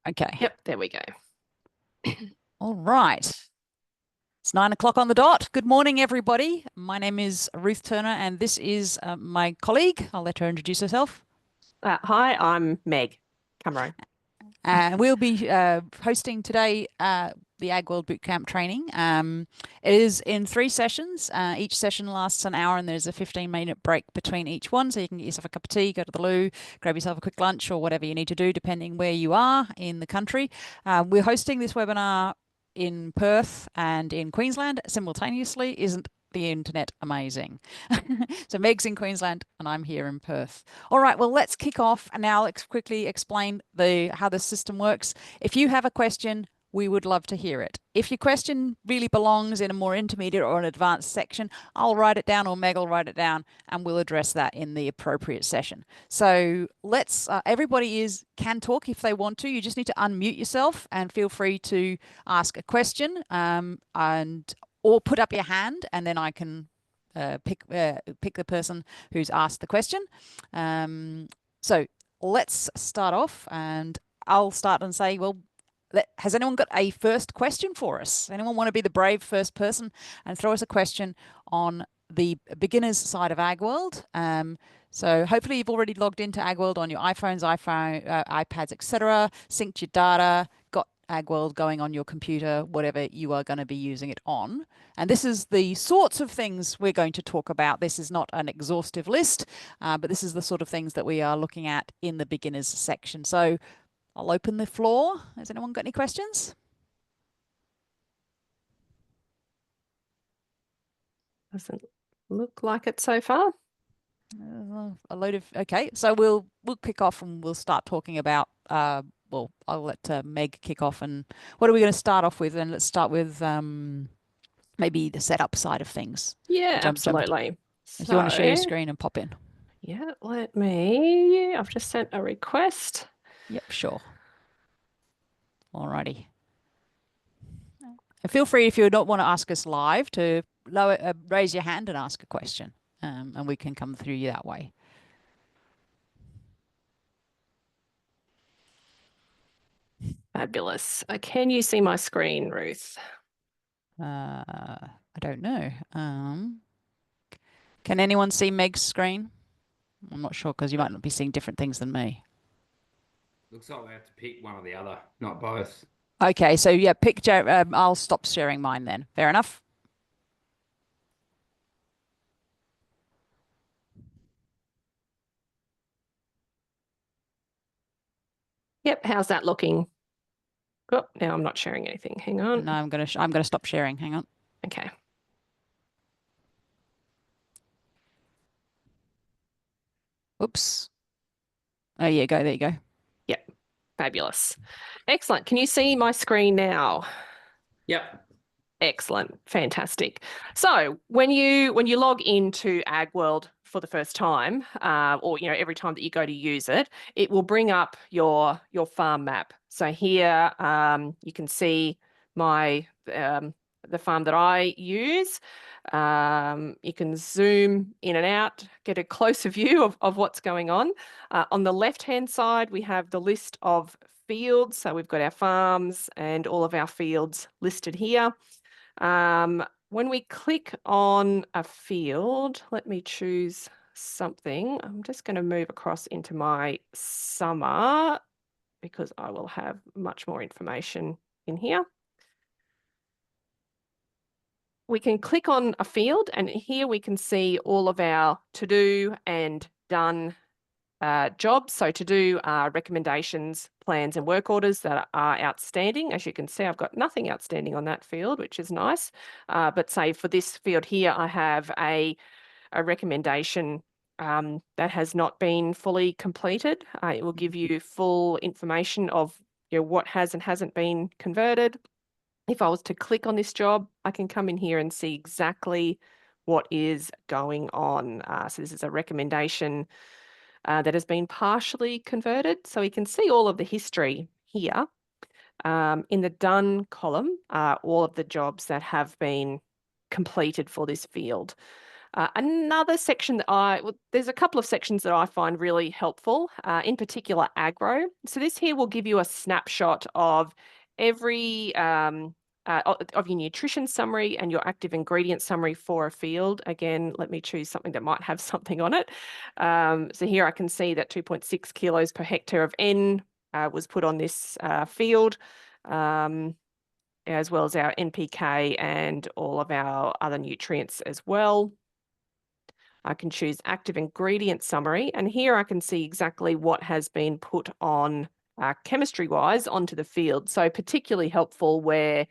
Okay. Yep, there we go. All right. It's 9 o'clock on the dot. Good morning, everybody. My name is Ruth Turner, and this is my colleague. I'll let her introduce herself. Hi, I'm Meg Cameron. And we'll be hosting today the Agworld Bootcamp training. It is in 3 sessions. Each session lasts an hour, and there's a 15-minute break between each one. So you can get yourself a cup of tea, go to the loo, grab yourself a quick lunch, or whatever you need to do, depending where you are in the country. We're hosting this webinar in Perth and in Queensland simultaneously. Isn't the internet amazing? So Meg's in Queensland and I'm here in Perth. All right, well, let's kick off. And now let's quickly explain how the system works. If you have a question, we would love to hear it. If your question really belongs in a more intermediate or an advanced section, I'll write it down, or Meg will write it down, and we'll address that in the appropriate session. So let's, everybody can talk if they want to. You just need to unmute yourself and feel free to ask a question or put up your hand, and then I can pick the person who's asked the question. So let's start off, and I'll start and say, well, has anyone got a first question for us? Anyone want to be the brave first person and throw us a question on the beginner's side of Agworld? So hopefully you've already logged into Agworld on your iPhones, iPads, etc., synced your data, got Agworld going on your computer, whatever you are going to be using it on. And this is the sorts of things we're going to talk about. This is not an exhaustive list, but this is the sort of things that we are looking at in the beginners section. So I'll open the floor. Has anyone got any questions? Doesn't look like it so far. A load of, okay. So we'll kick off and we'll start talking about, well, I'll let Meg kick off. And what are we going to start off with? And let's start with maybe the setup side of things. Yeah, absolutely. If you want to share your screen and pop in. Yeah, I've just sent a request. Yep, sure. Alrighty. And feel free, if you don't want to ask us live, to raise your hand and ask a question, and we can come through you that way. Fabulous. Can you see my screen, Ruth? I don't know. Can anyone see Meg's screen? I'm not sure, because you might not be seeing different things than me. Looks like we have to pick one or the other, not both. Okay, so yeah, I'll stop sharing mine then. Fair enough. Yep, how's that looking? Oh, now I'm not sharing anything. Hang on. No, I'm gonna stop sharing. Hang on. Okay. Oops. Oh yeah, there you go. Yep. Fabulous. Excellent. Can you see my screen now? Yep. Excellent. Fantastic. So when you log into Agworld for the first time, or every time that you go to use it, it will bring up your farm map. So here you can see my the farm that I use. You can zoom in and out, get a closer view of what's going on. On the left-hand side, we have the list of fields. So we've got our farms and all of our fields listed here. When we click on a field, let me choose something. I'm just going to move across into my summer because I will have much more information in here. We can click on a field, and here we can see all of our to-do and done jobs. So to-do are recommendations, plans and work orders that are outstanding. As you can see, I've got nothing outstanding on that field, which is nice. But say for this field here, I have a recommendation that has not been fully completed. It will give you full information of what has and hasn't been converted. If I was to click on this job, I can come in here and see exactly what is going on. So this is a recommendation that has been partially converted. So we can see all of the history here. In the done column are all of the jobs that have been completed for this field. Another section that there's a couple of sections that I find really helpful, in particular Agro. So this here will give you a snapshot of every of your nutrition summary and your active ingredient summary for a field. Again, let me choose something that might have something on it. So here I can see that 2.6 kilos per hectare of N was put on this field, as well as our NPK and all of our other nutrients as well. I can choose active ingredient summary, and here I can see exactly what has been put on chemistry-wise onto the field. So particularly helpful where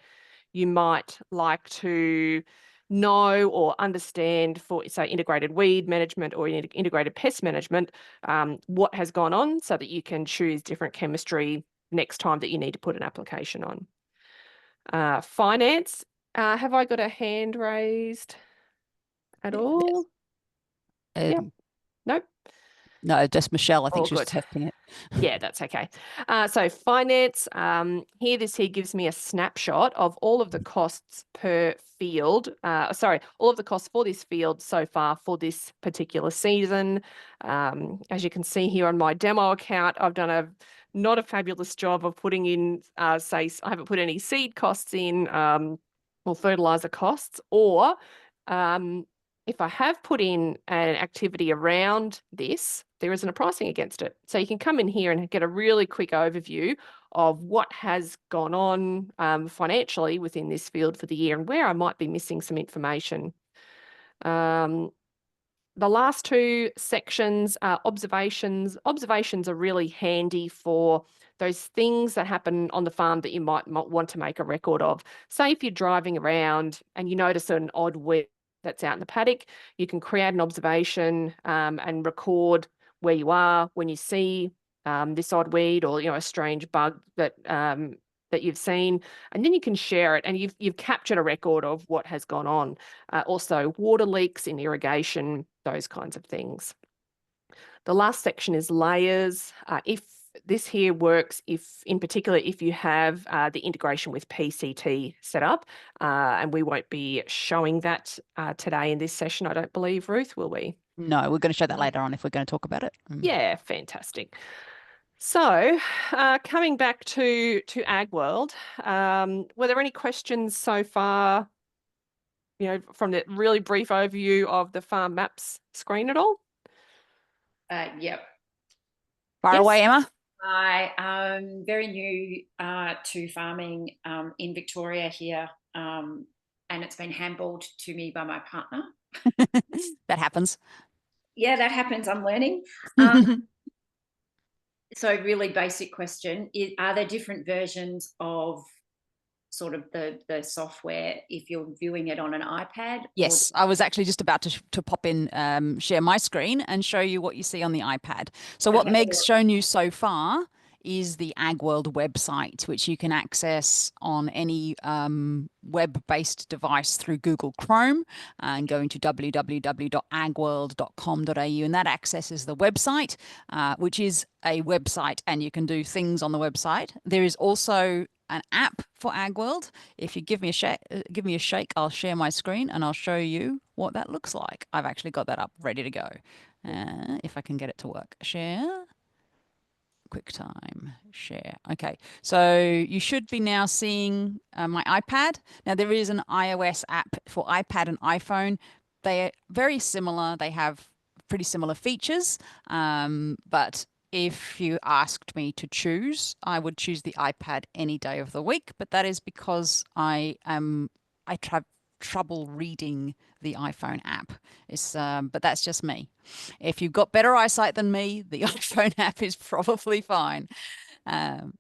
you might like to know or understand for, say, integrated weed management or integrated pest management, what has gone on so that you can choose different chemistry next time that you need to put an application on. Finance, have I got a hand raised at all? Yeah. Nope. No, just Michelle. I think All she's good. testing it. Yeah, that's okay. So finance, this here gives me a snapshot of all of the costs per field. All of the costs for this field so far for this particular season. As you can see here on my demo account, I've done not a fabulous job of putting in, I haven't put any seed costs in, or fertilizer costs, or if I have put in an activity around this, there isn't a pricing against it. So you can come in here and get a really quick overview of what has gone on financially within this field for the year and where I might be missing some information. The last two sections, observations. Observations are really handy for those things that happen on the farm that you might want to make a record of. Say if you're driving around and you notice an odd weed that's out in the paddock, you can create an observation and record where you are when you see this odd weed or a strange bug that you've seen, and then you can share it, and you've captured a record of what has gone on. Also, water leaks in irrigation, those kinds of things. The last section is layers. If this here works, in particular, if you have the integration with PCT set up, and we won't be showing that today in this session, I don't believe, Ruth, will we? No, we're going to show that later on if we're going to talk about it. Yeah, fantastic. So coming back to Agworld, were there any questions so far, from the really brief overview of the farm maps screen at all? Yep. Far away, Emma. I am very new to farming in Victoria here, and it's been handballed to me by my partner. That happens. Yeah, that happens. I'm learning. So really basic question, are there different versions of sort of the software if you're viewing it on an iPad? Yes, I was actually just about to pop in, share my screen and show you what you see on the iPad. So what Meg's shown you so far is the Agworld website, which you can access on any web-based device through Google Chrome and going to www.agworld.com.au, and that accesses the website, which is a website, and you can do things on the website. There is also an app for Agworld. If you give me a shake, I'll share my screen and I'll show you what that looks like. I've actually got that up ready to go. If I can get it to work. Share. QuickTime share. Okay, so you should be now seeing my iPad. Now there is an iOS app for iPad and iPhone. They are very similar. They have pretty similar features, but if you asked me to choose, I would choose the iPad any day of the week, but that is because I have trouble reading the iPhone app. But that's just me. If you've got better eyesight than me, the iPhone app is probably fine.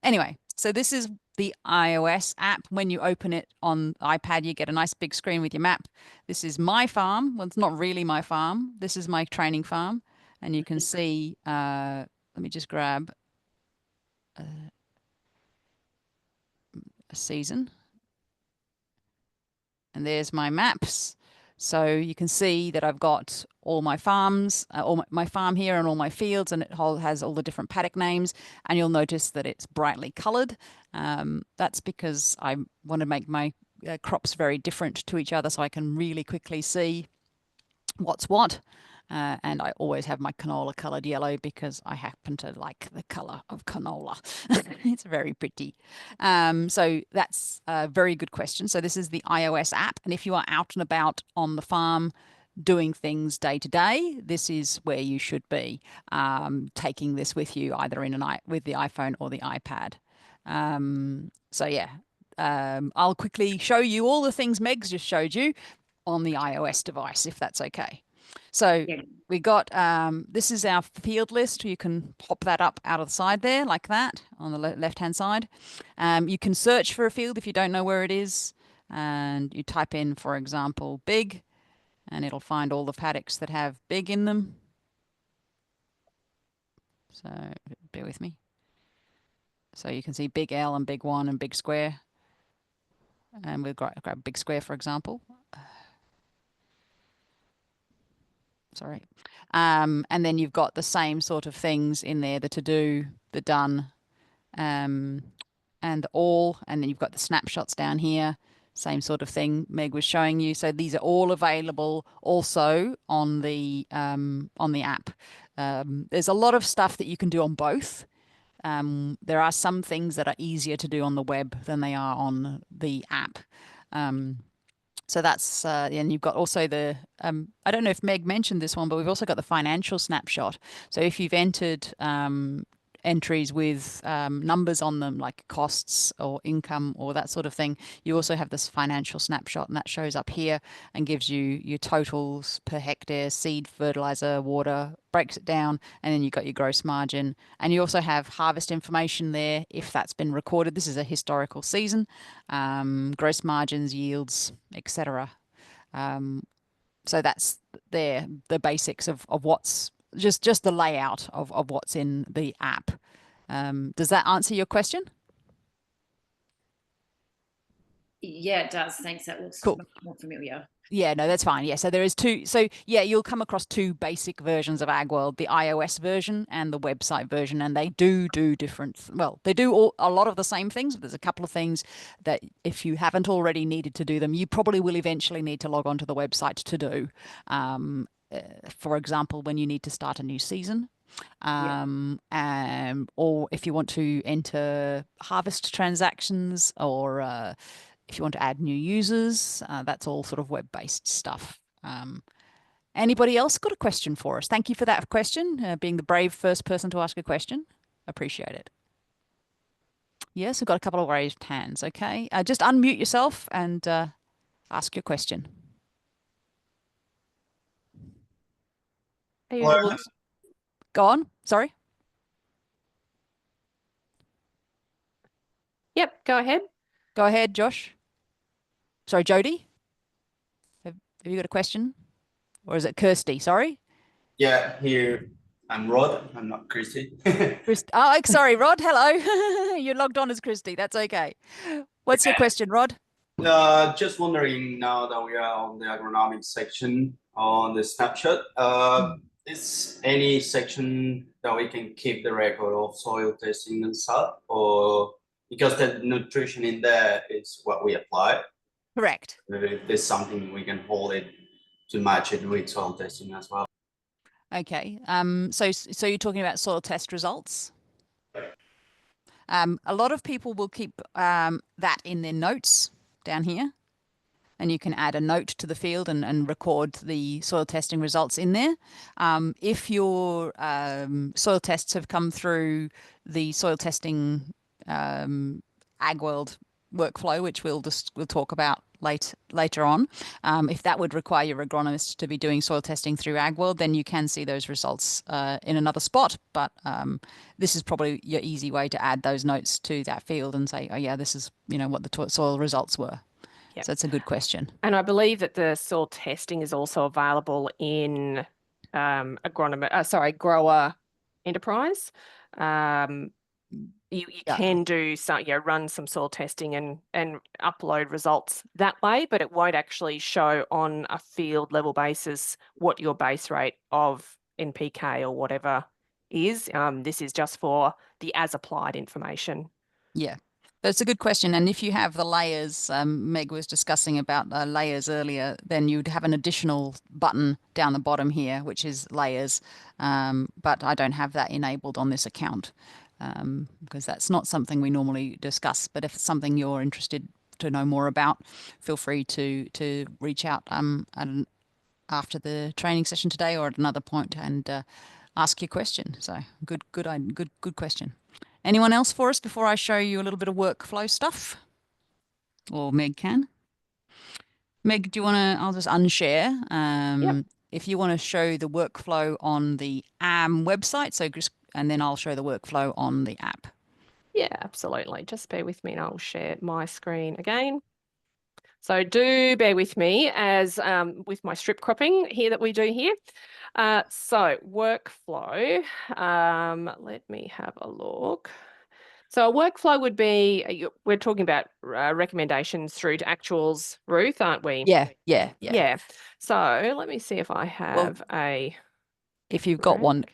Anyway, so this is the iOS app. When you open it on iPad, you get a nice big screen with your map. This is my farm. Well, it's not really my farm. This is my training farm. And you can see, let me just grab a season. And there's my maps. So you can see that I've got all my farms, my farm here and all my fields, and it has all the different paddock names. And you'll notice that it's brightly colored. That's because I want to make my crops very different to each other so I can really quickly see what's what. And I always have my canola coloured yellow because I happen to like the colour of canola. It's very pretty. So that's a very good question. So this is the iOS app. And if you are out and about on the farm doing things day to day, this is where you should be, taking this with you either with the iPhone or the iPad. So yeah, I'll quickly show you all the things Meg's just showed you on the iOS device, if that's okay. So Yeah. we got, this is our field list. You can pop that up out of the side there like that on the left-hand side. You can search for a field if you don't know where it is, and you type in, for example, big, and it'll find all the paddocks that have big in them. So bear with me. So you can see big L and big 1 and big square. And we'll grab big square, for example. Sorry. And then you've got the same sort of things in there, the to-do, the done, and the all, and then you've got the snapshots down here, same sort of thing Meg was showing you. So these are all available also on the app. There's a lot of stuff that you can do on both. There are some things that are easier to do on the web than they are on the app. So that's, and you've got also the, I don't know if Meg mentioned this one, but we've also got the financial snapshot. So if you've entered entries with numbers on them, like costs or income or that sort of thing, you also have this financial snapshot, and that shows up here and gives you your totals per hectare, seed, fertilizer, water, breaks it down, and then you've got your gross margin. And you also have harvest information there if that's been recorded. This is a historical season, gross margins, yields, etc. So that's the basics of what's just the layout of what's in the app. Does that answer your question? Yeah, it does. Thanks. That looks Cool. much more familiar. Yeah, no, that's fine. Yeah, so there is two. So yeah, you'll come across two basic versions of Agworld, the iOS version and the website version, and they do different. Well, they do a lot of the same things, but there's a couple of things that if you haven't already needed to do them, you probably will eventually need to log onto the website to do. For example, when you need to start a new season. Or if you want to enter harvest transactions, or if you want to add new users, that's all sort of web-based stuff. Anybody else got a question for us? Thank you for that question, being the brave first person to ask a question. Appreciate it. Yes, we've got a couple of raised hands. Okay, just unmute yourself and ask your question. Go on. Sorry. Yep, go ahead. Go ahead, Josh. Sorry, Jody. Have you got a question? Or is it Kirsty? Sorry. Yeah, here I'm Rod. I'm not Christy. Oh, sorry, Rod. Hello. You're logged on as Christy. That's okay. What's your question, Rod? Just wondering, now that we are on the agronomic section on the snapshot, is any section that we can keep the record of soil testing and stuff, or because the nutrition in there is what we apply? Correct. If there's something we can hold it to match it with soil testing as well. Okay. So you're talking about soil test results? A lot of people will keep that in their notes down here, and you can add a note to the field and record the soil testing results in there. If your soil tests have come through the soil testing Agworld workflow, which we'll talk about later on, if that would require your agronomist to be doing soil testing through Agworld, then you can see those results in another spot. But this is probably your easy way to add those notes to that field and say, oh yeah, this is what the soil results were. Yep. So it's a good question. And I believe that the soil testing is also available in grower enterprise. You can do some, run some soil testing and upload results that way, but it won't actually show on a field level basis what your base rate of NPK or whatever is. This is just for the as applied information. Yeah. That's a good question. And if you have the layers, Meg was discussing about layers earlier, then you'd have an additional button down the bottom here, which is layers. But I don't have that enabled on this account because that's not something we normally discuss. But if it's something you're interested to know more about, feel free to reach out after the training session today or at another point and ask your question. So good question. Anyone else for us before I show you a little bit of workflow stuff? Or Meg can. Meg, do you want to, I'll just unshare. Yep. If you want to show the workflow on the website, so just, and then I'll show the workflow on the app. Yeah, absolutely. Just bear with me and I'll share my screen again. So do bear with me as with my strip cropping here that we do here. So workflow, let me have a look. So a workflow would be, we're talking about recommendations through to actuals, Ruth, aren't we? Yeah. So let me see if I have if you've got one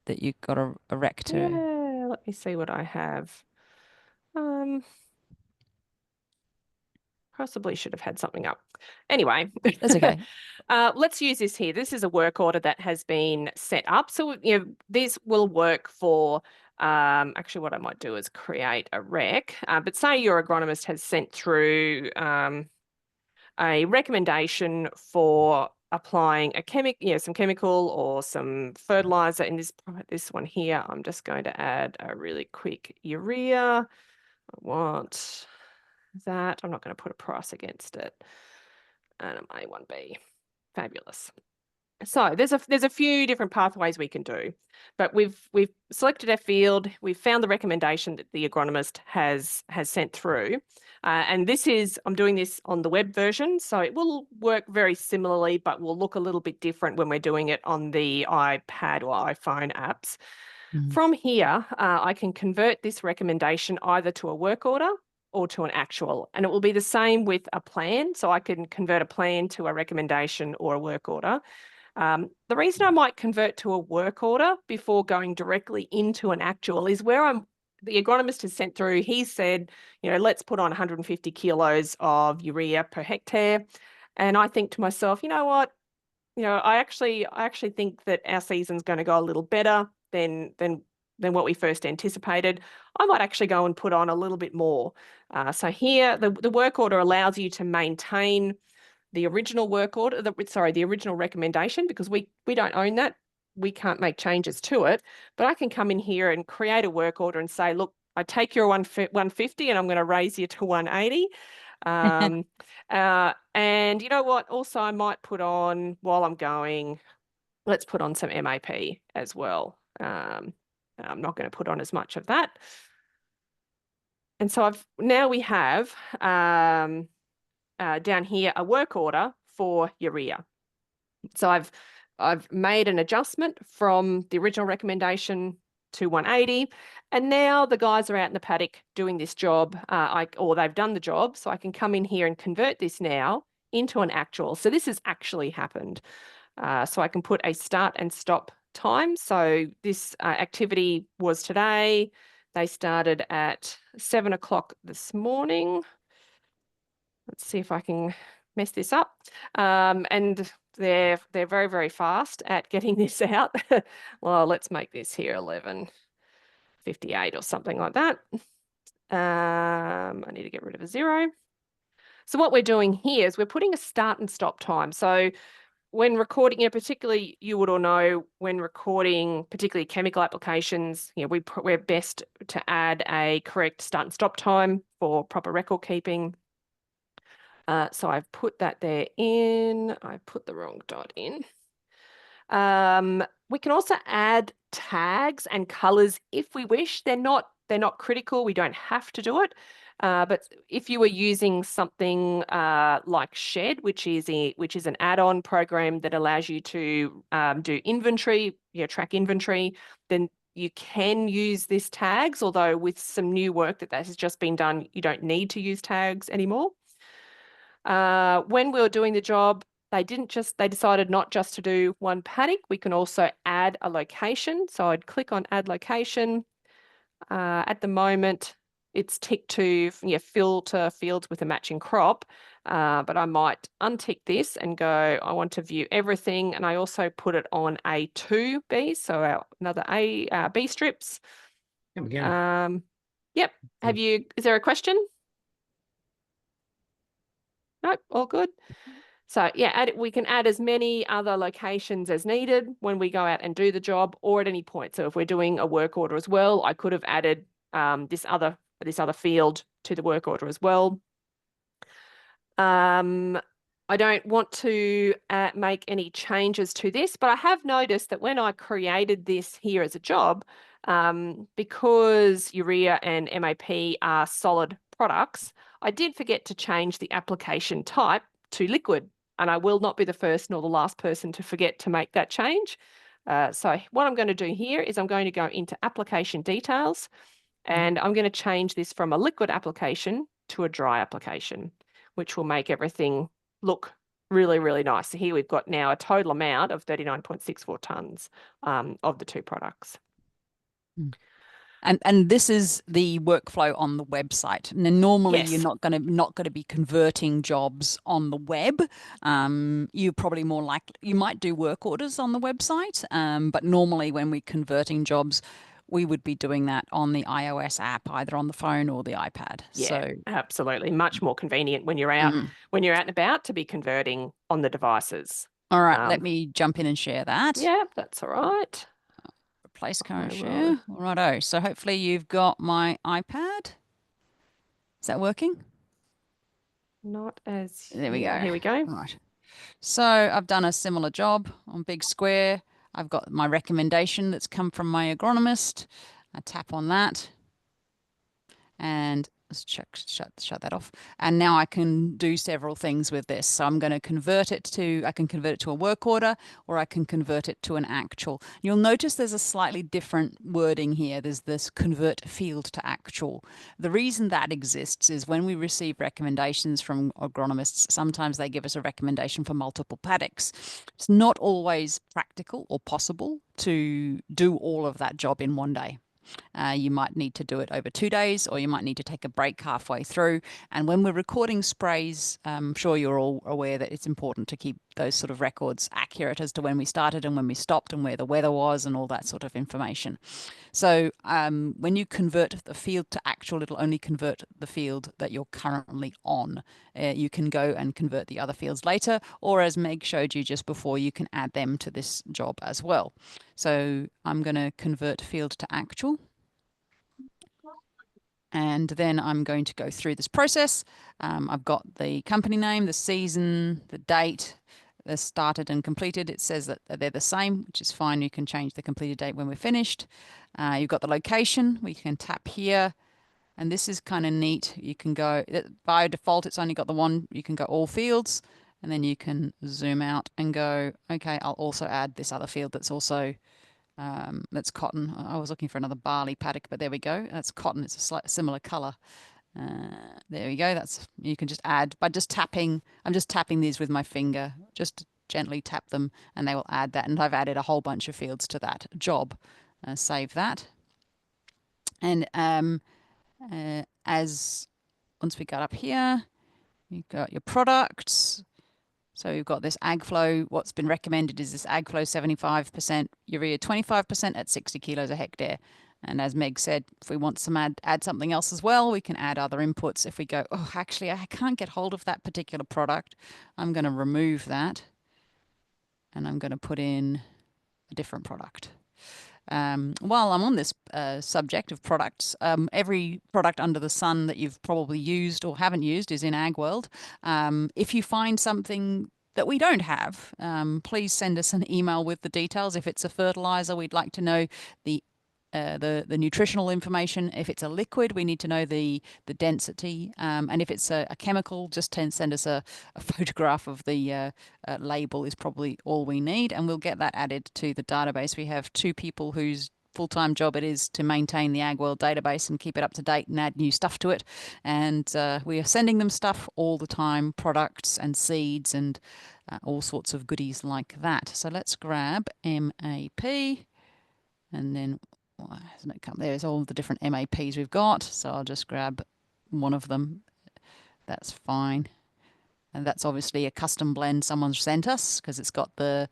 that you've got a rec to. Yeah, let me see what I have. Possibly should have had something up. Anyway, that's okay. Let's use this here. This is a work order that has been set up. So, you know, this will work for, actually what I might do is create a rec. But say your agronomist has sent through a recommendation for applying a some chemical or some fertilizer. In this one here, I'm just going to add a really quick urea. I want that. I'm not going to put a price against it. And an A1B. Fabulous. So there's a few different pathways we can do, but we've selected our field. We've found the recommendation that the agronomist has sent through, and I'm doing this on the web version, so it will work very similarly, but will look a little bit different when we're doing it on the iPad or iPhone apps. From here, I can convert this recommendation either to a work order or to an actual, and it will be the same with a plan. So I can convert a plan to a recommendation or a work order. The reason I might convert to a work order before going directly into an actual is where the agronomist has sent through, he said, you know, let's put on 150 kilos of urea per hectare. And I think to myself, you know what, you know, I actually think that our season's going to go a little better than what we first anticipated. I might actually go and put on a little bit more. So here, the work order allows you to maintain the original work order, the original recommendation, because we don't own that. We can't make changes to it, but I can come in here and create a work order and say, look, I take your 150 and I'm going to raise you to 180. And you know what? Also, I might put on, while I'm going, let's put on some MAP as well. I'm not going to put on as much of that. And so we have down here a work order for urea. So I've made an adjustment from the original recommendation to 180, and now the guys are out in the paddock doing this job, or they've done the job, so I can come in here and convert this now into an actual. So this has actually happened. So I can put a start and stop time. So this activity was today. They started at 7 o'clock this morning. Let's see if I can mess this up. And they're very, very fast at getting this out. Well, let's make this here 11:58 or something like that. I need to get rid of a 0. So what we're doing here is we're putting a start and stop time. So when recording, you know, particularly you would all know when recording, particularly chemical applications, you know, we're best to add a correct start and stop time for proper record keeping. So I've put that there in. I put the wrong dot in. We can also add tags and colors if we wish. They're not critical. We don't have to do it. But if you were using something like Shed, which is an add-on program that allows you to do inventory, track inventory, then you can use this tags. Although with some new work that has just been done, you don't need to use tags anymore. When we were doing the job, they decided not just to do one paddock. We can also add a location. So I'd click on add location. At the moment, it's ticked to filter fields with a matching crop, but I might untick this and go, I want to view everything. And I also put it on A2B, so another B strips. Again. Yep. Is there a question? Nope, all good. So yeah, we can add as many other locations as needed when we go out and do the job, or at any point. So if we're doing a work order as well, I could have added this other field to the work order as well. I don't want to make any changes to this, but I have noticed that when I created this here as a job, because urea and MAP are solid products, I did forget to change the application type to liquid, and I will not be the first nor the last person to forget to make that change. So what I'm going to do here is I'm going to go into application details, and I'm going to change this from a liquid application to a dry application, which will make everything look really, really nice. So here we've got now a total amount of 39.64 tonnes of the two products. And this is the workflow on the website. Now, normally Yes. you're not going to be converting jobs on the web. You're probably more likely, you might do work orders on the website, but normally when we're converting jobs, we would be doing that on the iOS app, either on the phone or the iPad. Yeah, so absolutely. Much more convenient when you're out and about to be converting on the devices. All right, let me jump in and share that. Yeah, that's all right. Replace current share. Righto. So hopefully you've got my iPad. Is that working? Not as... There we go. Here we go. All right. So I've done a similar job on Big Square. I've got my recommendation that's come from my agronomist. I tap on that and let's shut that off. And now I can do several things with this. So I'm going to convert it to, I can convert it to a work order, or I can convert it to an actual. You'll notice there's a slightly different wording here. There's this convert field to actual. The reason that exists is when we receive recommendations from agronomists, sometimes they give us a recommendation for multiple paddocks. It's not always practical or possible to do all of that job in one day. You might need to do it over 2 days, or you might need to take a break halfway through. And when we're recording sprays, I'm sure you're all aware that it's important to keep those sort of records accurate as to when we started and when we stopped and where the weather was and all that sort of information. So when you convert the field to actual, it'll only convert the field that you're currently on. You can go and convert the other fields later, or as Meg showed you just before, you can add them to this job as well. So I'm going to convert field to actual. And then I'm going to go through this process. I've got the company name, the season, the date, the started and completed. It says that they're the same, which is fine. You can change the completed date when we're finished. You've got the location. We can tap here. And this is kind of neat. You can go, by default, it's only got the one. You can go all fields. And then you can zoom out and go, okay, I'll also add this other field that's also that's cotton. I was looking for another barley paddock, but there we go. That's cotton. It's a similar color. There we go. That's, you can just add by just tapping. I'm just tapping these with my finger. Just gently tap them, and they will add that. And I've added a whole bunch of fields to that job. Save that. And as once we got up here, you've got your products. So we've got this AgFlow. What's been recommended is this AgFlow 75%, urea 25% at 60 kilos a hectare. And as Meg said, if we want some add something else as well, we can add other inputs. If we go, oh, actually, I can't get hold of that particular product, I'm going to remove that. And I'm going to put in a different product. While I'm on this subject of products, every product under the sun that you've probably used or haven't used is in Agworld. If you find something that we don't have, please send us an email with the details. If it's a fertilizer, we'd like to know the nutritional information. If it's a liquid, we need to know the density. And if it's a chemical, just send us a photograph of the label is probably all we need, and we'll get that added to the database. We have 2 people whose full-time job it is to maintain the Agworld database and keep it up to date and add new stuff to it. And we are sending them stuff all the time, products and seeds and all sorts of goodies like that. So let's grab MAP, and then Why hasn't it come? There's all the different MAPs we've got. So I'll just grab one of them. That's fine. And that's obviously a custom blend someone's sent us because it's got that's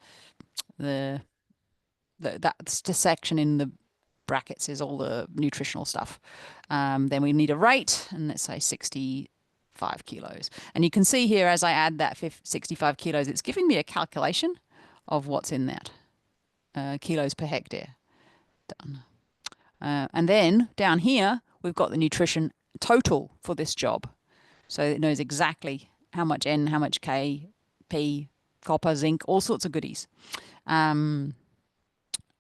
the section in the brackets is all the nutritional stuff. Then we need a rate, and let's say 65 kilos. And you can see here as I add that 65 kilos, it's giving me a calculation of what's in that. Kilos per hectare. Done. And then down here, we've got the nutrition total for this job. So it knows exactly how much N, how much K, P, copper, zinc, all sorts of goodies.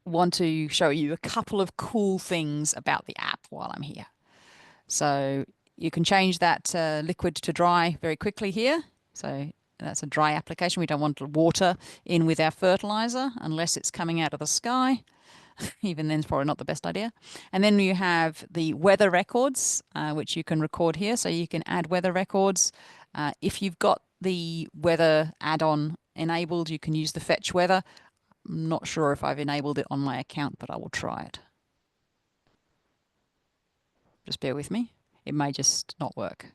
Want to show you a couple of cool things about the app while I'm here. So you can change that liquid to dry very quickly here. So that's a dry application. We don't want water in with our fertilizer unless it's coming out of the sky. Even then, it's probably not the best idea. And then you have the weather records, which you can record here. So you can add weather records. If you've got the weather add-on enabled, you can use the fetch weather. I'm not sure if I've enabled it on my account, but I will try it. Just bear with me. It may just not work.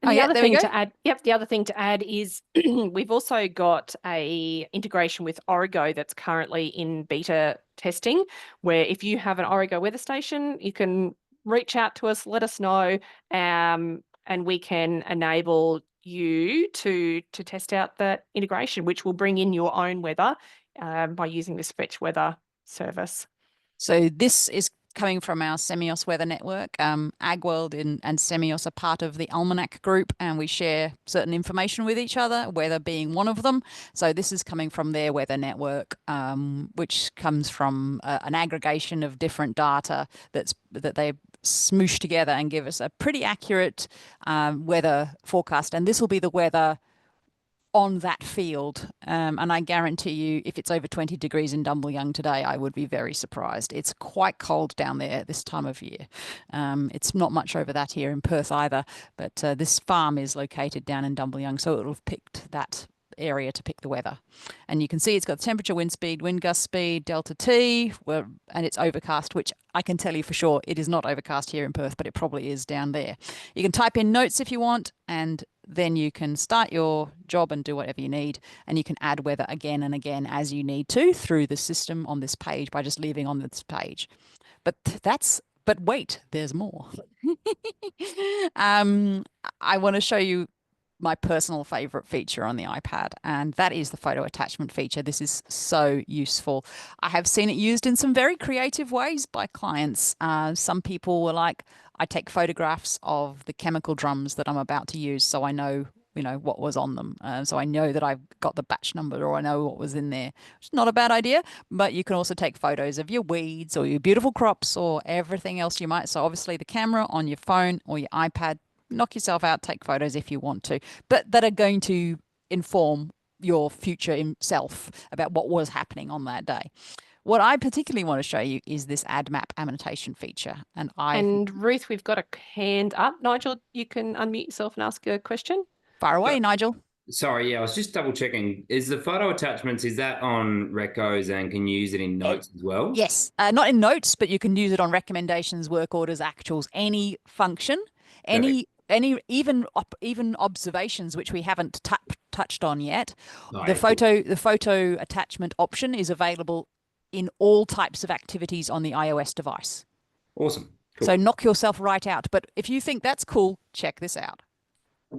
And the other there we thing go. to add, the other thing to add is we've also got a integration with Origo that's currently in beta testing, where if you have an Origo weather station, you can reach out to us, let us know, and we can enable you to test out that integration, which will bring in your own weather by using this fetch weather service. So this is coming from our Semios weather network. Agworld and Semios are part of the Almanac group, and we share certain information with each other, weather being one of them. So this is coming from their weather network, which comes from an aggregation of different data that they smoosh together and give us a pretty accurate weather forecast. And this will be the weather on that field, and I guarantee you if it's over 20 degrees in Dumbleyung today, I would be very surprised. It's quite cold down there this time of year. It's not much over that here in Perth either, but this farm is located down in Dumbleyung, so it'll have picked that area to pick the weather. And you can see it's got temperature, wind speed, wind gust speed, delta T, and it's overcast, which I can tell you for sure it is not overcast here in Perth, but it probably is down there. You can type in notes if you want, and then you can start your job and do whatever you need, and you can add weather again and again as you need to through the system on this page by just leaving on this page. But wait, there's more. I want to show you my personal favorite feature on the iPad, and that is the photo attachment feature. This is so useful. I have seen it used in some very creative ways by clients. Some people were like, I take photographs of the chemical drums that I'm about to use, so I know, what was on them. So I know that I've got the batch number, or I know what was in there. It's not a bad idea, but you can also take photos of your weeds or your beautiful crops or everything else you might. So obviously the camera on your phone or your iPad, knock yourself out, take photos if you want to, but that are going to inform your future self about what was happening on that day. What I particularly want to show you is this add map annotation feature. And Ruth, we've got a hand up. Nigel, you can unmute yourself and ask a question. Far away, Nigel. Sorry, yeah, I was just double checking. Is the photo attachments, is that on recos and can you use it in notes as well? Yes, not in notes, but you can use it on recommendations, work orders, actuals, any function, even observations, which we haven't touched on yet. Oh, The yeah, photo attachment option is available in all types of activities on the iOS device. Awesome. Cool. So knock yourself right out. But if you think that's cool, check this out.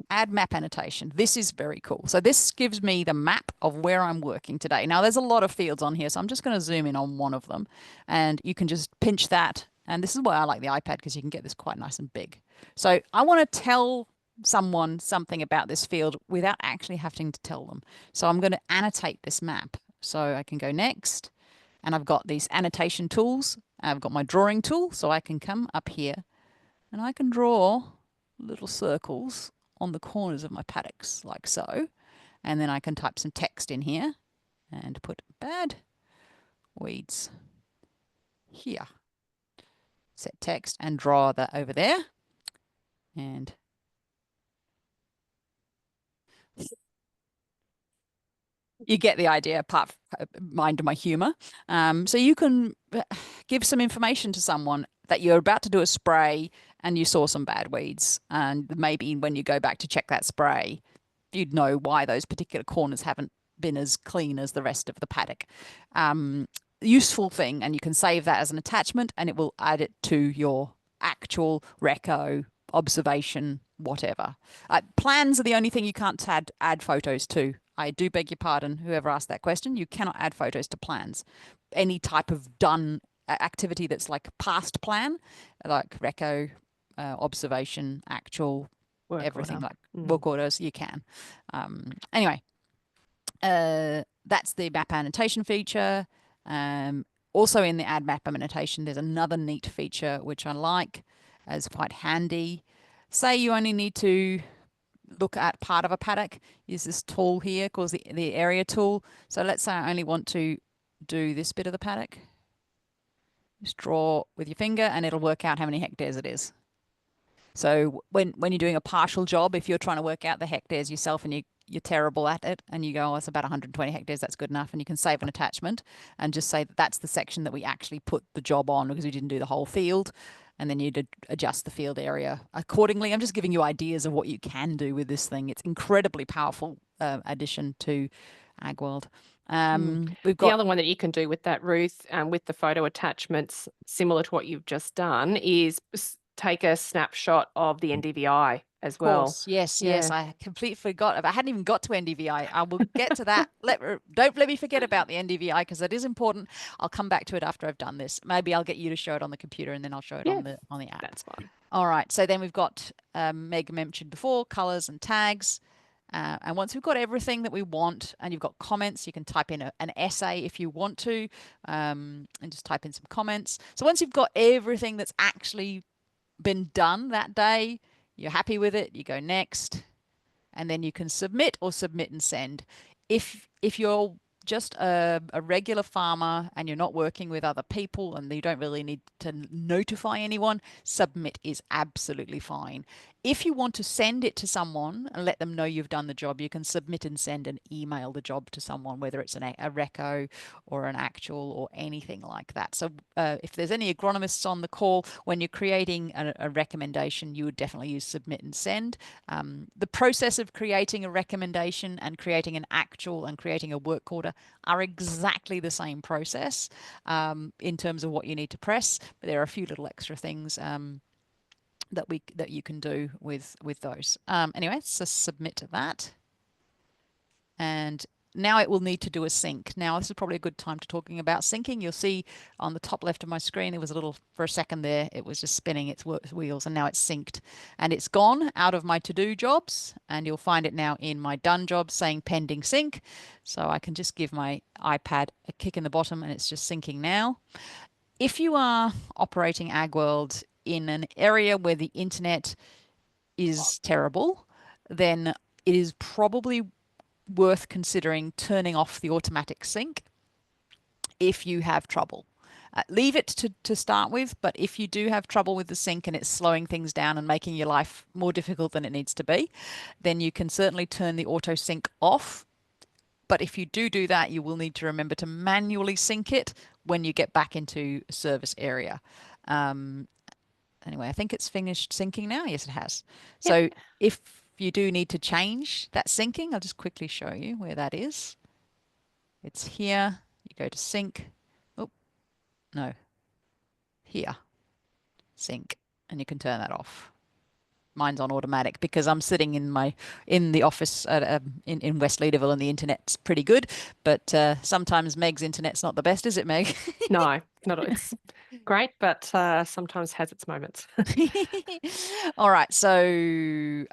Add map annotation. This is very cool. So this gives me the map of where I'm working today. Now there's a lot of fields on here, so I'm just going to zoom in on one of them, and you can just pinch that. And this is why I like the iPad, because you can get this quite nice and big. So I want to tell someone something about this field without actually having to tell them. So I'm going to annotate this map. So I can go next, and I've got these annotation tools. I've got my drawing tool, so I can come up here and I can draw little circles on the corners of my paddocks like so. And then I can type some text in here and put bad weeds here. Set text and draw that over there. And You get the idea, apart from mind my humor. So you can give some information to someone that you're about to do a spray and you saw some bad weeds. And maybe when you go back to check that spray, you'd know why those particular corners haven't been as clean as the rest of the paddock. Useful thing, and you can save that as an attachment and it will add it to your actual reco, observation, whatever. Plans are the only thing you can't add photos to. I do beg your pardon, whoever asked that question. You cannot add photos to plans. Any type of done activity that's like past plan, like reco, observation, actual, Work everything order. like work orders, you can. Anyway, that's the map annotation feature. Also in the add map annotation, there's another neat feature which I like, as quite handy. Say you only need to look at part of a paddock, use this tool here called the area tool. So let's say I only want to do this bit of the paddock. Just draw with your finger and it'll work out how many hectares it is. So when you're doing a partial job, if you're trying to work out the hectares yourself and you're terrible at it and you go, oh, it's about 120 hectares, that's good enough, and you can save an attachment and just say that that's the section that we actually put the job on because we didn't do the whole field, and then you'd adjust the field area accordingly. I'm just giving you ideas of what you can do with this thing. It's incredibly powerful addition to Agworld. We've got the other one that you can do with that, Ruth, with the photo attachments, similar to what you've just done, is take a snapshot of the NDVI as well. Yes, I completely forgot. I hadn't even got to NDVI. I will get to that. Don't let me forget about the NDVI because that is important. I'll come back to it after I've done this. Maybe I'll get you to show it on the computer and then I'll show it on the app. That's fine. All right. So then we've got Meg mentioned before, colors and tags. And once we've got everything that we want and you've got comments, you can type in an essay if you want to, and just type in some comments. So once you've got everything that's actually been done that day, you're happy with it, you go next, and then you can submit or submit and send. If you're just a regular farmer and you're not working with other people and you don't really need to notify anyone, submit is absolutely fine. If you want to send it to someone and let them know you've done the job, you can submit and send and email the job to someone, whether it's a reco or an actual or anything like that. So if there's any agronomists on the call, when you're creating a recommendation, you would definitely use submit and send. The process of creating a recommendation and creating an actual and creating a work order are exactly the same process in terms of what you need to press, but there are a few little extra things that you can do with those. Anyway, so submit to that. And now it will need to do a sync. Now this is probably a good time to talking about syncing. You'll see on the top left of my screen, there was a little, for a second there, it was just spinning its wheels, and now it's synced. And it's gone out of my to-do jobs, and you'll find it now in my done jobs saying pending sync. So I can just give my iPad a kick in the bottom and it's just syncing now. If you are operating Agworld in an area where the internet is terrible, then it is probably worth considering turning off the automatic sync if you have trouble. Leave it to start with, but if you do have trouble with the sync and it's slowing things down and making your life more difficult than it needs to be, then you can certainly turn the auto sync off. But if you do that, you will need to remember to manually sync it when you get back into a service area. Anyway, I think it's finished syncing now. Yes, it has. So if you do need to change that syncing, I'll just quickly show you where that is. It's here. You go to sync. Oh, no. Here. Sync. And you can turn that off. Mine's on automatic because I'm sitting in the office in West Leaderville and the internet's pretty good, but sometimes Meg's internet's not the best, is it, Meg? No, it's great, but sometimes has its moments. All right, so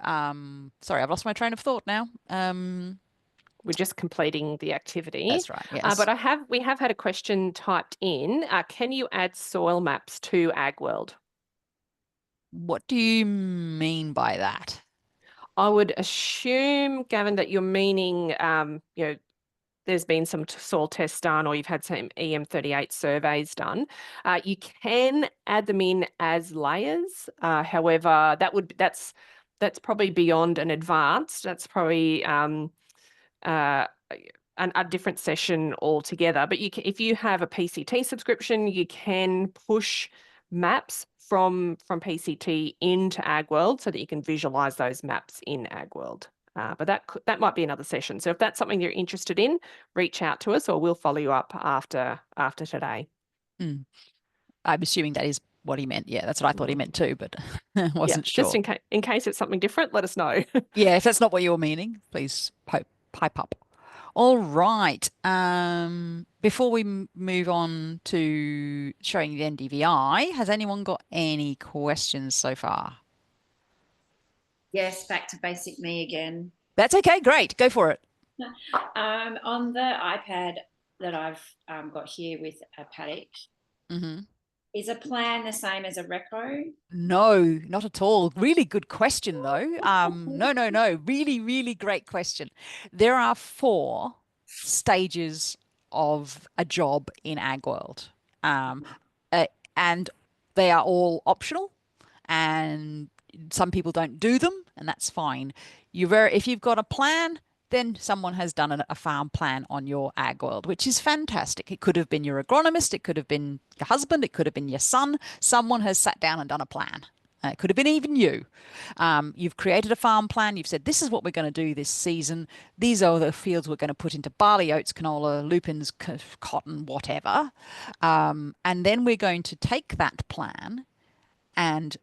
sorry, I've lost my train of thought now. We're just completing the activity. That's right. Yes. But we have had a question typed in. Can you add soil maps to Agworld? What do you mean by that? I would assume, Gavin, that you're meaning, there's been some soil tests done or you've had some EM38 surveys done. You can add them in as layers. However, that's probably beyond an advanced. That's probably a a different session altogether. But if you have a PCT subscription, you can push maps from PCT into Agworld so that you can visualize those maps in Agworld. But that might be another session. So if that's something you're interested in, reach out to us, or we'll follow you up after today. I'm assuming that is what he meant. Yeah, that's what I thought he meant too, but I wasn't sure. Just in case it's something different, let us know. Yeah, if that's not what you're meaning, please pipe up. All right. Before we move on to showing the NDVI, has anyone got any questions so far? Yes, back to basic me again. That's okay. Great. Go for it. On the iPad that I've got here with a paddock, is a plan the same as a reco? No, not at all. Really good question, though. No. Really, really great question. There are 4 stages of a job in Agworld, and they are all optional, and some people don't do them, and that's fine. If you've got a plan, then someone has done a farm plan on your Agworld, which is fantastic. It could have been your agronomist, it could have been your husband, it could have been your son. Someone has sat down and done a plan. It could have been even you. You've created a farm plan. You've said, this is what we're going to do this season. These are the fields we're going to put into barley, oats, canola, lupins, cotton, whatever. And then we're going to take that plan, and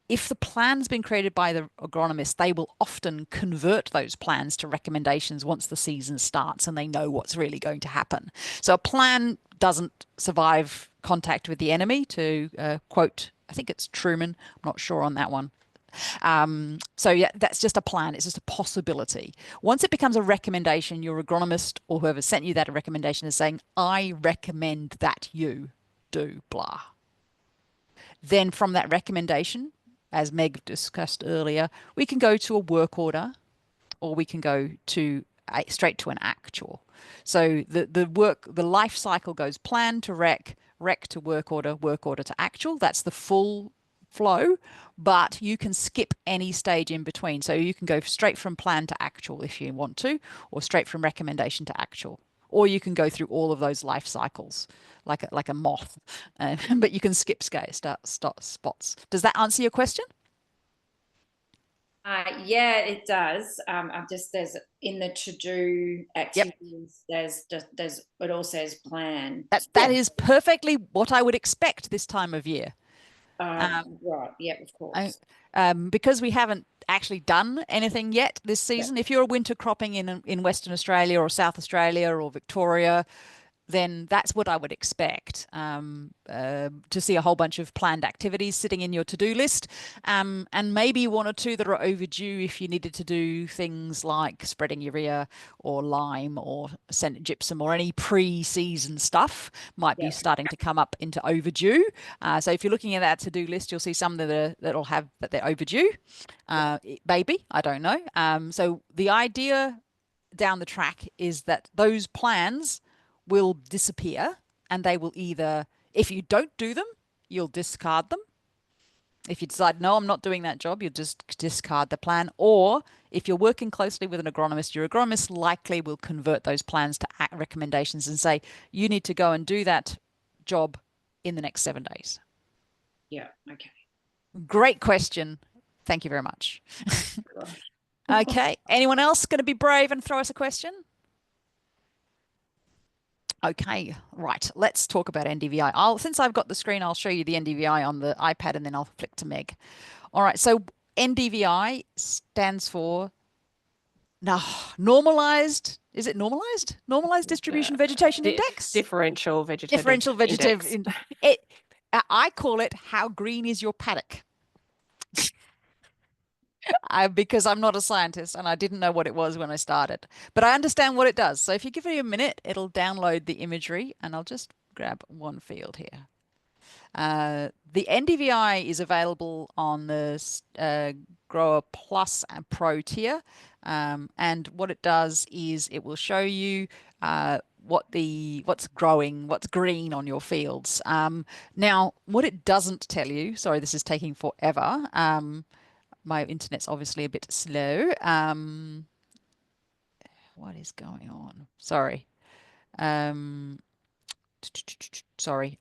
if the plan's been created by the agronomist, they will often convert those plans to recommendations once the season starts and they know what's really going to happen. So a plan doesn't survive contact with the enemy, to quote, I think it's Truman. I'm not sure on that one. So yeah, that's just a plan. It's just a possibility. Once it becomes a recommendation, your agronomist or whoever sent you that recommendation is saying, I recommend that you do blah. Then from that recommendation, as Meg discussed earlier, we can go to a work order, or we can go to straight to an actual. So the life cycle goes plan to rec to work order to actual. That's the full flow, but you can skip any stage in between. So you can go straight from plan to actual if you want to, or straight from recommendation to actual, or you can go through all of those life cycles like a moth, but you can skip spots. Does that answer your question? Yeah, it does. There's in the to-do activities, there's it all says plan. That is perfectly what I would expect this time of year. Right, yeah, of course. Because we haven't actually done anything yet this season. If you're winter cropping in Western Australia or South Australia or Victoria, then that's what I would expect, to see a whole bunch of planned activities sitting in your to-do list, and maybe 1 or 2 that are overdue if you needed to do things like spreading urea or lime or gypsum, or any pre-season stuff might be starting to come up into overdue. So if you're looking at that to-do list, you'll see some that they're overdue. Maybe, I don't know. So the idea down the track is that those plans will disappear, and they will either, if you don't do them, you'll discard them. If you decide, no, I'm not doing that job, you'll just discard the plan. Or if you're working closely with an agronomist, your agronomist likely will convert those plans to recommendations and say, you need to go and do that job in the next 7 days. Yeah, okay. Great question. Thank you very much. Okay, anyone else going to be brave and throw us a question? Okay, right. Let's talk about NDVI. Since I've got the screen, I'll show you the NDVI on the iPad, and then I'll flick to Meg. All right, so NDVI stands for normalized. Is it normalized? Normalized distribution vegetation index. Differential vegetative. Differential vegetative. I call it how green is your paddock. Because I'm not a scientist and I didn't know what it was when I started, but I understand what it does. So if you give it a minute, it'll download the imagery, and I'll just grab one field here. The NDVI is available on the Grower Plus and Pro tier, and what it does is it will show you what's growing, what's green on your fields. Now, what it doesn't tell you, sorry, this is taking forever. My internet's obviously a bit slow. what is going on? Sorry. Sorry.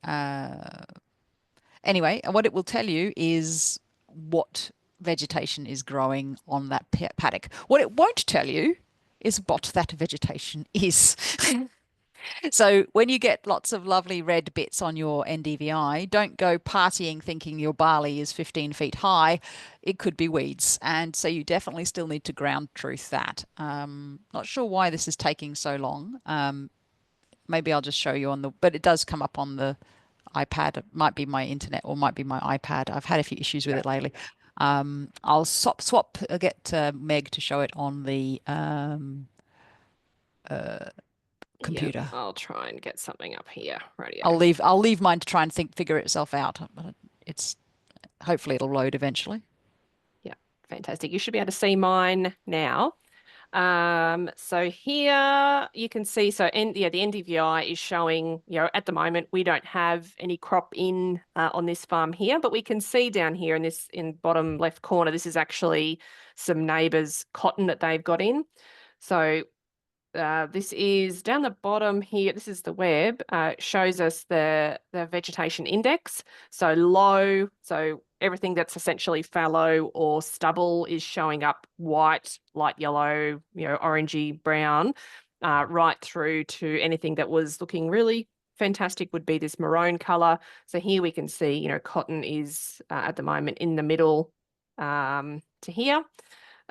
Anyway, what it will tell you is what vegetation is growing on that paddock. What it won't tell you is what that vegetation is. So when you get lots of lovely red bits on your NDVI, don't go partying thinking your barley is 15 feet high. It could be weeds. And so you definitely still need to ground truth that. Not sure why this is taking so long. Maybe I'll just show you on the, but it does come up on the iPad. It might be my internet or might be my iPad. I've had a few issues with it lately. I'll get Meg to show it on the computer. Yeah, I'll try and get something up here. Radio. I'll leave mine to try and figure itself out. It's hopefully it'll load eventually. Yeah, fantastic. You should be able to see mine now. So here you can see, the NDVI is showing, at the moment we don't have any crop in on this farm here, but we can see down here in bottom left corner, this is actually some neighbours' cotton that they've got in. So this is down the bottom here. This is the web. Shows us the vegetation index. So low. So everything that's essentially fallow or stubble is showing up white, light yellow, orangey brown, right through to anything that was looking really fantastic would be this maroon color. So here we can see, cotton is at the moment in the middle to here,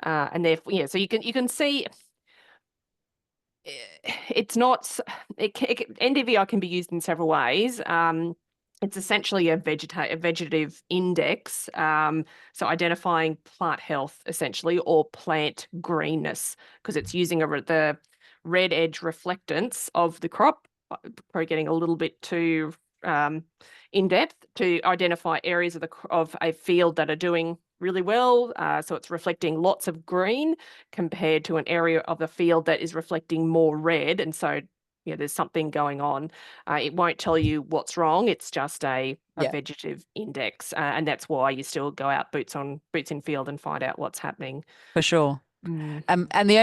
and therefore, so you can see. It's not, NDVI can be used in several ways. It's essentially a vegetative index, so identifying plant health essentially, or plant greenness, because it's using the red edge reflectance of the crop, probably getting a little bit too in depth, to identify areas of a field that are doing really well. So it's reflecting lots of green compared to an area of the field that is reflecting more red. And so, there's something going on. It won't tell you what's wrong. It's just a vegetative index. And that's why you still go out boots in field and find out what's happening. For sure. And the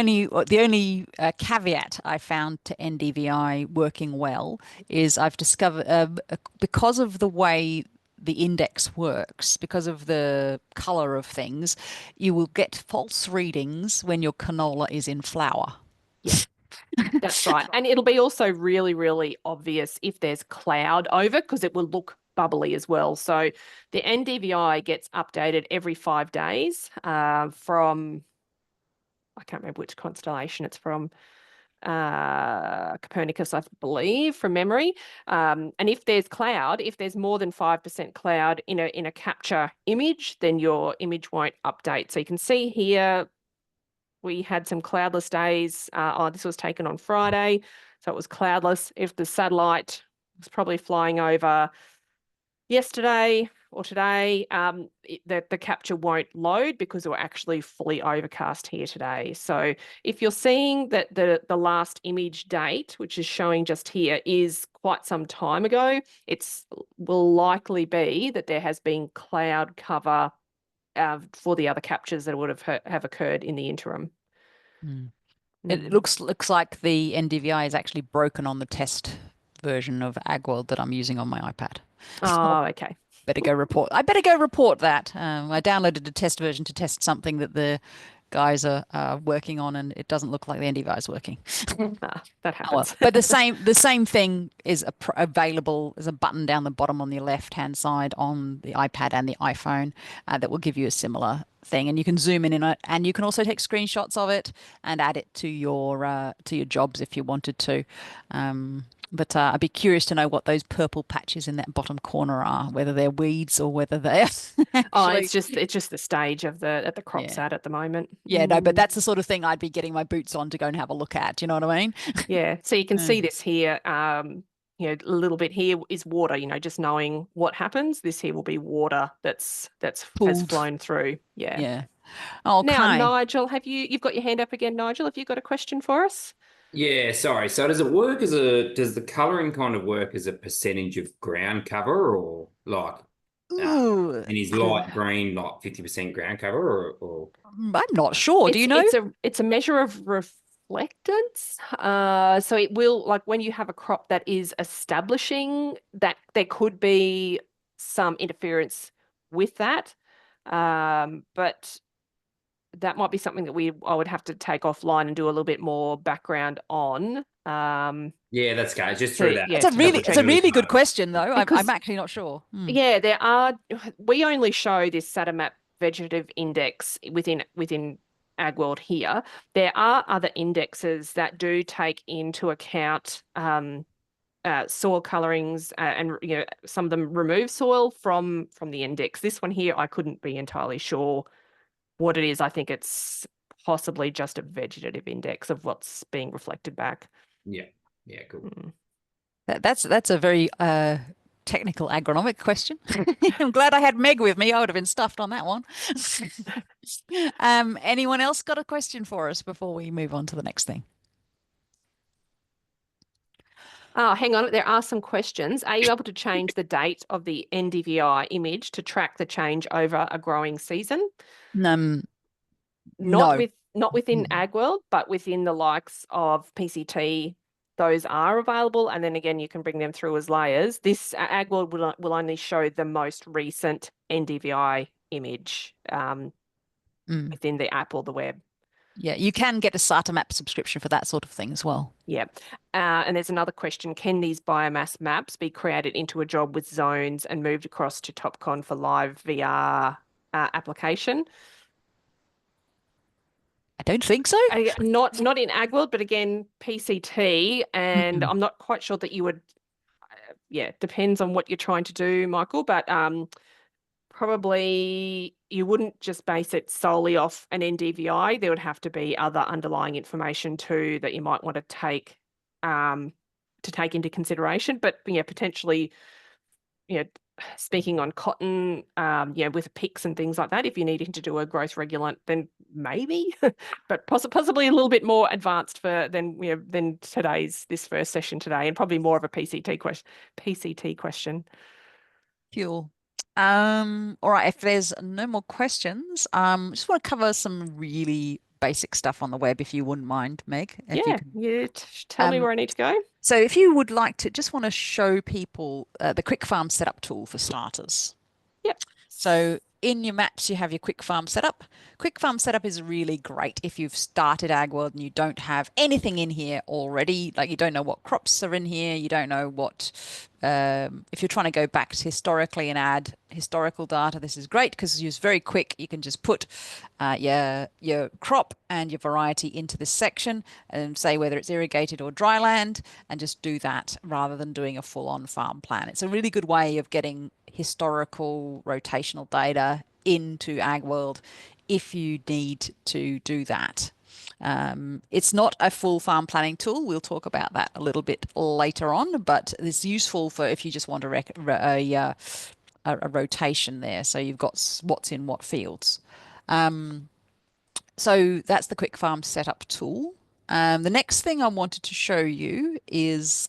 only caveat I found to NDVI working well is I've discovered, because of the way the index works, because of the color of things, you will get false readings when your canola is in flower. Yeah, that's right. And it'll be also really, really obvious if there's cloud over, because it will look bubbly as well. So the NDVI gets updated every 5 days from, I can't remember which constellation it's from, Copernicus, I believe, from memory. And if there's more than 5% cloud in a capture image, then your image won't update. So you can see here, we had some cloudless days. This was taken on Friday, so it was cloudless. If the satellite was probably flying over yesterday or today, the capture won't load because we're actually fully overcast here today. So if you're seeing that the last image date, which is showing just here, is quite some time ago, will likely be that there has been cloud cover for the other captures that would have occurred in the interim. It looks like the NDVI is actually broken on the test version of Agworld that I'm using on my iPad. Oh, okay. I better go report that. I downloaded a test version to test something that the guys are working on, and it doesn't look like the NDVI is working. That happens. But the same thing is available as a button down the bottom on the left-hand side on the iPad and the iPhone that will give you a similar thing, and you can zoom in it, and you can also take screenshots of it and add it to your jobs if you wanted to. But I'd be curious to know what those purple patches in that bottom corner are, whether they're weeds or whether they're it's just the stage of the crop's at the moment. Yeah, no, but that's the sort of thing I'd be getting my boots on to go and have a look at. Do you know what I mean? Yeah. So you can see this here. A little bit here is water. Just knowing what happens. This here will be water that's has flown through. Yeah. Yeah. Okay. Now, Nigel, you've got your hand up again, Nigel? Have you got a question for us? Yeah, sorry. So does the colouring kind of work as a percentage of ground cover, or like, and is light green like 50% ground cover, or? I'm not sure. Do you know? It's a measure of reflectance. So it will, like when you have a crop that is establishing, that there could be some interference with that. But that might be something that I would have to take offline and do a little bit more background on. Yeah, that's good. Just through that. Yeah, It's a really good question, though. Because- I'm actually not sure. Yeah, we only show this SATAMAP vegetative index within Agworld here. There are other indexes that do take into account soil colorings, and some of them remove soil from the index. This one here, I couldn't be entirely sure what it is. I think it's possibly just a vegetative index of what's being reflected back. Yeah, cool. That's a very technical agronomic question. I'm glad I had Meg with me. I would have been stuffed on that one. Anyone else got a question for us before we move on to the next thing? Oh, hang on. There are some questions. Are you able to change the date of the NDVI image to track the change over a growing season? No. Not within Agworld, but within the likes of PCT, those are available. And then again, you can bring them through as layers. This Agworld will only show the most recent NDVI image within the app or the web. Yeah, you can get a SATAMAP subscription for that sort of thing as well. Yeah. And there's another question. Can these biomass maps be created into a job with zones and moved across to TopCon for live VR application? I don't think so. Not in Agworld, but again, PCT, and I'm not quite sure that you would, depends on what you're trying to do, Michael, but probably you wouldn't just base it solely off an NDVI. There would have to be other underlying information too that you might want to take into consideration. But potentially, speaking on cotton, with picks and things like that, if you're needing to do a growth regulant, then maybe, but possibly a little bit more advanced than this first session today, and probably more of a PCT question. Cool. All right, if there's no more questions, just want to cover some really basic stuff on the web, if you wouldn't mind, Meg. Tell me where I need to go. So if you would like to, just want to show people the Quick Farm Setup tool for starters. Yep. So in your maps, you have your Quick Farm Setup. Quick Farm Setup is really great if you've started Agworld and you don't have anything in here already, like you don't know what crops are in here, you don't know what, if you're trying to go back to historically and add historical data, this is great because it's very quick. You can just put your crop and your variety into this section and say whether it's irrigated or dry land, and just do that rather than doing a full-on farm plan. It's a really good way of getting historical rotational data into Agworld if you need to do that. It's not a full farm planning tool. We'll talk about that a little bit later on, but it's useful for if you just want a rotation there. So you've got what's in what fields. So that's the Quick Farm Setup tool. The next thing I wanted to show you is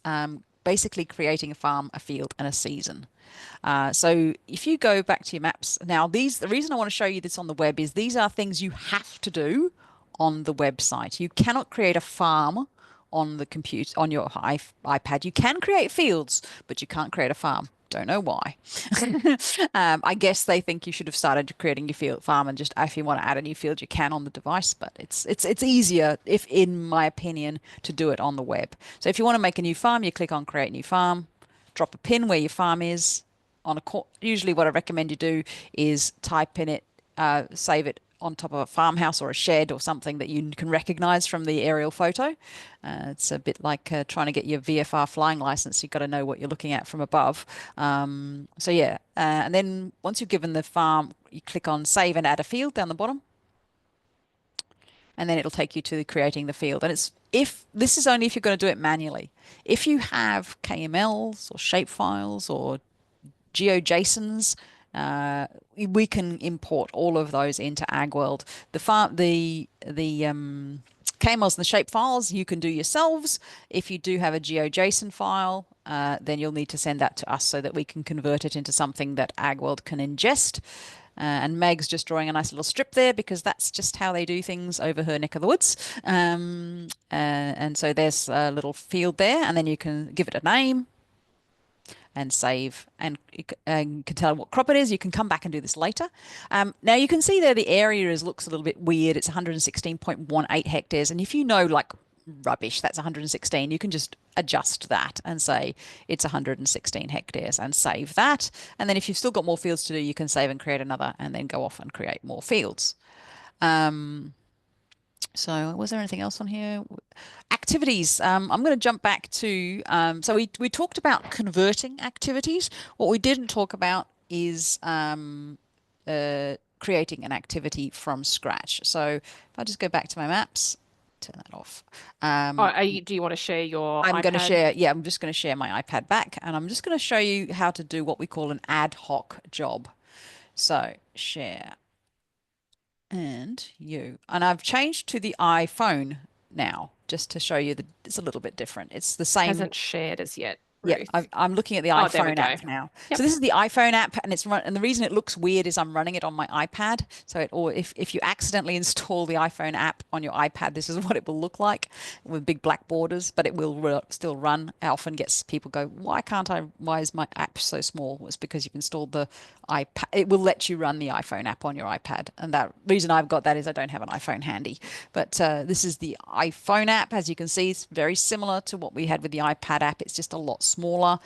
basically creating a farm, a field, and a season. So if you go back to your maps now, the reason I want to show you this on the web is these are things you have to do on the website. You cannot create a farm on the computer, on your iPad. You can create fields, but you can't create a farm. Don't know why. I guess they think you should have started creating your farm, and just if you want to add a new field, you can on the device. But it's easier, if in my opinion, to do it on the web. So if you want to make a new farm, you click on Create New Farm, drop a pin where your farm is. Usually, what I recommend you do is type in it, save it on top of a farmhouse or a shed or something that you can recognize from the aerial photo. It's a bit like trying to get your VFR flying license. You've got to know what you're looking at from above. And then once you've given the farm, you click on Save and Add a Field down the bottom. And then it'll take you to creating the field. And this is only if you're going to do it manually. If you have KMLs or shapefiles or GeoJSONs, we can import all of those into Agworld. The KMLs and the shapefiles you can do yourselves. If you do have a GeoJSON file, then you'll need to send that to us so that we can convert it into something that Agworld can ingest. And Meg's just drawing a nice little strip there because that's just how they do things over her neck of the woods. And so there's a little field there, and then you can give it a name and save, and you can tell what crop it is. You can come back and do this later. Now you can see there the area looks a little bit weird. It's 116.18 hectares. And if you know like rubbish, that's 116, you can just adjust that and say it's 116 hectares and save that. And then if you've still got more fields to do, you can save and create another and then go off and create more fields. So was there anything else on here? Activities. I'm going to jump back to, so we talked about converting activities. What we didn't talk about is creating an activity from scratch. So if I just go back to my maps, turn that off. Do you want to share your I'm iPad? going to share, yeah, I'm just going to share my iPad back, and I'm just going to show you how to do what we call an ad hoc job. So share. And I've changed to the iPhone now, just to show you that it's a little bit different. It's the same. Hasn't shared as yet. Yeah, I'm looking at the iPhone app now. Yep. So this is the iPhone app, and and the reason it looks weird is I'm running it on my iPad. So if you accidentally install the iPhone app on your iPad, this is what it will look like with big black borders, but it will still run. I often get people go, why is my app so small? It's because you've installed the iPad. It will let you run the iPhone app on your iPad. And that reason I've got that is I don't have an iPhone handy. But this is the iPhone app. As you can see, it's very similar to what we had with the iPad app. It's just a lot smaller.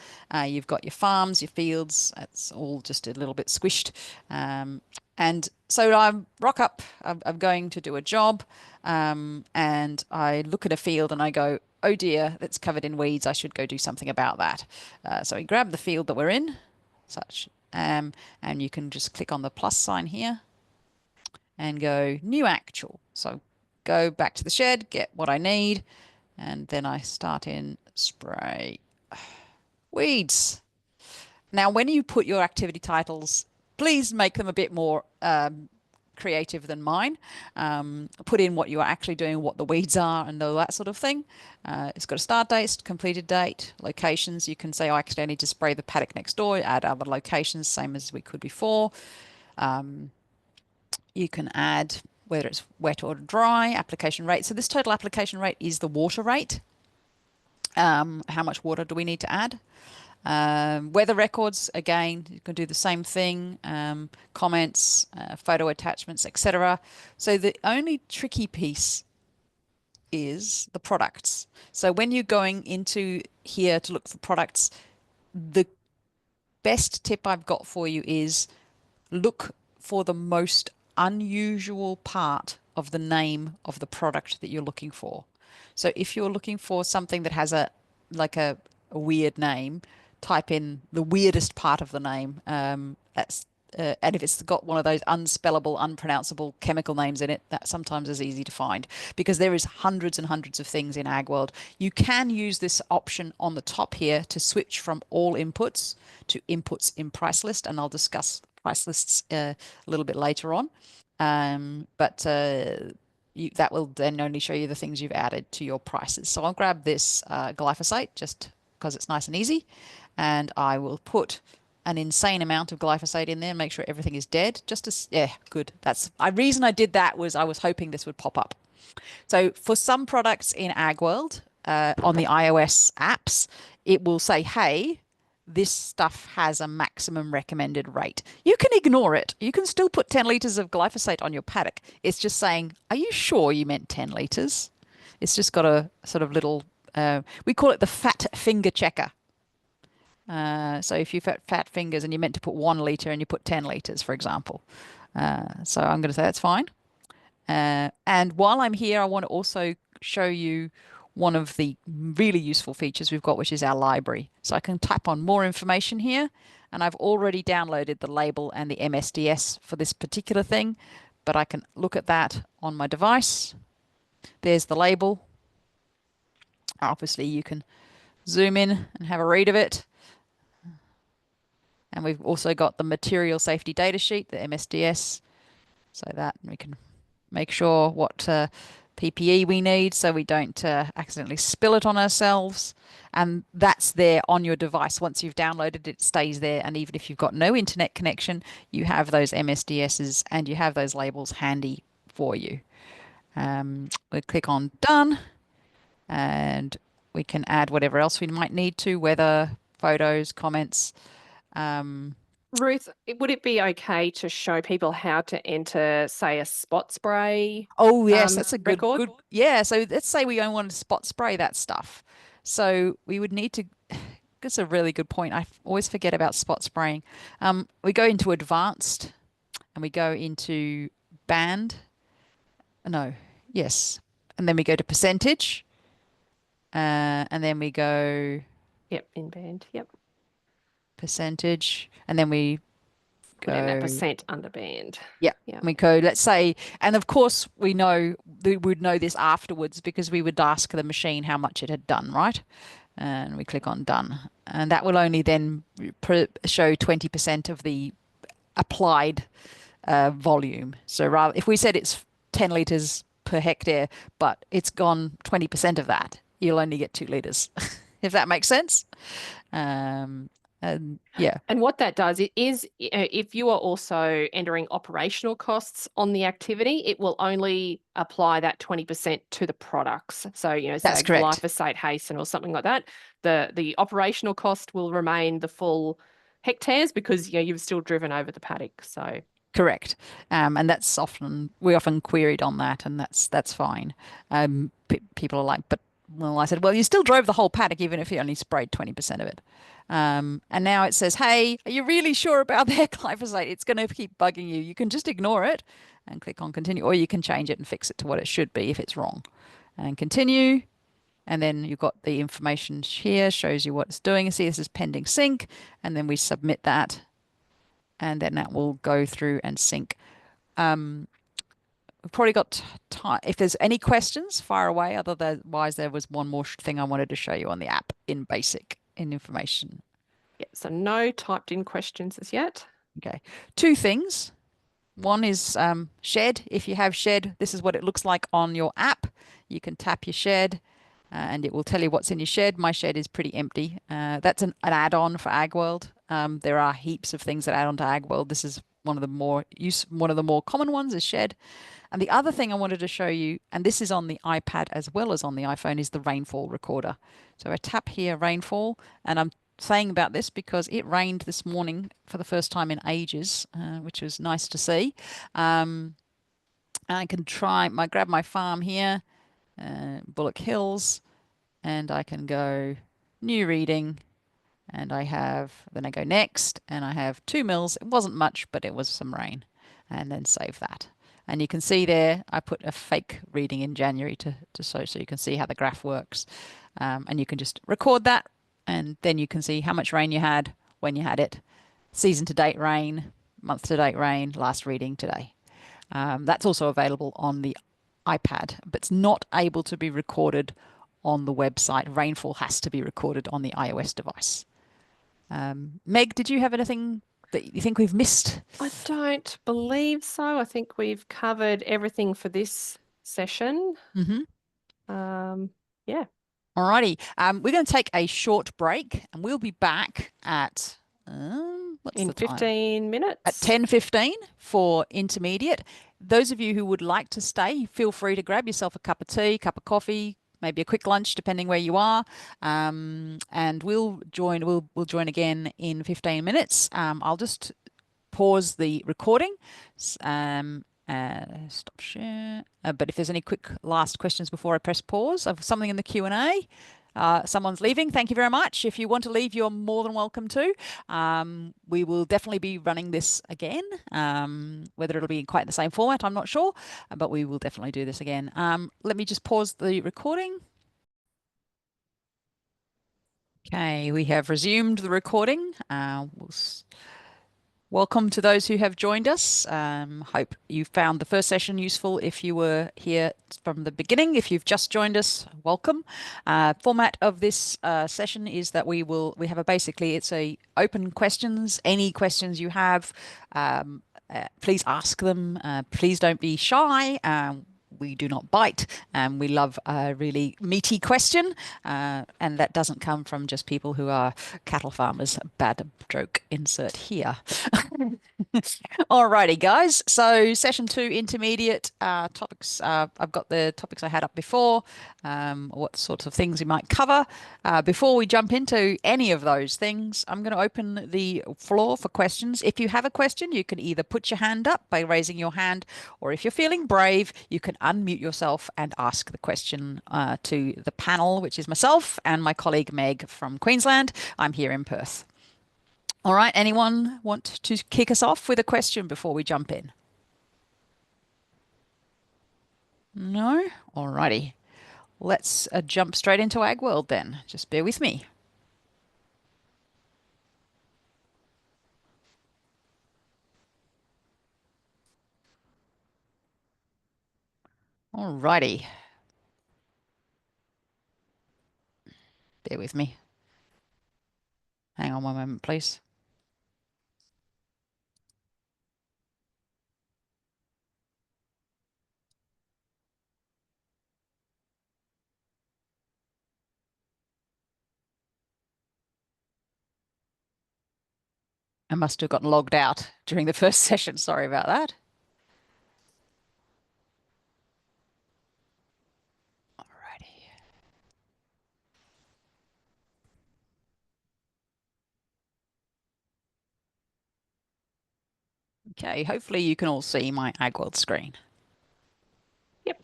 You've got your farms, your fields. It's all just a little bit squished. And so I rock up. I'm going to do a job. And I look at a field and I go, oh dear, that's covered in weeds. I should go do something about that. So we grab the field that we're in, such. And you can just click on the plus sign here and go new actual. So go back to the shed, get what I need, and then I start in spray weeds. Now, when you put your activity titles, please make them a bit more creative than mine. Put in what you are actually doing, what the weeds are, and all that sort of thing. It's got a start date, completed date, locations. You can say, I actually need to spray the paddock next door, add other locations, same as we could before. You can add whether it's wet or dry, application rate. So this total application rate is the water rate. How much water do we need to add? Weather records, again, you can do the same thing, comments, photo attachments, etc. So the only tricky piece is the products. So when you're going into here to look for products, the best tip I've got for you is look for the most unusual part of the name of the product that you're looking for. So if you're looking for something that has a weird name, type in the weirdest part of the name. And if it's got one of those unspellable, unpronounceable chemical names in it, that sometimes is easy to find because there is hundreds and hundreds of things in Agworld. You can use this option on the top here to switch from all inputs to inputs in price list, and I'll discuss price lists a little bit later on. That will then only show you the things you've added to your prices. So I'll grab this glyphosate just because it's nice and easy, and I will put an insane amount of glyphosate in there and make sure everything is dead. Good. That's the reason I did that was I was hoping this would pop up. So for some products in Agworld on the iOS apps, it will say, hey, this stuff has a maximum recommended rate. You can ignore it. You can still put 10 litres of glyphosate on your paddock. It's just saying, are you sure you meant 10 litres? It's just got a sort of little, we call it the fat finger checker. So if you've got fat fingers and you meant to put 1 litre and you put 10 litres, for example. So I'm going to say that's fine. And while I'm here, I want to also show you one of the really useful features we've got, which is our library. So I can type on more information here, and I've already downloaded the label and the MSDS for this particular thing, but I can look at that on my device. There's the label. Obviously, you can zoom in and have a read of it. And we've also got the material safety data sheet, the MSDS, so that we can make sure what PPE we need so we don't accidentally spill it on ourselves. And that's there on your device. Once you've downloaded it, stays there. And even if you've got no internet connection, you have those MSDSs and you have those labels handy for you. We click on done, and we can add whatever else we might need to, weather, photos, comments. Ruth, would it be okay to show people how to enter, say, a spot spray? Oh, yes, that's a record? good. Yeah, so let's say we don't want to spot spray that stuff. So we would need to, that's a really good point. I always forget about spot spraying. We go into advanced and we go into band. No, yes. And then we go to percentage. And then we go. Yep, in band. Yep. Percentage. And then we Put in that percent under band. Yeah. Yeah. We go, let's say, and of course we would know this afterwards because we would ask the machine how much it had done, right? And we click on done. And that will only then show 20% of the applied volume. So rather, if we said it's 10 litres per hectare, but it's gone 20% of that, you'll only get 2 litres, if that makes sense. Yeah. And what that does is if you are also entering operational costs on the activity, it will only apply that 20% to the products. So, say glyphosate hasten or something like that. The operational cost will remain the full hectares because you've still driven over the paddock. So correct. And that's we often queried on that, and that's fine. People are like, but well, I said, well, you still drove the whole paddock even if you only sprayed 20% of it. And now it says, hey, are you really sure about that glyphosate? It's going to keep bugging you. You can just ignore it and click on continue, or you can change it and fix it to what it should be if it's wrong. And continue. And then you've got the information here, shows you what it's doing. See, this is pending sync. And then we submit that. And then that will go through and sync. We've probably got time. If there's any questions, fire away. Otherwise, there was one more thing I wanted to show you on the app in basic, in information. Yeah, so no typed in questions as yet. Okay. 2 things. One is shed. If you have shed, this is what it looks like on your app. You can tap your shed and it will tell you what's in your shed. My shed is pretty empty. That's an add-on for Agworld. There are heaps of things that add on to Agworld. This is one of the more common ones is shed. And the other thing I wanted to show you, and this is on the iPad as well as on the iPhone, is the rainfall recorder. So I tap here, rainfall, and I'm saying about this because it rained this morning for the first time in ages, which was nice to see. I can grab my farm here, Bullock Hills, and I can go new reading, and then I go next, and I have 2 mils. It wasn't much, but it was some rain, and then save that. And you can see there, I put a fake reading in January to so you can see how the graph works. And you can just record that, and then you can see how much rain you had, when you had it, season to date rain, month to date rain, last reading today. That's also available on the iPad, but it's not able to be recorded on the website. Rainfall has to be recorded on the iOS device. Meg, did you have anything that you think we've missed? I don't believe so. I think we've covered everything for this session. Yeah. Alrighty. We're going to take a short break, and we'll be back at in 15 minutes. At 10:15 for intermediate. Those of you who would like to stay, feel free to grab yourself a cup of tea, cup of coffee, maybe a quick lunch, depending where you are. And we'll join again in 15 minutes. I'll just pause the recording. Stop share. But if there's any quick last questions before I press pause of something in the Q&A, someone's leaving. Thank you very much. If you want to leave, you're more than welcome to. We will definitely be running this again. Whether it'll be in quite the same format, I'm not sure, but we will definitely do this again. Let me just pause the recording. Okay, we have resumed the recording. Welcome to those who have joined us. Hope you found the first session useful. If you were here from the beginning, if you've just joined us, welcome. Format of this session is that it's a open questions. Any questions you have, please ask them. Please don't be shy. we do not bite, and we love a really meaty question, and that doesn't come from just people who are cattle farmers. Bad joke, insert here. Alrighty, guys. So session 2, intermediate topics. I've got the topics I had up before, what sorts of things we might cover. Before we jump into any of those things, I'm going to open the floor for questions. If you have a question, you can either put your hand up by raising your hand, or if you're feeling brave, you can unmute yourself and ask the question to the panel, which is myself and my colleague Meg from Queensland. I'm here in Perth. All right, anyone want to kick us off with a question before we jump in? No? All righty. Let's jump straight into Agworld then. Just bear with me. All righty. Bear with me. Hang on one moment, please. I must have gotten logged out during the first session. Sorry about that. Alrighty. Okay, hopefully you can all see my Agworld screen. Yep.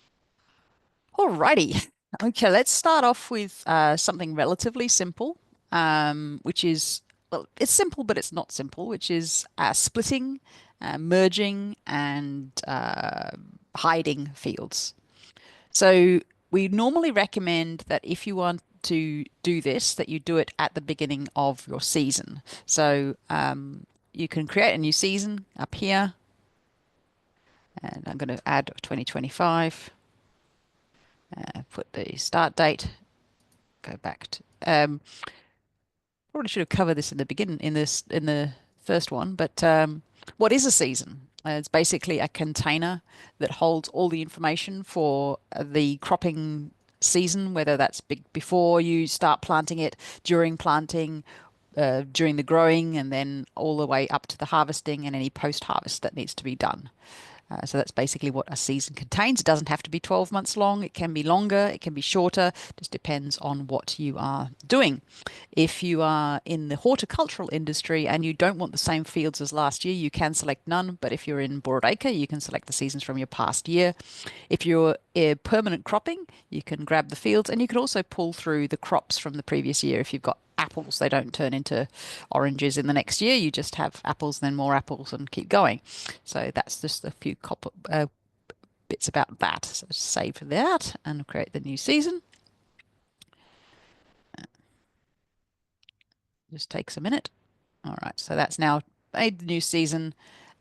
Alrighty. Okay, let's start off with something relatively simple, which is, well, it's simple, but it's not simple, which is splitting, merging, and hiding fields. So we normally recommend that if you want to do this, that you do it at the beginning of your season. So you can create a new season up here, and I'm going to add 2025. Put the start date. Go back to. Probably should have covered this in the beginning in the first one, but what is a season? It's basically a container that holds all the information for the cropping season, whether that's before you start planting it, during planting, during the growing, and then all the way up to the harvesting and any post-harvest that needs to be done. So that's basically what a season contains. It doesn't have to be 12 months long. It can be longer. It can be shorter. Just depends on what you are doing. If you are in the horticultural industry and you don't want the same fields as last year, you can select none. But if you're in broadacre, you can select the seasons from your past year. If you're permanent cropping, you can grab the fields, and you can also pull through the crops from the previous year. If you've got apples, they don't turn into oranges in the next year. You just have apples, then more apples, and keep going. So that's just a few bits about that. So save that and create the new season. Just takes a minute. All right, so that's now made the new season,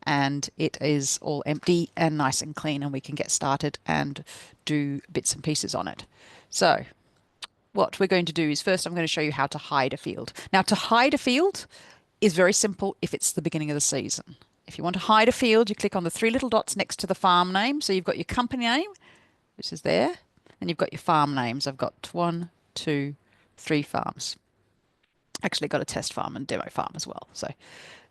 and it is all empty and nice and clean, and we can get started and do bits and pieces on it. So what we're going to do is first I'm going to show you how to hide a field. Now, to hide a field is very simple if it's the beginning of the season. If you want to hide a field, you click on the 3 little dots next to the farm name. So you've got your company name, which is there, and you've got your farm names. I've got 1, 2, 3 farms. Actually got a test farm and demo farm as well. So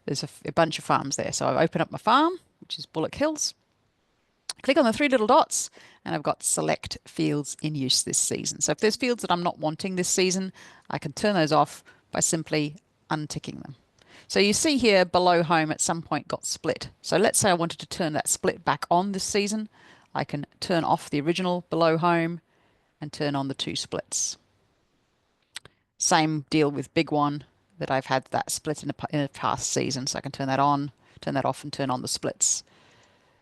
there's a bunch of farms there. So I open up my farm, which is Bullock Hills. Click on the 3 little dots, and I've got select fields in use this season. So if there's fields that I'm not wanting this season, I can turn those off by simply unticking them. So you see here below home at some point got split. So let's say I wanted to turn that split back on this season. I can turn off the original below home and turn on the 2 splits. Same deal with big one, that I've had that split in a past season. So I can turn that on, turn that off, and turn on the splits.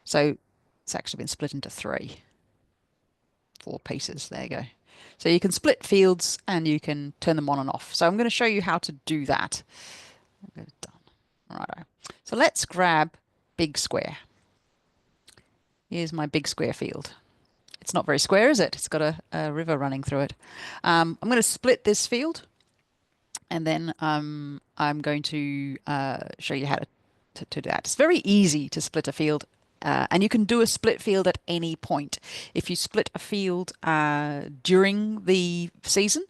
So it's actually been split into 4 pieces. There you go. So you can split fields and you can turn them on and off. So I'm going to show you how to do that. Done. Righto. So let's grab big square. Here's my big square field. It's not very square, is it? It's got a river running through it. I'm going to split this field, and then I'm going to show you how to do that. It's very easy to split a field. And you can do a split field at any point. If you split a field during the season,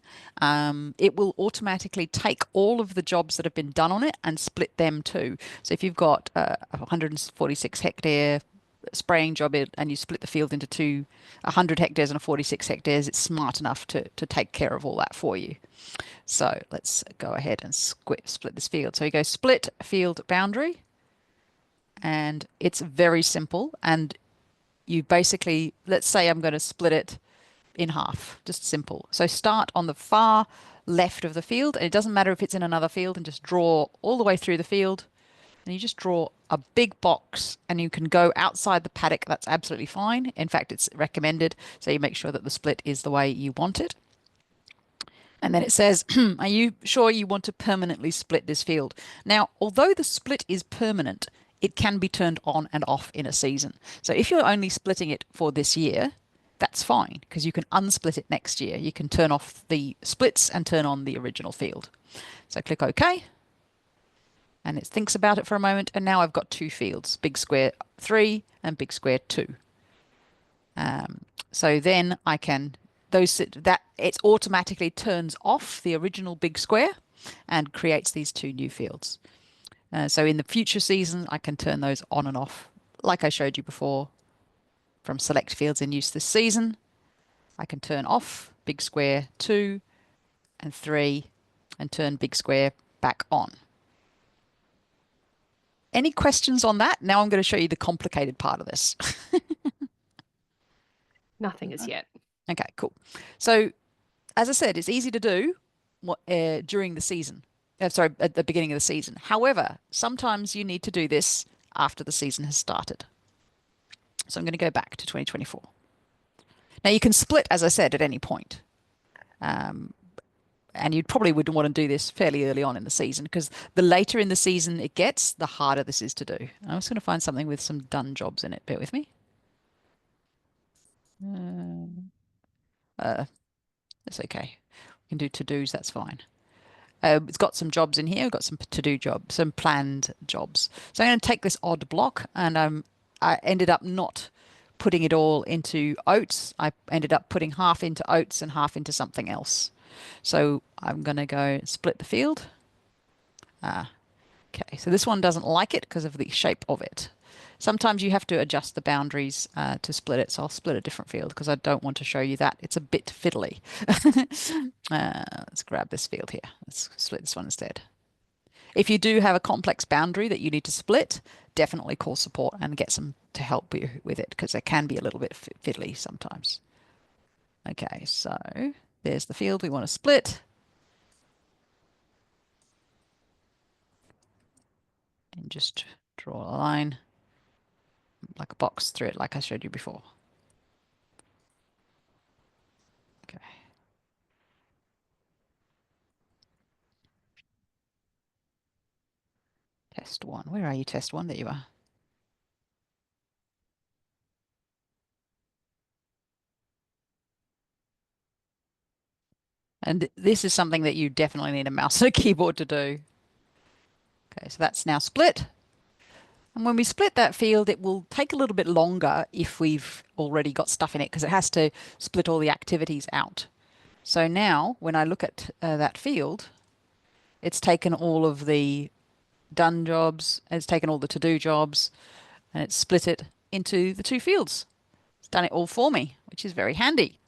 it will automatically take all of the jobs that have been done on it and split them too. So if you've got a 146 hectare spraying job and you split the field into 100 hectares and a 46 hectares, it's smart enough to take care of all that for you. So let's go ahead and split this field. So you go split field boundary, and it's very simple. And you basically, let's say I'm going to split it in half, just simple. So start on the far left of the field, and it doesn't matter if it's in another field, and just draw all the way through the field. And you just draw a big box, and you can go outside the paddock. That's absolutely fine. In fact, it's recommended. So you make sure that the split is the way you want it. And then it says, are you sure you want to permanently split this field? Now, although the split is permanent, it can be turned on and off in a season. So if you're only splitting it for this year, that's fine, because you can unsplit it next year. You can turn off the splits and turn on the original field. So click OK. And it thinks about it for a moment, and now I've got two fields, big square 3 and big square 2. So then I can, it automatically turns off the original big square and creates these two new fields. So in the future season, I can turn those on and off, like I showed you before, from select fields in use this season. I can turn off big square 2 and 3 and turn big square back on. Any questions on that? Now I'm going to show you the complicated part of this. Nothing as yet. Okay, cool. So as I said, it's easy to do during the season. Sorry, at the beginning of the season. However, sometimes you need to do this after the season has started. So I'm going to go back to 2024. Now you can split, as I said, at any point. And you probably would want to do this fairly early on in the season, because the later in the season it gets, the harder this is to do. I'm just going to find something with some done jobs in it. Bear with me. That's okay. We can do to-dos, that's fine. It's got some jobs in here. We've got some to-do jobs, some planned jobs. So I'm going to take this odd block, and I ended up not putting it all into oats. I ended up putting half into oats and half into something else. So I'm going to go split the field. Okay, so this one doesn't like it because of the shape of it. Sometimes you have to adjust the boundaries to split it. So I'll split a different field because I don't want to show you that. It's a bit fiddly. Let's grab this field here. Let's split this one instead. If you do have a complex boundary that you need to split, definitely call support and get some to help you with it, because they can be a little bit fiddly sometimes. Okay, so there's the field we want to split. And just draw a line, like a box through it, like I showed you before. Okay. Test 1. Where are you, test 1? There you are. And this is something that you definitely need a mouse and a keyboard to do. Okay, so that's now split. And when we split that field, it will take a little bit longer if we've already got stuff in it, because it has to split all the activities out. So now when I look at that field, it's taken all of the done jobs, it's taken all the to-do jobs, and it's split it into the two fields. It's done it all for me, which is very handy.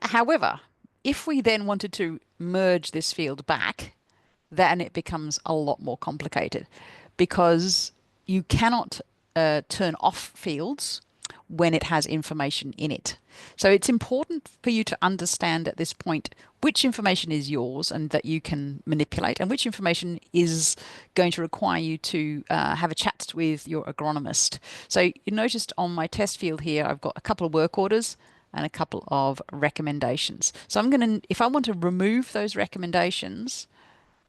However, if we then wanted to merge this field back, then it becomes a lot more complicated, because you cannot turn off fields when it has information in it. So it's important for you to understand at this point which information is yours and that you can manipulate, and which information is going to require you to have a chat with your agronomist. So you noticed on my test field here, I've got a couple of work orders and a couple of recommendations. So I'm going to, if I want to remove those recommendations,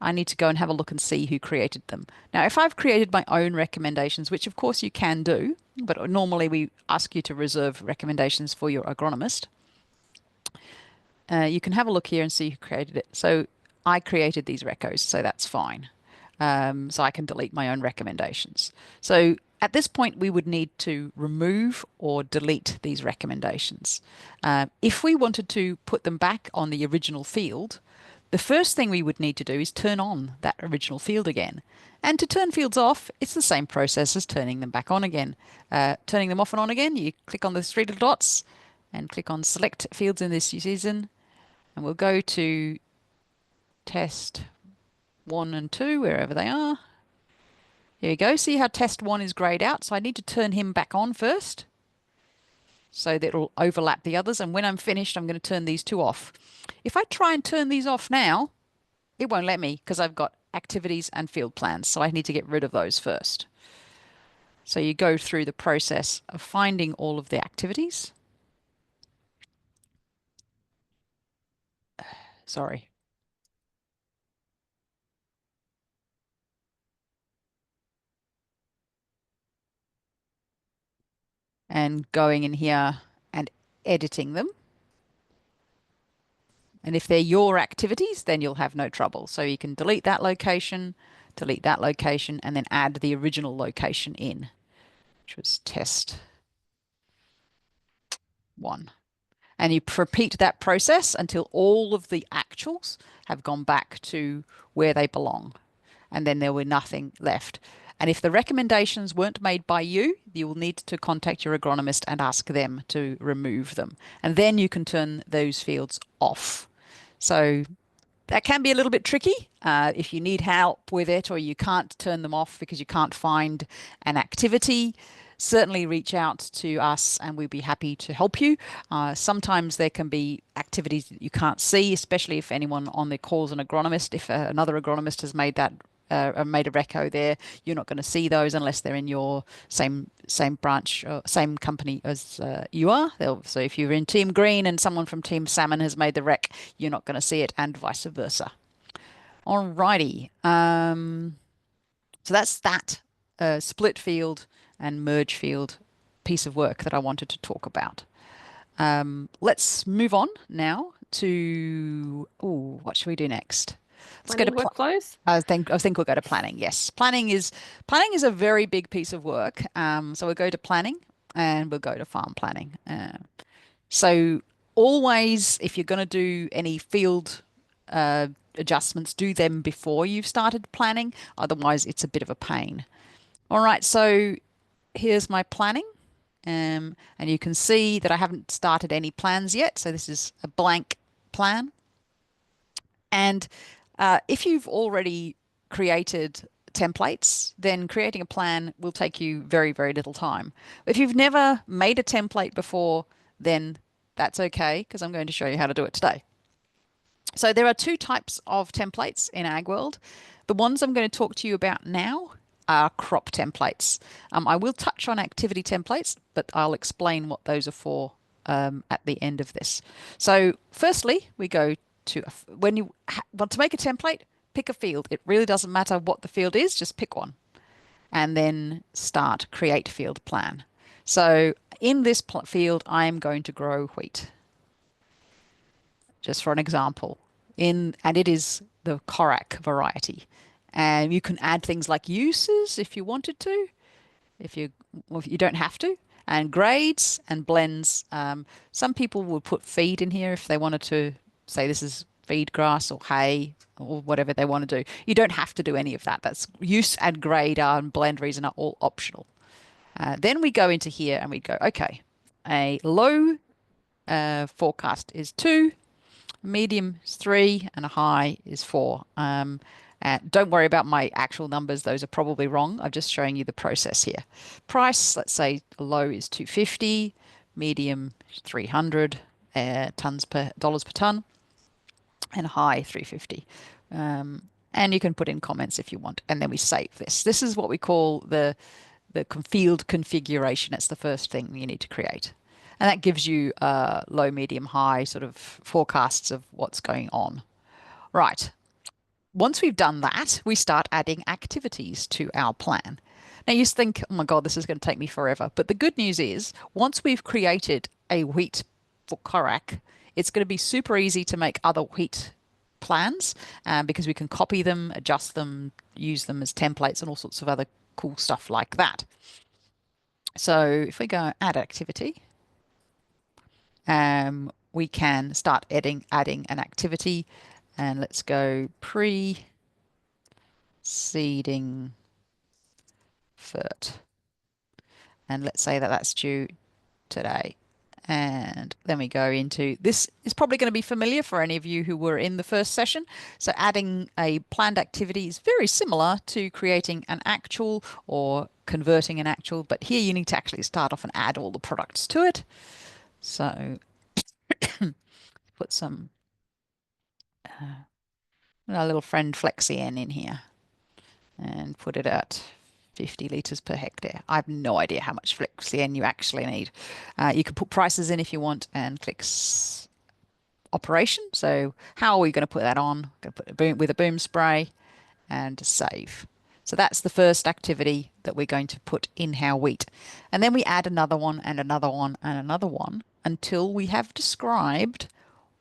I need to go and have a look and see who created them. Now, if I've created my own recommendations, which of course you can do, but normally we ask you to reserve recommendations for your agronomist, you can have a look here and see who created it. So I created these recos, so that's fine. So I can delete my own recommendations. So at this point, we would need to remove or delete these recommendations. If we wanted to put them back on the original field, the first thing we would need to do is turn on that original field again. And to turn fields off, it's the same process as turning them back on again. Turning them off and on again, you click on the three little dots and click on select fields in this season. And we'll go to test 1 and 2, wherever they are. Here you go. See how test 1 is grayed out? So I need to turn him back on first so that it'll overlap the others. And when I'm finished, I'm going to turn these 2 off. If I try and turn these off now, it won't let me because I've got activities and field plans. So I need to get rid of those first. So you go through the process of finding all of the activities. Sorry. And going in here and editing them. And if they're your activities, then you'll have no trouble. So you can delete that location, and then add the original location in, which was test 1. And you repeat that process until all of the actuals have gone back to where they belong. And then there were nothing left. And if the recommendations weren't made by you, you will need to contact your agronomist and ask them to remove them. And then you can turn those fields off. So that can be a little bit tricky if you need help with it or you can't turn them off because you can't find an activity. Certainly reach out to us and we'd be happy to help you. Sometimes there can be activities that you can't see, especially if anyone on the call is an agronomist. If another agronomist has made that made a reco there, you're not going to see those unless they're in your same branch or same company as you are. So if you're in Team Green and someone from Team Salmon has made the rec, you're not going to see it, and vice versa. Alrighty. So that's that split field and merge field piece of work that I wanted to talk about. Let's move on now to what should we do next? Let's go to workflows. I think we'll go to planning. Yes, planning is a very big piece of work. So we'll go to planning and we'll go to farm planning. So always, if you're going to do any field adjustments, do them before you've started planning. Otherwise, it's a bit of a pain. All right, so here's my planning. And you can see that I haven't started any plans yet. So this is a blank plan. And if you've already created templates, then creating a plan will take you very, very little time. If you've never made a template before, then that's okay, because I'm going to show you how to do it today. So there are 2 types of templates in Agworld. The ones I'm going to talk to you about now are crop templates. I will touch on activity templates, but I'll explain what those are for at the end of this. So firstly, we go to, when you want to make a template, pick a field. It really doesn't matter what the field is, just pick one. And then start create field plan. So in this field, I'm going to grow wheat. Just for an example. And it is the Korak variety. And you can add things like uses if you wanted to, if you don't have to, and grades and blends. Some people will put feed in here if they wanted to say this is feed grass or hay or whatever they want to do. You don't have to do any of that. That's use and grade and blend reason are all optional. Then we go into here and we go, okay, a low forecast is 2, medium is 3, and a high is 4. Don't worry about my actual numbers. Those are probably wrong. I'm just showing you the process here. Price, let's say low is 250, medium 300 dollars per ton, and high 350. And you can put in comments if you want. And then we save this. This is what we call the field configuration. It's the first thing you need to create. And that gives you low, medium, high sort of forecasts of what's going on. Right. Once we've done that, we start adding activities to our plan. Now you think, oh my God, this is going to take me forever. But the good news is, once we've created a wheat for Korak, it's going to be super easy to make other wheat plans because we can copy them, adjust them, use them as templates and all sorts of other cool stuff like that. So if we go add activity, we can start adding an activity, and let's go pre-seeding FERT. And let's say that that's due today. And then we go into, this is probably going to be familiar for any of you who were in the first session. So adding a planned activity is very similar to creating an actual or converting an actual, but here you need to actually start off and add all the products to it. So put some, our little friend FlexiN in here and put it at 50 litres per hectare. I have no idea how much FlexiN you actually need. You can put prices in if you want and click operation. So how are we going to put that on? Going to put a boom with a boom spray and save. So that's the first activity that we're going to put in our wheat. And then we add another one and another one and another one until we have described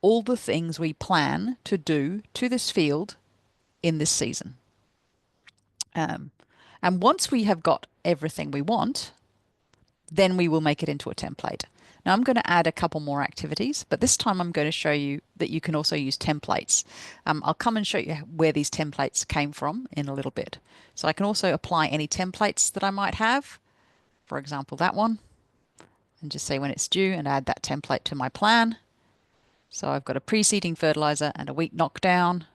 all the things we plan to do to this field in this season. And once we have got everything we want, then we will make it into a template. Now I'm going to add a couple more activities, but this time I'm going to show you that you can also use templates. I'll come and show you where these templates came from in a little bit. So I can also apply any templates that I might have, for example, that one, and just say when it's due and add that template to my plan. So I've got a pre-seeding fertilizer and a wheat knockdown.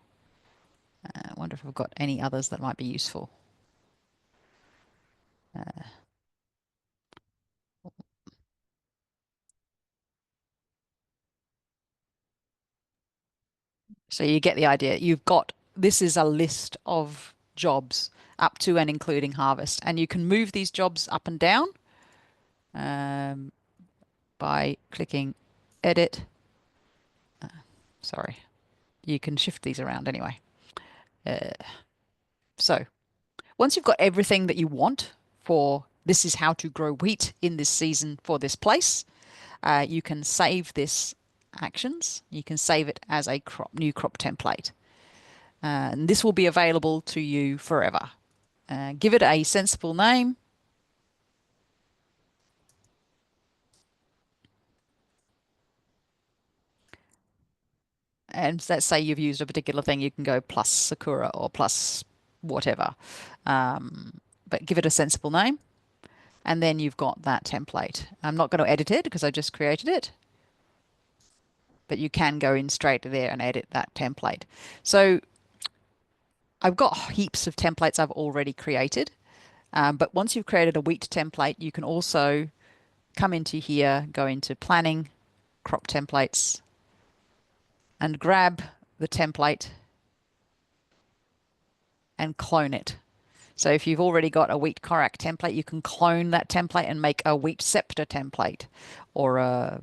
I wonder if I've got any others that might be useful. So you get the idea. You've got, this is a list of jobs up to and including harvest, and you can move these jobs up and down by clicking edit. Sorry, you can shift these around anyway. So once you've got everything that you want for this is how to grow wheat in this season for this place, you can save this actions. You can save it as a new crop template. And this will be available to you forever. Give it a sensible name. And let's say you've used a particular thing, you can go plus Sakura or plus whatever. But give it a sensible name. And then you've got that template. I'm not going to edit it because I just created it. But you can go in straight there and edit that template. So I've got heaps of templates I've already created. But once you've created a wheat template, you can also come into here, go into planning, crop templates, and grab the template and clone it. So if you've already got a wheat Korak template, you can clone that template and make a wheat scepter template or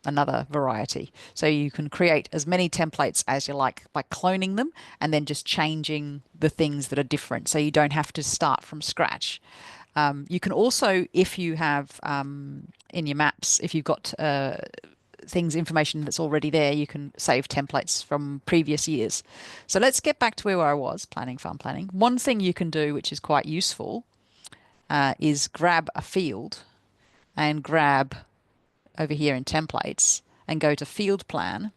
another variety. So you can create as many templates as you like by cloning them and then just changing the things that are different. So you don't have to start from scratch. You can also, if you have in your maps, if you've got information that's already there, you can save templates from previous years. So let's get back to where I was, farm planning. One thing you can do, which is quite useful, is grab a field and grab over here in templates and go to field plan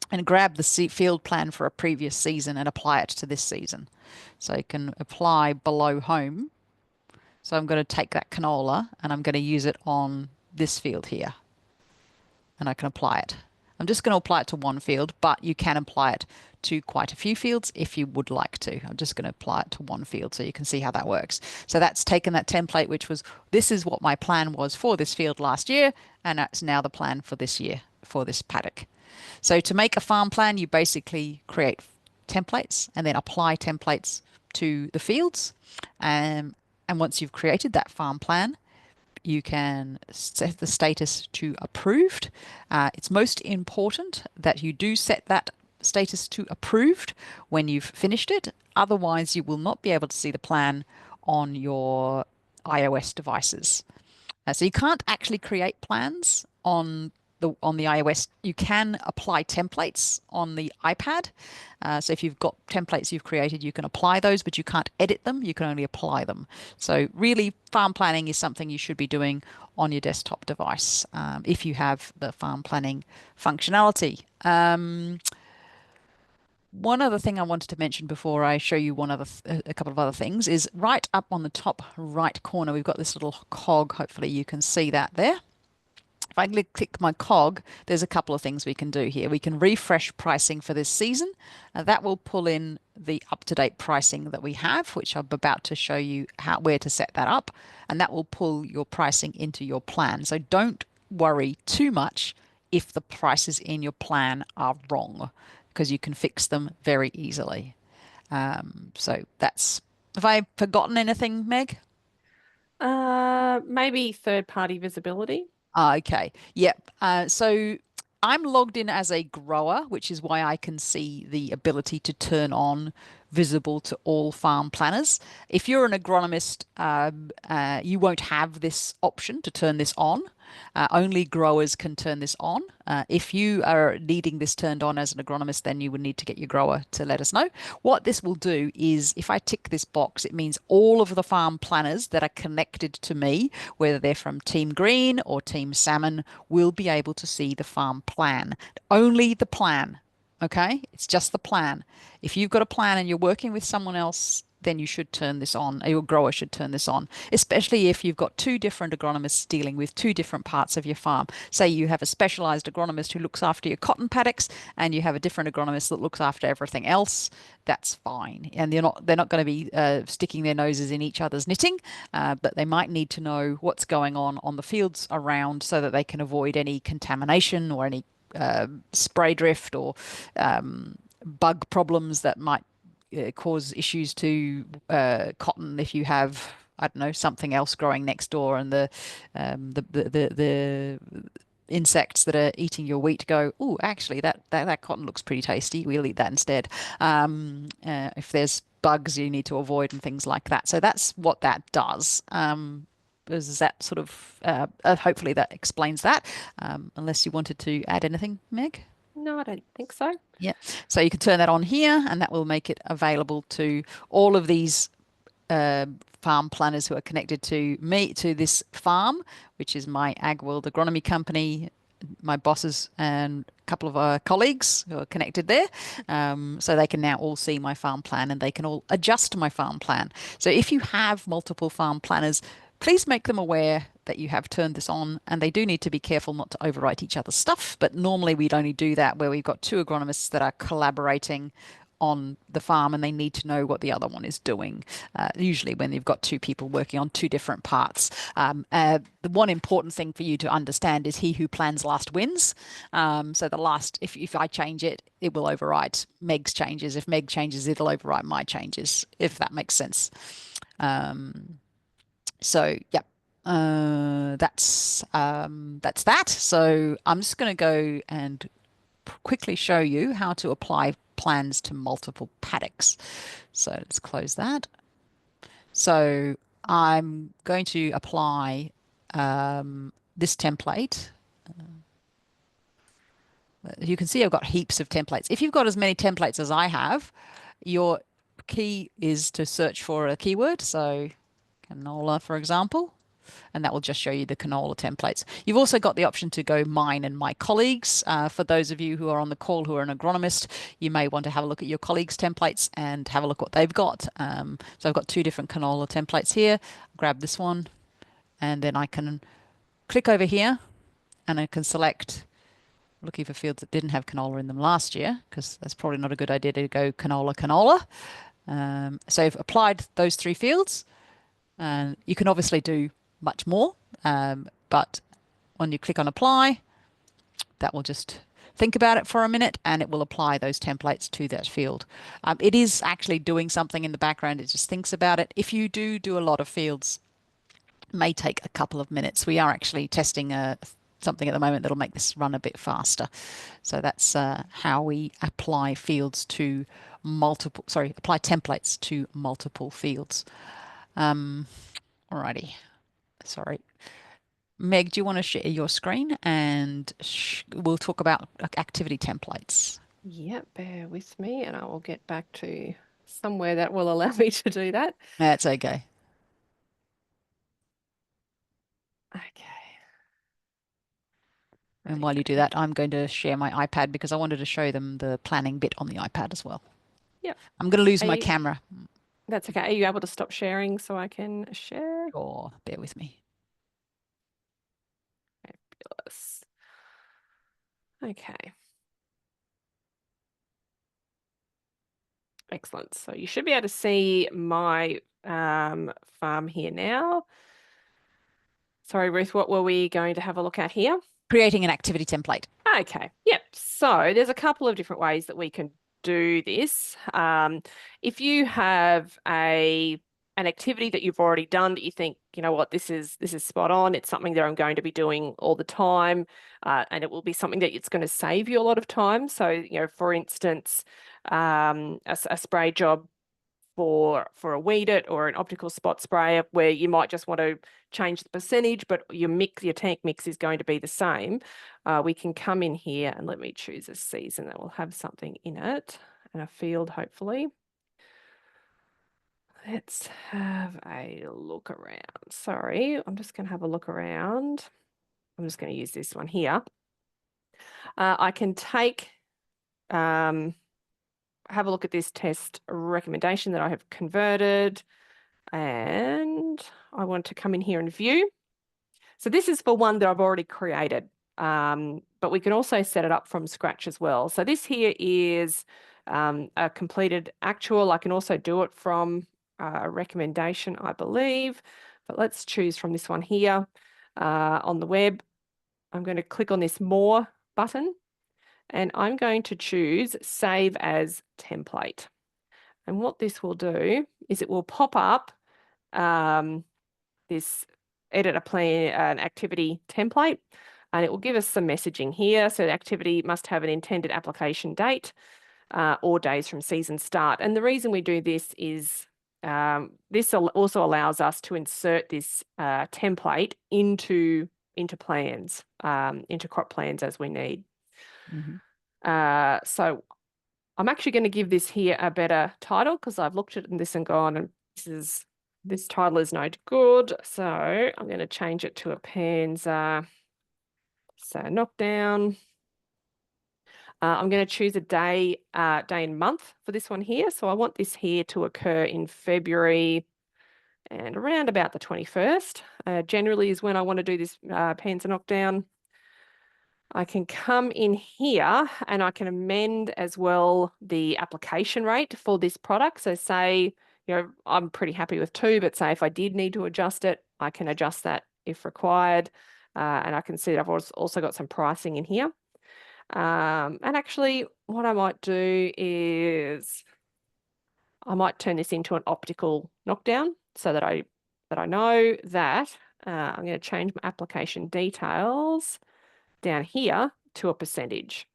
and grab the field plan for a previous season and apply it to this season. So you can apply below home. So I'm going to take that canola and I'm going to use it on this field here. And I can apply it. I'm just going to apply it to one field, but you can apply it to quite a few fields if you would like to. I'm just going to apply it to one field so you can see how that works. So that's taken that template, which was, this is what my plan was for this field last year, and that's now the plan for this year for this paddock. So to make a farm plan, you basically create templates and then apply templates to the fields. And once you've created that farm plan, you can set the status to approved. It's most important that you do set that status to approved when you've finished it. Otherwise, you will not be able to see the plan on your iOS devices. So you can't actually create plans on on the iOS, you can apply templates on the iPad. So if you've got templates you've created, you can apply those, but you can't edit them. You can only apply them. So really, farm planning is something you should be doing on your desktop device if you have the farm planning functionality. One other thing I wanted to mention before I show you a couple of other things is right up on the top right corner, we've got this little cog. Hopefully you can see that there. If I click my cog, there's a couple of things we can do here. We can refresh pricing for this season. That will pull in the up-to-date pricing that we have, which I'm about to show you where to set that up. And that will pull your pricing into your plan. So don't worry too much if the prices in your plan are wrong, because you can fix them very easily. So that's, have I forgotten anything, Meg? Maybe third-party visibility. Okay. Yep. So I'm logged in as a grower, which is why I can see the ability to turn on visible to all farm planners. If you're an agronomist, you won't have this option to turn this on. Only growers can turn this on. If you are needing this turned on as an agronomist, then you would need to get your grower to let us know. What this will do is, if I tick this box, it means all of the farm planners that are connected to me, whether they're from Team Green or Team Salmon, will be able to see the farm plan. Only the plan. Okay, it's just the plan. If you've got a plan and you're working with someone else, then you should turn this on. Your grower should turn this on, especially if you've got two different agronomists dealing with two different parts of your farm. Say you have a specialized agronomist who looks after your cotton paddocks, and you have a different agronomist that looks after everything else. That's fine, and they're not going to be sticking their noses in each other's knitting, but they might need to know what's going on the fields around, so that they can avoid any contamination or any spray drift or bug problems that might cause issues to cotton if you have, I don't know, something else growing next door, and the insects that are eating your wheat go, oh, actually that cotton looks pretty tasty, we'll eat that instead. If there's bugs you need to avoid and things like that. So that's what that does. Is that sort of hopefully that explains that, unless you wanted to add anything, Meg? No, I don't think so. Yeah, so you can turn that on here, and that will make it available to all of these farm planners who are connected to me, to this farm, which is my Agworld agronomy company, my bosses and a couple of our colleagues who are connected there. So they can now all see my farm plan, and they can all adjust my farm plan. So if you have multiple farm planners, please make them aware that you have turned this on, and they do need to be careful not to overwrite each other's stuff. But normally we'd only do that where we've got two agronomists that are collaborating on the farm, and they need to know what the other one is doing. Usually when you've got two people working on two different parts. The one important thing for you to understand is he who plans last wins. So the last, if I change it, it will overwrite Meg's changes. If Meg changes, it'll overwrite my changes, if that makes sense. So yeah, that's that. So I'm just going to go and quickly show you how to apply plans to multiple paddocks. So let's close that. So I'm going to apply this template. You can see I've got heaps of templates. If you've got as many templates as I have, your key is to search for a keyword. So canola, for example, and that will just show you the canola templates. You've also got the option to go mine and my colleagues. For those of you who are on the call who are an agronomist, you may want to have a look at your colleagues' templates and have a look what they've got. So I've got two different canola templates here. Grab this one, and then I can click over here, and I can select, looking for fields that didn't have canola in them last year, because that's probably not a good idea to go canola. So I've applied those three fields. You can obviously do much more, but when you click on apply, that will just think about it for a minute, and it will apply those templates to that field. It is actually doing something in the background. It just thinks about it. If you do a lot of fields, it may take a couple of minutes. We are actually testing something at the moment that'll make this run a bit faster. So that's how we apply fields to apply templates to multiple fields. Alrighty, sorry. Meg, do you want to share your screen and we'll talk about activity templates? Yeah, bear with me and I will get back to somewhere that will allow me to do that. That's okay. Okay. And while you do that, I'm going to share my iPad because I wanted to show them the planning bit on the iPad as well. Yep. I'm going to lose my camera. That's okay. Are you able to stop sharing so I can share? Or bear with me. Fabulous. Okay. Excellent. So you should be able to see my farm here now. Sorry, Ruth, what were we going to have a look at here? Creating an activity template. Okay. Yep. So there's a couple of different ways that we can do this. If you have an activity that you've already done that you think, you know what, this is spot on. It's something that I'm going to be doing all the time, and it will be something that it's going to save you a lot of time. So, you know, for instance, a spray job for a weed it or an optical spot sprayer where you might just want to change the percentage, but your tank mix is going to be the same. We can come in here and let me choose a season that will have something in it and a field, hopefully. Let's have a look around. Sorry, I'm just going to have a look around. I'm just going to use this one here. I can take have a look at this test recommendation that I have converted, and I want to come in here and view. So this is for one that I've already created, but we can also set it up from scratch as well. So this here is a completed actual. I can also do it from a recommendation, I believe, but let's choose from this one here on the web. I'm going to click on this More button, and I'm going to choose Save as Template. And what this will do is it will pop up this edit a plan, an activity template, and it will give us some messaging here. So the activity must have an intended application date or days from season start. And the reason we do this is this also allows us to insert this template into plans, into crop plans as we need. Mm-hmm. So I'm actually going to give this here a better title because I've looked at this and gone, and this title is no good. So I'm going to change it to a Panzer. So knockdown. I'm going to choose a day and month for this one here. So I want this here to occur in February and around about the 21st. Generally is when I want to do this Panzer knockdown. I can come in here and I can amend as well the application rate for this product. So say, you know, I'm pretty happy with 2, but say if I did need to adjust it, I can adjust that if required. And I can see that I've also got some pricing in here. And actually what I might do is I might turn this into an optical knockdown so that I know that I'm going to change my application details down here to a percentage.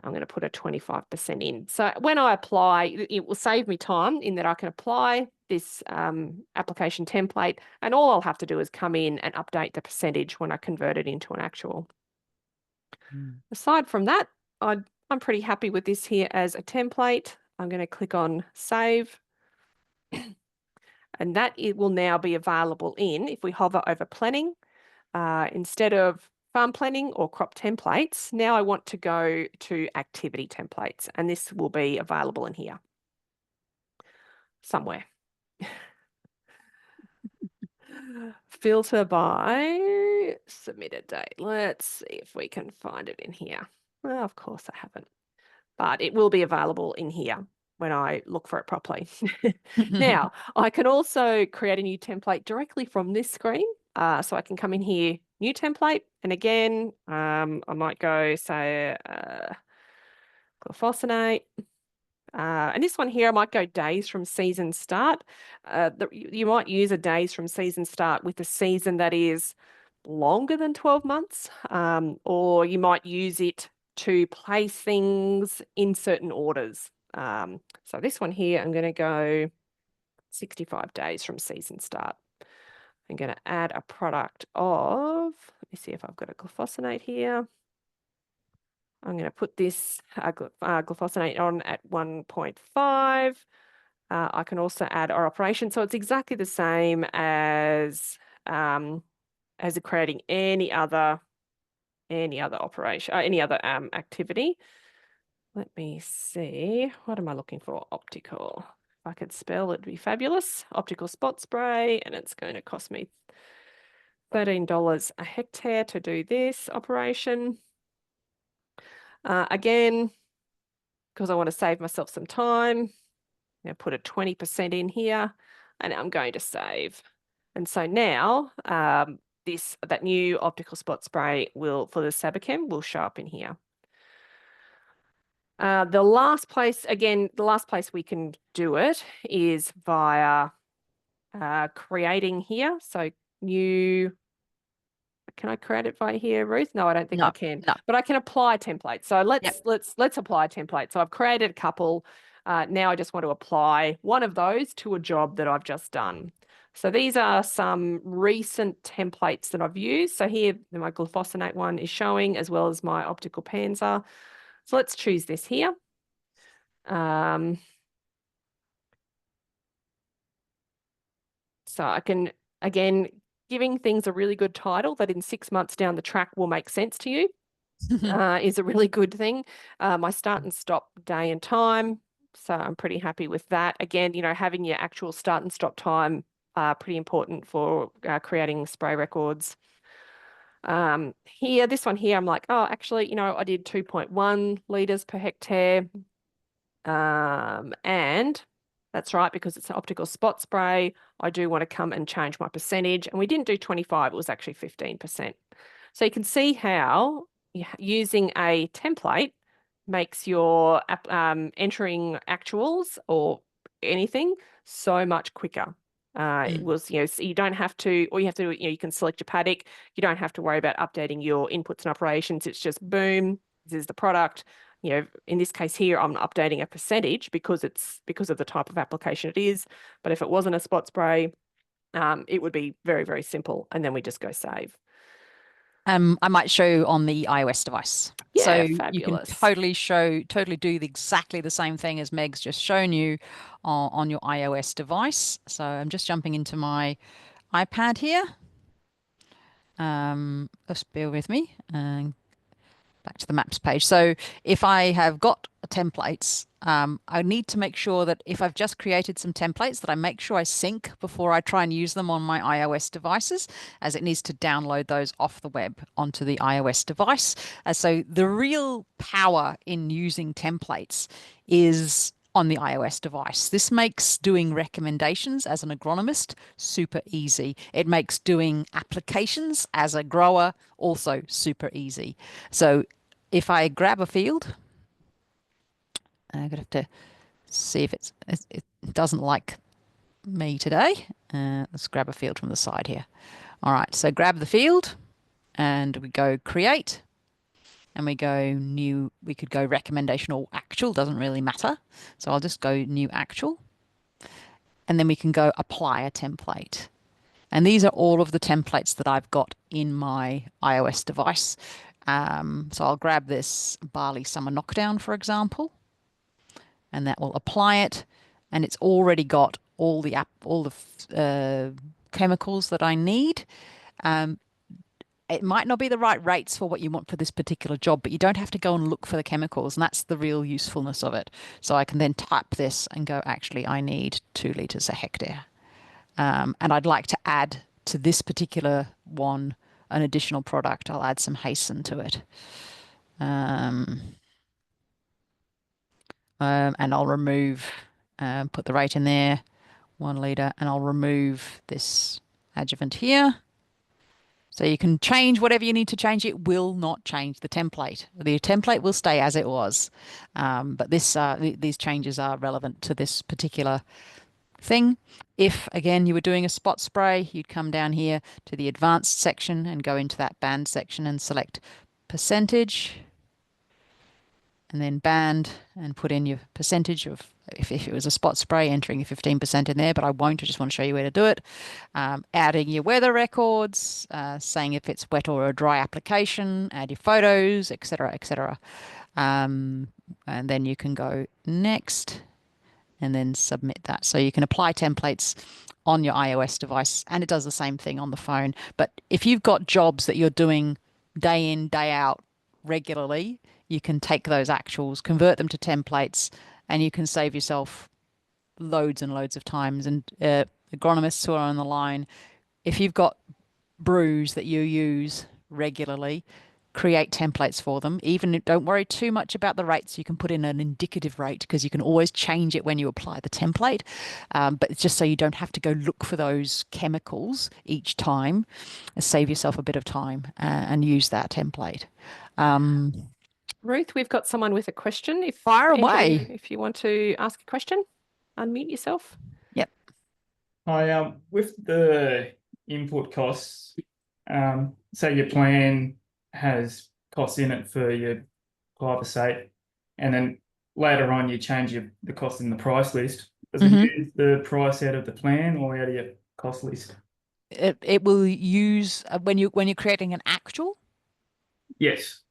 I'm going to put a 25% in. So when I apply, it will save me time in that I can apply this application template, and all I'll have to do is come in and update the percentage when I convert it into an actual. Aside from that, I'm pretty happy with this here as a template. I'm going to click on Save. And that it will now be available in, if we hover over planning, instead of farm planning or crop templates, now I want to go to activity templates, and this will be available in here somewhere. Filter by submitted date. Let's see if we can find it in here. Well, of course I haven't, but it will be available in here when I look for it properly. Now, I can also create a new template directly from this screen. So I can come in here, new template, and again, I might go say glyphosate. And this one here, I might go days from season start. You might use a days from season start with a season that is longer than 12 months, or you might use it to place things in certain orders. So this one here, I'm going to go 65 days from season start. I'm going to add a product of, let me see if I've got a glufosinate here. I'm going to put this glufosinate on at 1.5. I can also add our operation. So it's exactly the same as creating any other operation, any other activity. Let me see. What am I looking for? Optical. If I could spell, it'd be fabulous. Optical spot spray, and it's going to cost me $13 a hectare to do this operation. Again, because I want to save myself some time, I'm going to put a 20% in here, and I'm going to save. And so now that new optical spot spray for the Sabachem will show up in here. The last place we can do it is via creating here. So can I create it via here, Ruth? No, I don't think I can. No. But I can apply templates. So let's apply a template. So I've created a couple. Now I just want to apply one of those to a job that I've just done. So these are some recent templates that I've used. So here my glufosinate one is showing, as well as my optical panzer. So let's choose this here. So I can, again, giving things a really good title that in 6 months down the track will make sense to you is a really good thing. My start and stop day and time. So I'm pretty happy with that. Again, having your actual start and stop time pretty important for creating spray records. Here, this one here, I'm like, oh, actually, I did 2.1 litres per hectare. And that's right, because it's an optical spot spray, I do want to come and change my percentage. And we didn't do 25, it was actually 15%. So you can see how using a template makes your entering actuals or anything so much quicker. It was, so you don't have to, all you have to do, you can select your paddock. You don't have to worry about updating your inputs and operations. It's just boom, this is the product. In this case here, I'm updating a percentage because of the type of application it is. But if it wasn't a spot spray, it would be very, very simple. And then we just go save. I might show on the iOS device. Yeah, so fabulous. You can totally do exactly the same thing as Meg's just shown you on your iOS device. So I'm just jumping into my iPad here. Just bear with me and back to the maps page. So if I have got templates, I need to make sure that if I've just created some templates, that I make sure I sync before I try and use them on my iOS devices, as it needs to download those off the web onto the iOS device. So the real power in using templates is on the iOS device. This makes doing recommendations as an agronomist super easy. It makes doing applications as a grower also super easy. So if I grab a field, I'm gonna have to see if it doesn't like me today. Let's grab a field from the side here. All right, so grab the field and we go create. And we go new, we could go recommendation or actual, doesn't really matter. So I'll just go new actual. And then we can go apply a template. And these are all of the templates that I've got in my iOS device. So I'll grab this barley summer knockdown, for example, and that will apply it. And it's already got all the chemicals that I need. It might not be the right rates for what you want for this particular job, but you don't have to go and look for the chemicals, and that's the real usefulness of it. So I can then type this and go, actually, I need 2 litres a hectare. And I'd like to add to this particular one an additional product. I'll add some hasten to it. And I'll remove, put the rate in there, 1 litre, and I'll remove this adjuvant here. So you can change whatever you need to change. It will not change the template. The template will stay as it was. But these changes are relevant to this particular thing. If, again, you were doing a spot spray, you'd come down here to the advanced section and go into that band section and select percentage. And then band and put in your percentage of if it was a spot spray, entering your 15% in there, but I won't. I just want to show you where to do it. Adding your weather records, saying if it's wet or a dry application, add your photos, etc., etc. And then you can go next and then submit that. So you can apply templates on your iOS device, and it does the same thing on the phone. But if you've got jobs that you're doing day in, day out regularly, you can take those actuals, convert them to templates, and you can save yourself loads and loads of times. And agronomists who are on the line, if you've got brews that you use regularly, create templates for them. Even don't worry too much about the rates. You can put in an indicative rate because you can always change it when you apply the template. But it's just so you don't have to go look for those chemicals each time. Save yourself a bit of time and use that template. Ruth, we've got someone with a question. Fire Andrew, away. if you want to ask a question, unmute yourself. Yep. Hi, with the input costs, say your plan has costs in it for your glyphosate, and then later on you change the cost in the price list. Does it use the price out of the plan or out of your cost list? It will use when you're creating an actual. Yes.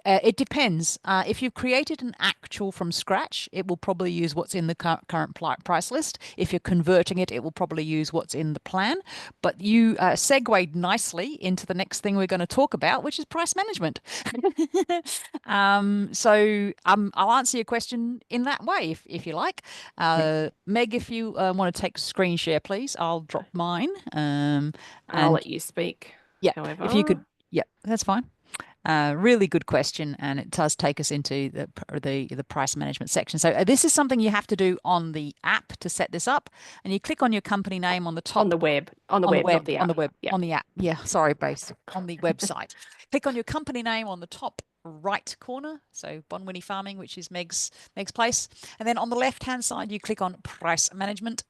It depends. If you've created an actual from scratch, it will probably use what's in the current price list. If you're converting it, it will probably use what's in the plan. But you segued nicely into the next thing we're going to talk about, which is price management. So I'll answer your question in that way, if you like. Meg, if you want to take screen share, please. I'll drop mine. I'll let you speak. Yeah, however. if you could. Yeah, that's fine. Really good question, and it does take us into the price management section. So this is something you have to do on the app to set this up, and you click on your company name on the top. On the web, not the app. On the app. Yeah, sorry, base on the website. Click on your company name on the top right corner. So Bonwinnie Farming, which is Meg's place, and then on the left-hand side you click on price management.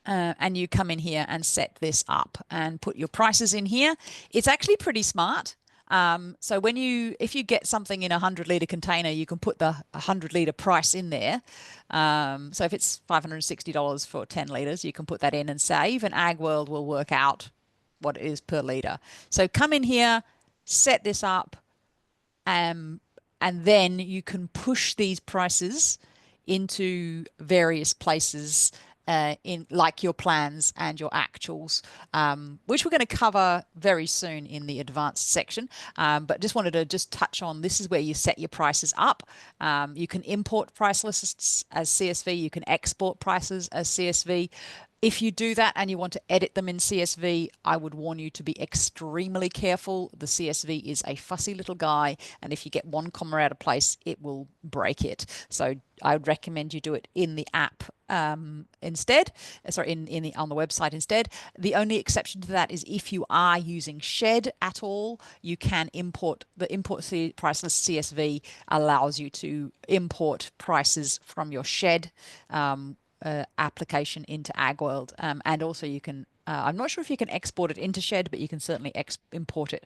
And you come in here and set this up and put your prices in here. It's actually pretty smart. So if you get something in a 100-litre container, you can put the 100-litre price in there. So if it's $560 for 10 litres, you can put that in and save, and Agworld will work out what it is per litre. So come in here, set this up, and then you can push these prices into various places in like your plans and your actuals, which we're going to cover very soon in the advanced section. But just wanted to touch on, this is where you set your prices up. You can import price lists as CSV. You can export prices as CSV. If you do that and you want to edit them in CSV, I would warn you to be extremely careful. The CSV is a fussy little guy, and if you get one comma out of place, it will break it. So I would recommend you do it in the app instead. Sorry, on the website instead. The only exception to that is if you are using Shed at all, you can import price list. CSV allows you to import prices from your Shed application into Agworld, and also you can I'm not sure if you can export it into Shed, but you can certainly import it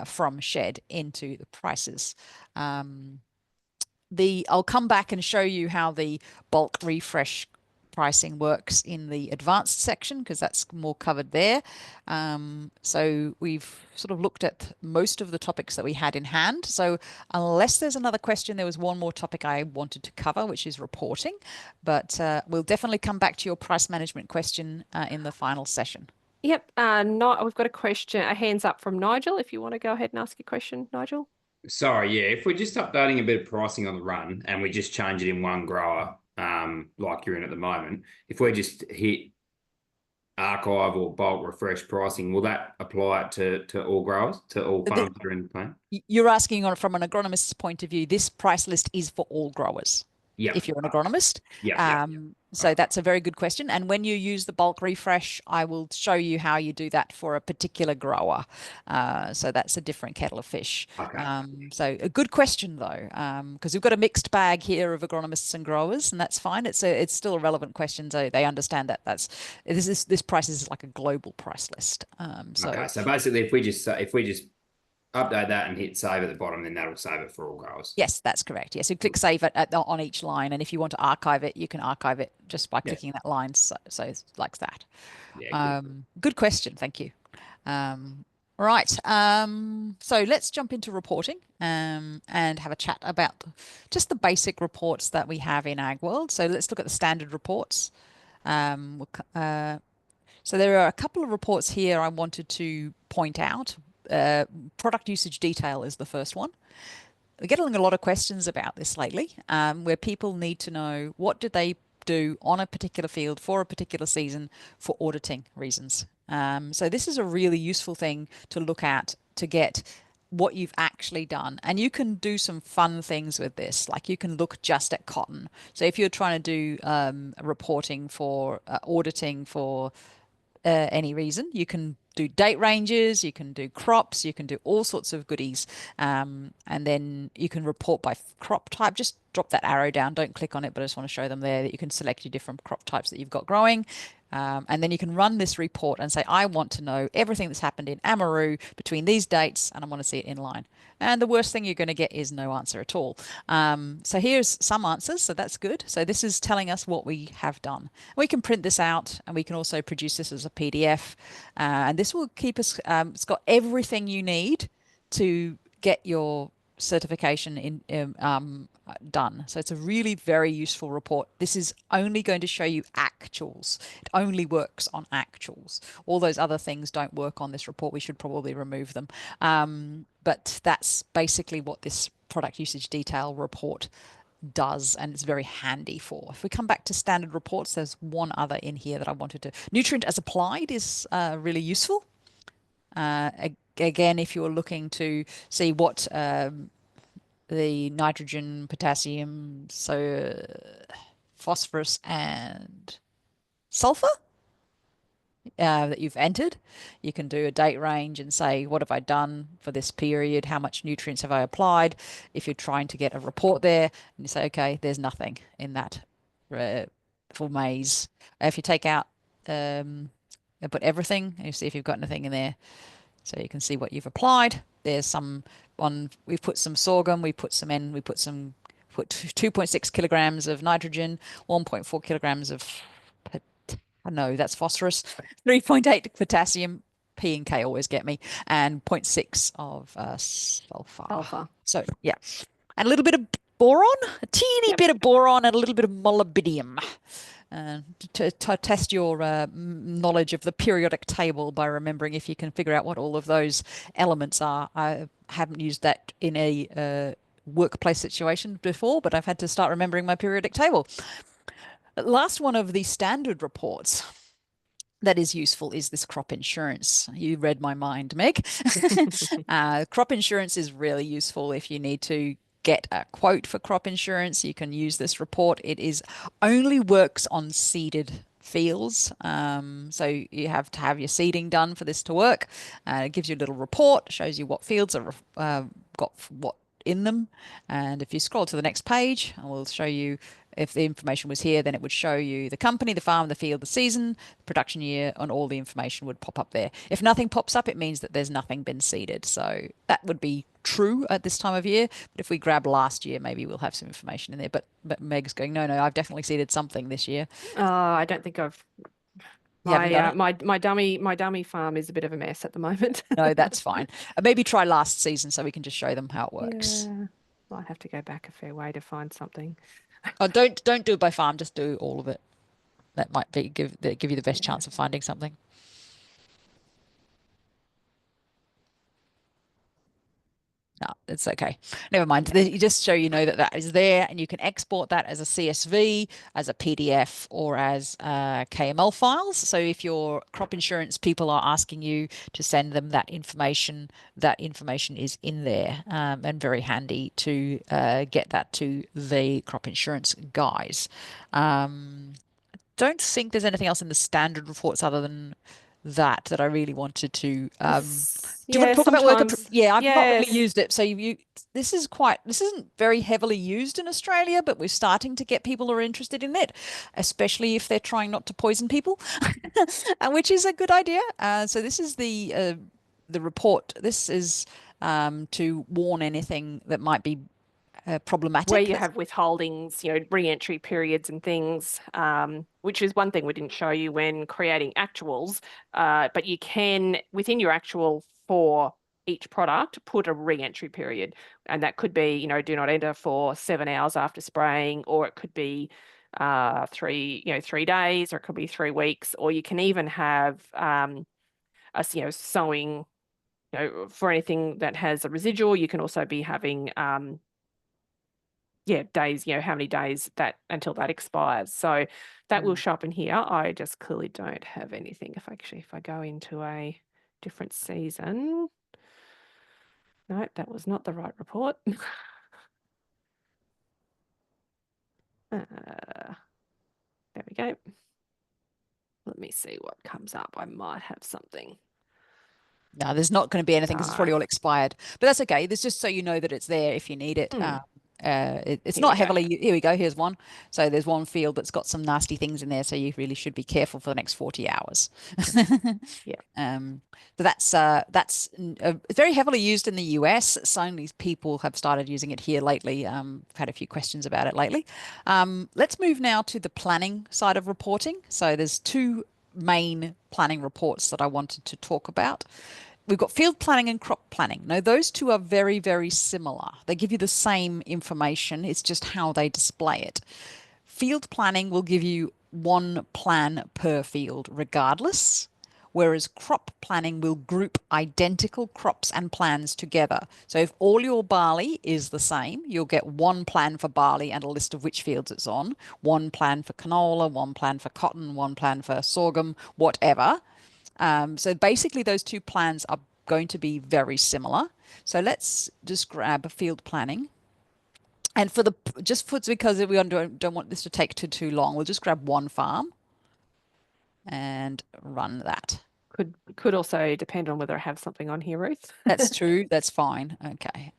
from Shed into the prices. I'll come back and show you how the bulk refresh pricing works in the advanced section, because that's more covered there. So we've sort of looked at most of the topics that we had in hand. So unless there's another question, there was one more topic I wanted to cover, which is reporting. But we'll definitely come back to your price management question in the final session. Yep. We've got a question, a hands up from Nigel. If you want to go ahead and ask a question, Nigel. Sorry, yeah. If we're just updating a bit of pricing on the run and we just change it in one grower, like you're in at the moment, if we just hit archive or bulk refresh pricing, will that apply it to all growers, to all farms that are in the plan? You're asking from an agronomist's point of view, this price list is for all growers. Yeah. If you're an agronomist. Yeah. So that's a very good question. And when you use the bulk refresh, I will show you how you do that for a particular grower. So that's a different kettle of fish. Okay. So a good question though, because we've got a mixed bag here of agronomists and growers, and that's fine. It's still a relevant question. So they understand that this price is like a global price list. Okay. So basically, if we just update that and hit save at the bottom, then that'll save it for all growers. Yes, that's correct. Yes, so click save it on each line, and if you want to archive it, you can archive it just by clicking that line. So it's like that. Yeah, Good question. Thank you. Right. So let's jump into reporting and have a chat about just the basic reports that we have in Agworld. So let's look at the standard reports. So there are a couple of reports here I wanted to point out. Product usage detail is the first one. We're getting a lot of questions about this lately, where people need to know what did they do on a particular field for a particular season for auditing reasons. So this is a really useful thing to look at to get what you've actually done. And you can do some fun things with this. Like you can look just at cotton. So if you're trying to do reporting for auditing for any reason, you can do date ranges, you can do crops, you can do all sorts of goodies. And then you can report by crop type. Just drop that arrow down. Don't click on it, but I just want to show them there that you can select your different crop types that you've got growing. And then you can run this report and say, I want to know everything that's happened in Amaru between these dates, and I want to see it in line. And the worst thing you're going to get is no answer at all. So here's some answers, so that's good. So this is telling us what we have done. We can print this out, and we can also produce this as a PDF. And this will keep us, it's got everything you need to get your certification done. So it's a really very useful report. This is only going to show you actuals. It only works on actuals. All those other things don't work on this report. We should probably remove them. But that's basically what this product usage detail report does, and it's very handy for. If we come back to standard reports, there's one other in here that I wanted to. Nutrient as applied is really useful. Again, if you're looking to see what the nitrogen, potassium, so phosphorus and sulfur that you've entered, you can do a date range and say, what have I done for this period? How much nutrients have I applied? If you're trying to get a report there, and you say, okay, there's nothing in that for maize. If you take out and put everything, you see if you've got anything in there. So you can see what you've applied. There's some on, we've put some sorghum, we put some 2.6 kilograms of nitrogen, 1.4 kilograms of, no, that's phosphorus, 3.8 potassium, P and K always get me, and 0.6 of sulfur. So yeah, and a little bit of boron, a teeny bit of boron, and a little bit of molybdenum. To test your knowledge of the periodic table by remembering if you can figure out what all of those elements are. I haven't used that in a workplace situation before, but I've had to start remembering my periodic table. Last one of the standard reports that is useful is this crop insurance. You read my mind, Meg. Crop insurance is really useful if you need to get a quote for crop insurance. You can use this report. It is only works on seeded fields. So you have to have your seeding done for this to work. It gives you a little report, shows you what fields are got what in them. And if you scroll to the next page, I will show you if the information was here, then it would show you the company, the farm, the field, the season, the production year, and all the information would pop up there. If nothing pops up, it means that there's nothing been seeded. So that would be true at this time of year. But if we grab last year, maybe we'll have some information in there. But Meg's going, no, I've definitely seeded something this year. I don't think I've. My dummy farm is a bit of a mess at the moment. No, that's fine. Maybe try last season so we can just show them how it works. Yeah, might have to go back a fair way to find something. Oh, don't do it by farm. Just do all of it. That might be give you the best chance of finding something. No, it's okay. Never mind. You just show that is there, and you can export that as a CSV, as a PDF, or as KML files. So if your crop insurance people are asking you to send them that information is in there, and very handy to get that to the crop insurance guys. Don't think there's anything else in the standard reports other than that I really wanted to do you want to talk about worker? Yeah, I've not really used it. So this isn't very heavily used in Australia, but we're starting to get people who are interested in it, especially if they're trying not to poison people, which is a good idea. So this is the report. This is to warn anything that might be problematic. Where you have withholdings, re-entry periods and things, which is one thing we didn't show you when creating actuals, but you can, within your actual for each product, put a re-entry period. And that could be, do not enter for 7 hours after spraying, or it could be 3 days, or it could be 3 weeks, or you can even have sowing, for anything that has a residual. You can also be having days, how many days that until that expires. So that will show up in here. I just clearly don't have anything. If I go into a different season, no, that was not the right report. There we go. Let me see what comes up. I might have something. No, there's not going to be anything because it's probably all expired. But that's okay. There's just so you know that it's there if you need it. It's not heavily. Here we go. Here's one. So there's one field that's got some nasty things in there. So you really should be careful for the next 40 hours. So that's very heavily used in the US. Some people have started using it here lately. I've had a few questions about it lately. Let's move now to the planning side of reporting. So there's 2 main planning reports that I wanted to talk about. We've got field planning and crop planning. Now, those 2 are very, very similar. They give you the same information. It's just how they display it. Field planning will give you 1 plan per field regardless, whereas crop planning will group identical crops and plans together. So if all your barley is the same, you'll get 1 plan for barley and a list of which fields it's on, 1 plan for canola, 1 plan for cotton, 1 plan for sorghum, whatever. So basically those 2 plans are going to be very similar. So let's just grab field planning. And because we don't want this to take too long, we'll just grab 1 farm and run that. Could also depend on whether I have something on here, Ruth. That's true. That's fine. Okay.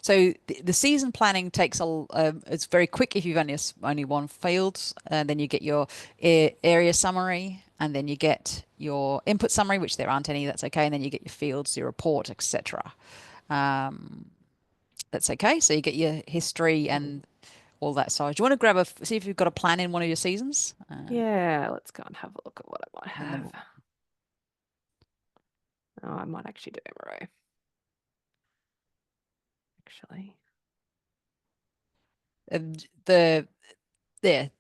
So the season planning takes it's very quick if you've only 1 field, and then you get your area summary, and then you get your input summary, which there aren't any. That's okay. And then you get your fields, your report, etc. That's okay. So you get your history and all that side. Do you want to see if you've got a plan in one of your seasons? Yeah, let's go and have a look at what I might have. Oh, I might actually do MRO. Actually.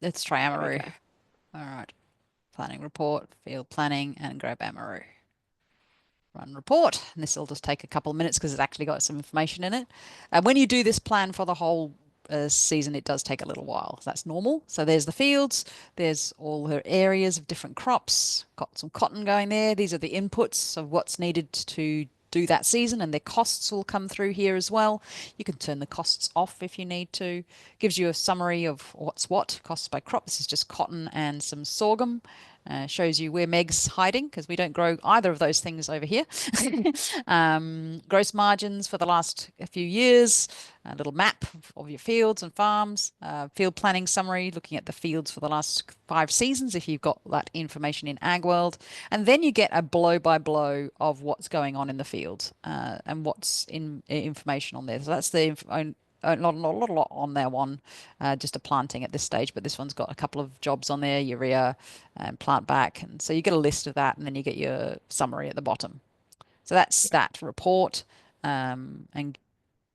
Let's try Amaru. All right. Planning report, field planning, and grab Amaru. Run report. And this will just take a couple of minutes because it's actually got some information in it. And when you do this plan for the whole season, it does take a little while. That's normal. So there's the fields. There's all her areas of different crops. Got some cotton going there. These are the inputs of what's needed to do that season, and their costs will come through here as well. You can turn the costs off if you need to. Gives you a summary of what's what, costs by crop. This is just cotton and some sorghum. Shows you where Meg's hiding because we don't grow either of those things over here. Gross margins for the last few years, a little map of your fields and farms, field planning summary, looking at the fields for the last 5 seasons if you've got that information in Agworld. And then you get a blow-by-blow of what's going on in the field and what's in information on there. So that's the not a lot on there one, just a planting at this stage, but this one's got a couple of jobs on there, urea and plant back. And so you get a list of that, and then you get your summary at the bottom. So that's that report, and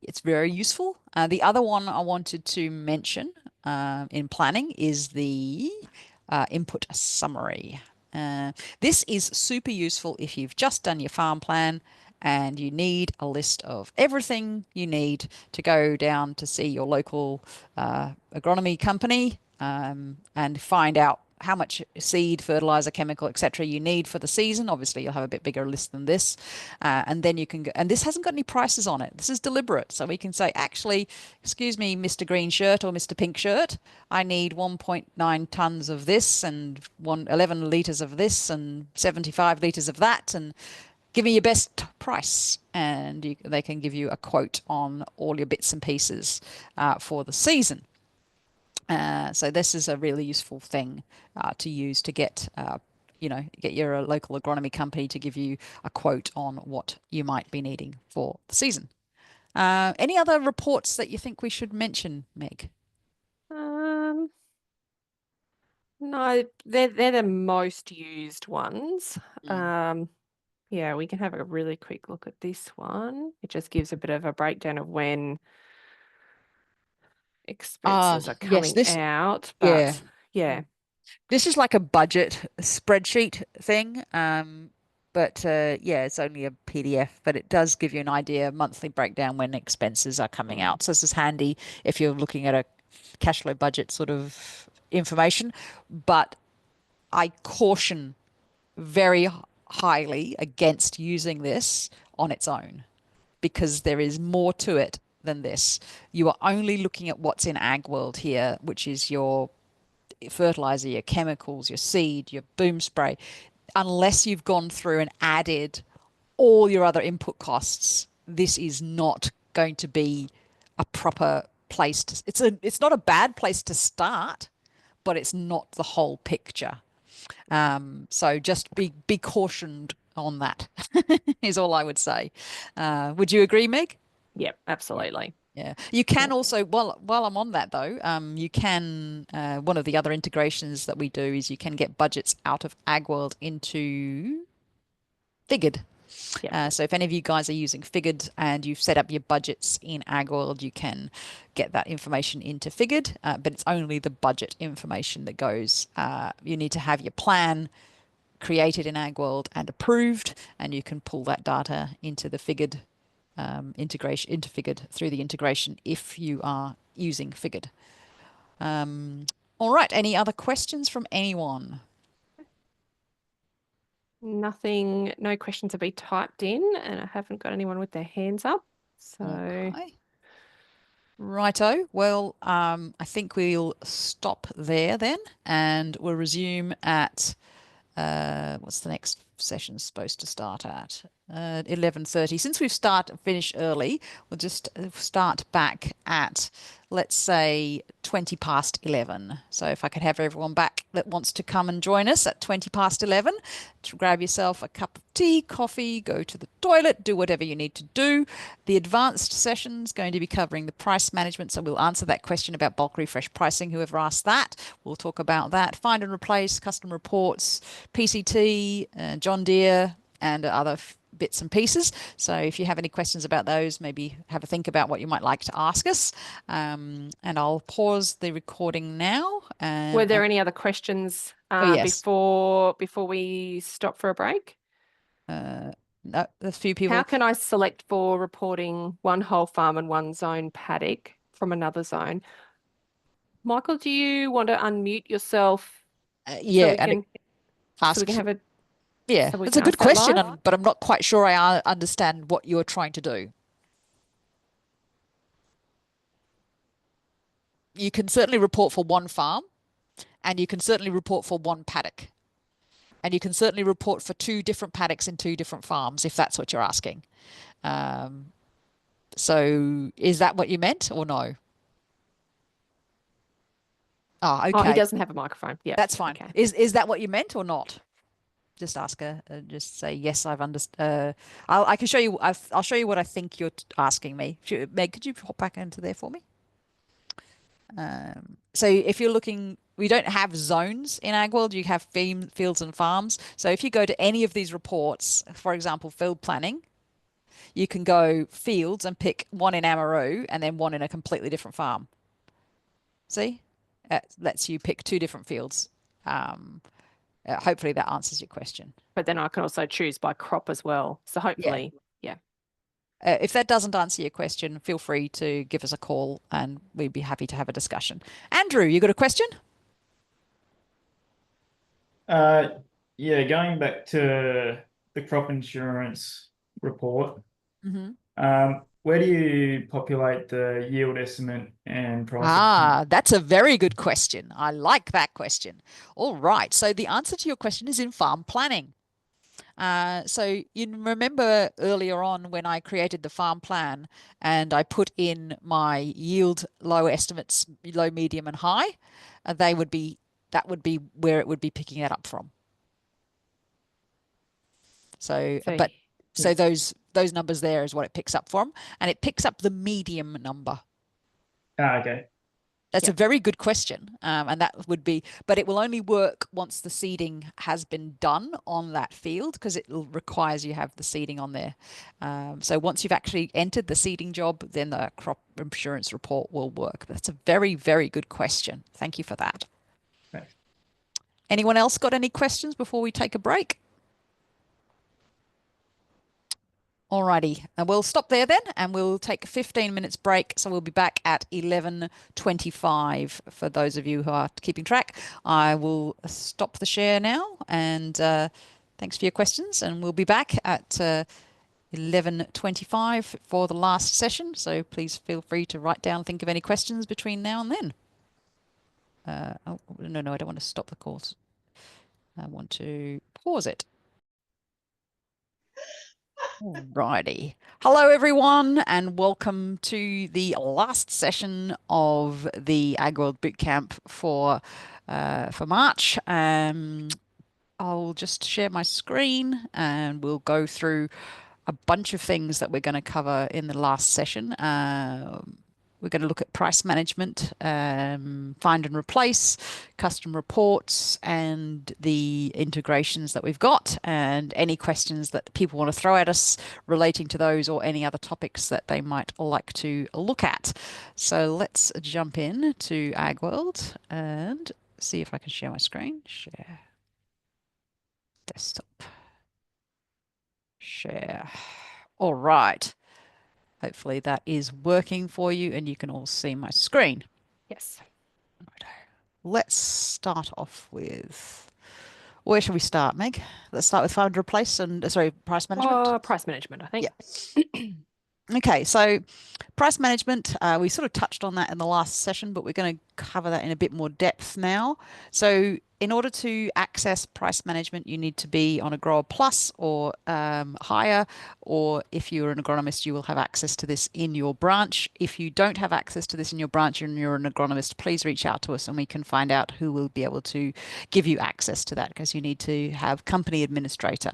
it's very useful. The other one I wanted to mention in planning is the input summary. This is super useful if you've just done your farm plan and you need a list of everything you need to go down to see your local agronomy company and find out how much seed, fertilizer, chemical, etc. you need for the season. Obviously, you'll have a bit bigger list than this. And then you can go, and this hasn't got any prices on it. This is deliberate. So we can say, actually, excuse me, Mr. Green Shirt or Mr. Pink Shirt, I need 1.9 tons of this and 11 litres of this and 75 litres of that. And give me your best price, and they can give you a quote on all your bits and pieces for the season. So this is a really useful thing to use to get get your local agronomy company to give you a quote on what you might be needing for the season. Any other reports that you think we should mention, Meg? No, they're the most used ones. Yeah, we can have a really quick look at this one. It just gives a bit of a breakdown of when expenses are coming out. But yeah. This is like a budget spreadsheet thing. But yeah, it's only a PDF, but it does give you an idea, monthly breakdown when expenses are coming out. So this is handy if you're looking at a cash flow budget sort of information. But I caution very highly against using this on its own, because there is more to it than this. You are only looking at what's in Agworld here, which is your fertilizer, your chemicals, your seed, your boom spray. Unless you've gone through and added all your other input costs, this is not going to be a proper place to, it's not a bad place to start, but it's not the whole picture. So just be cautioned on that is all I would say. Would you agree, Meg? Yep, absolutely. Yeah, you can also, while I'm on that though, you can, one of the other integrations that we do is you can get budgets out of Agworld into Figured. Yeah. So if any of you guys are using Figured and you've set up your budgets in Agworld, you can get that information into Figured, but it's only the budget information that goes. You need to have your plan created in Agworld and approved, and you can pull that data into the Figured integration, into Figured through the integration if you are using Figured. All right, any other questions from anyone? Nothing, no questions have been typed in, and I haven't got anyone with their hands up. So okay. Righto. Well, I think we'll stop there then, and we'll resume at what's the next session supposed to start at? 11:30. Since we've finished early, we'll just start back at, let's say, 20 past 11. So if I could have everyone back that wants to come and join us at 20 past 11, to grab yourself a cup of tea, coffee, go to the toilet, do whatever you need to do. The advanced session is going to be covering the price management. So we'll answer that question about bulk refresh pricing, whoever asked that. We'll talk about that. Find and replace, custom reports, PCT, John Deere, and other bits and pieces. So if you have any questions about those, maybe have a think about what you might like to ask us. And I'll pause the recording now. Were there any other questions yes. before we stop for a break? No, a few people. How can I select for reporting one whole farm and one zone paddock from another zone? Michael, do you want to unmute yourself? Yeah, so we can have a yeah, it's a good question, but I'm not quite sure I understand what you're trying to do. You can certainly report for one farm, and you can certainly report for one paddock, and you can certainly report for 2 different paddocks in 2 different farms, if that's what you're asking. So is that what you meant or no? Oh, okay. Oh, he doesn't have a microphone. Yeah, that's fine. Okay. Is that what you meant or not? Just ask her. Just say yes. I've understood. I can show you. I'll show you what I think you're asking me. Meg, could you hop back into there for me? So if you're looking, we don't have zones in Agworld. You have fields and farms. So if you go to any of these reports, for example, field planning, you can go fields and pick one in Amaroo and then one in a completely different farm. See, it lets you pick 2 different fields. Hopefully that answers your question. But then I can also choose by crop as well. So hopefully, yeah. If that doesn't answer your question, feel free to give us a call and we'd be happy to have a discussion. Andrew, you got a question? Yeah, going back to the crop insurance report, where do you populate the yield estimate and price? That's a very good question. I like that question. All right. So the answer to your question is in farm planning. So you remember earlier on when I created the farm plan and I put in my yield low estimates, low, medium, and high, that would be where it would be picking that up from. So, So, but so Yes. those numbers there is what it picks up from, and it picks up the medium number. Okay. That's a Yep. very good question, and that would be, but it will only work once the seeding has been done on that field, because it requires you have the seeding on there. So once you've actually entered the seeding job, then the crop insurance report will work. That's a very, very good question. Thank you for that. Thanks. Anyone else got any questions before we take a break? Alrighty, and we'll stop there then, and we'll take a 15 minutes break. So we'll be back at 11:25 for those of you who are keeping track. I will stop the share now, and thanks for your questions. And we'll be back at 11:25 for the last session. So please feel free to write down, think of any questions between now and then. Oh, no, I don't want to stop the course. I want to pause it. Alrighty. Hello, everyone, and welcome to the last session of the Agworld Bootcamp for March. I'll just share my screen, and we'll go through a bunch of things that we're going to cover in the last session. We're going to look at price management, find and replace, custom reports, and the integrations that we've got, and any questions that people want to throw at us relating to those or any other topics that they might like to look at. So let's jump in to Agworld and see if I can share my screen. Share. Desktop. Share. All right. Hopefully that is working for you and you can all see my screen. yes. Right. Let's start off with, where should we start, Meg? Let's start with find and replace and, sorry, price management. Price management, I think. Yeah. Okay, so price management, we sort of touched on that in the last session, but we're going to cover that in a bit more depth now. So in order to access price management, you need to be on a Grower Plus or higher, or if you're an agronomist, you will have access to this in your branch. If you don't have access to this in your branch and you're an agronomist, please reach out to us and we can find out who will be able to give you access to that, because you need to have company administrator.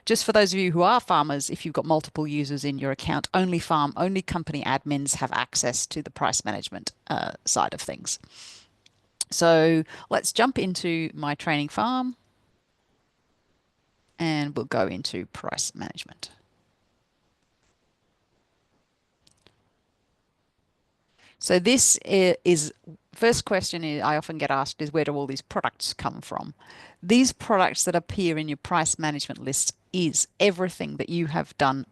Just for those of you who are farmers, if you've got multiple users in your account, only company admins have access to the price management side of things. So let's jump into my training farm and we'll go into price management. So this is first question I often get asked is, where do all these products come from? These products that appear in your price management list is everything that you have done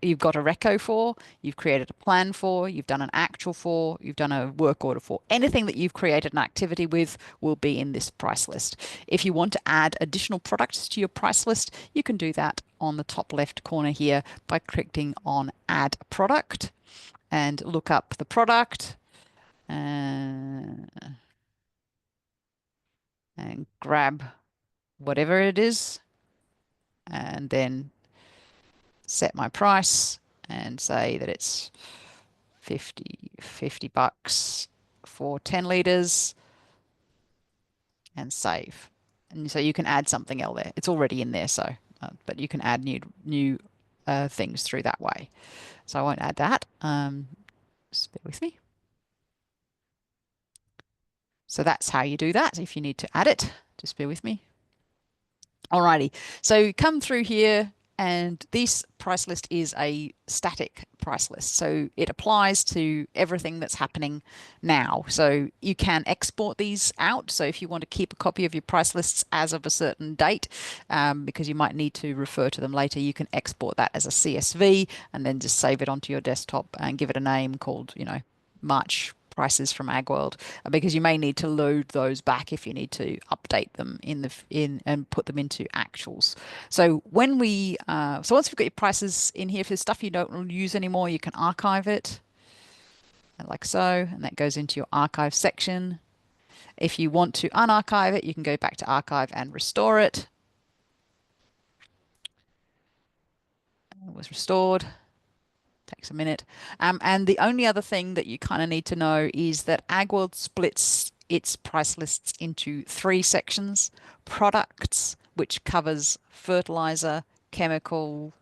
you've got a reco for, you've created a plan for, you've done an actual for, you've done a work order for. Anything that you've created an activity with will be in this price list. If you want to add additional products to your price list, you can do that on the top left corner here by clicking on Add Product and look up the product and grab whatever it is and then set my price and say that it's 50 bucks for 10 liters and save. And so you can add something else there. It's already in there, so but you can add new things through that way. So I won't add that. Just bear with me. So that's how you do that. If you need to add it, just bear with me. Alrighty, so come through here, and this price list is a static price list. So it applies to everything that's happening now. So you can export these out. So if you want to keep a copy of your price lists as of a certain date, because you might need to refer to them later, you can export that as a CSV and then just save it onto your desktop and give it a name called, March prices from Agworld, because you may need to load those back if you need to update them and put them into actuals. So when so once we've got your prices in here, for stuff you don't use anymore, you can archive it like so, and that goes into your archive section. If you want to unarchive it, you can go back to archive and restore it. It was restored. Takes a minute. And the only other thing that you kind of need to know is that Agworld splits its price lists into 3 sections: products, which covers fertilizer, chemical,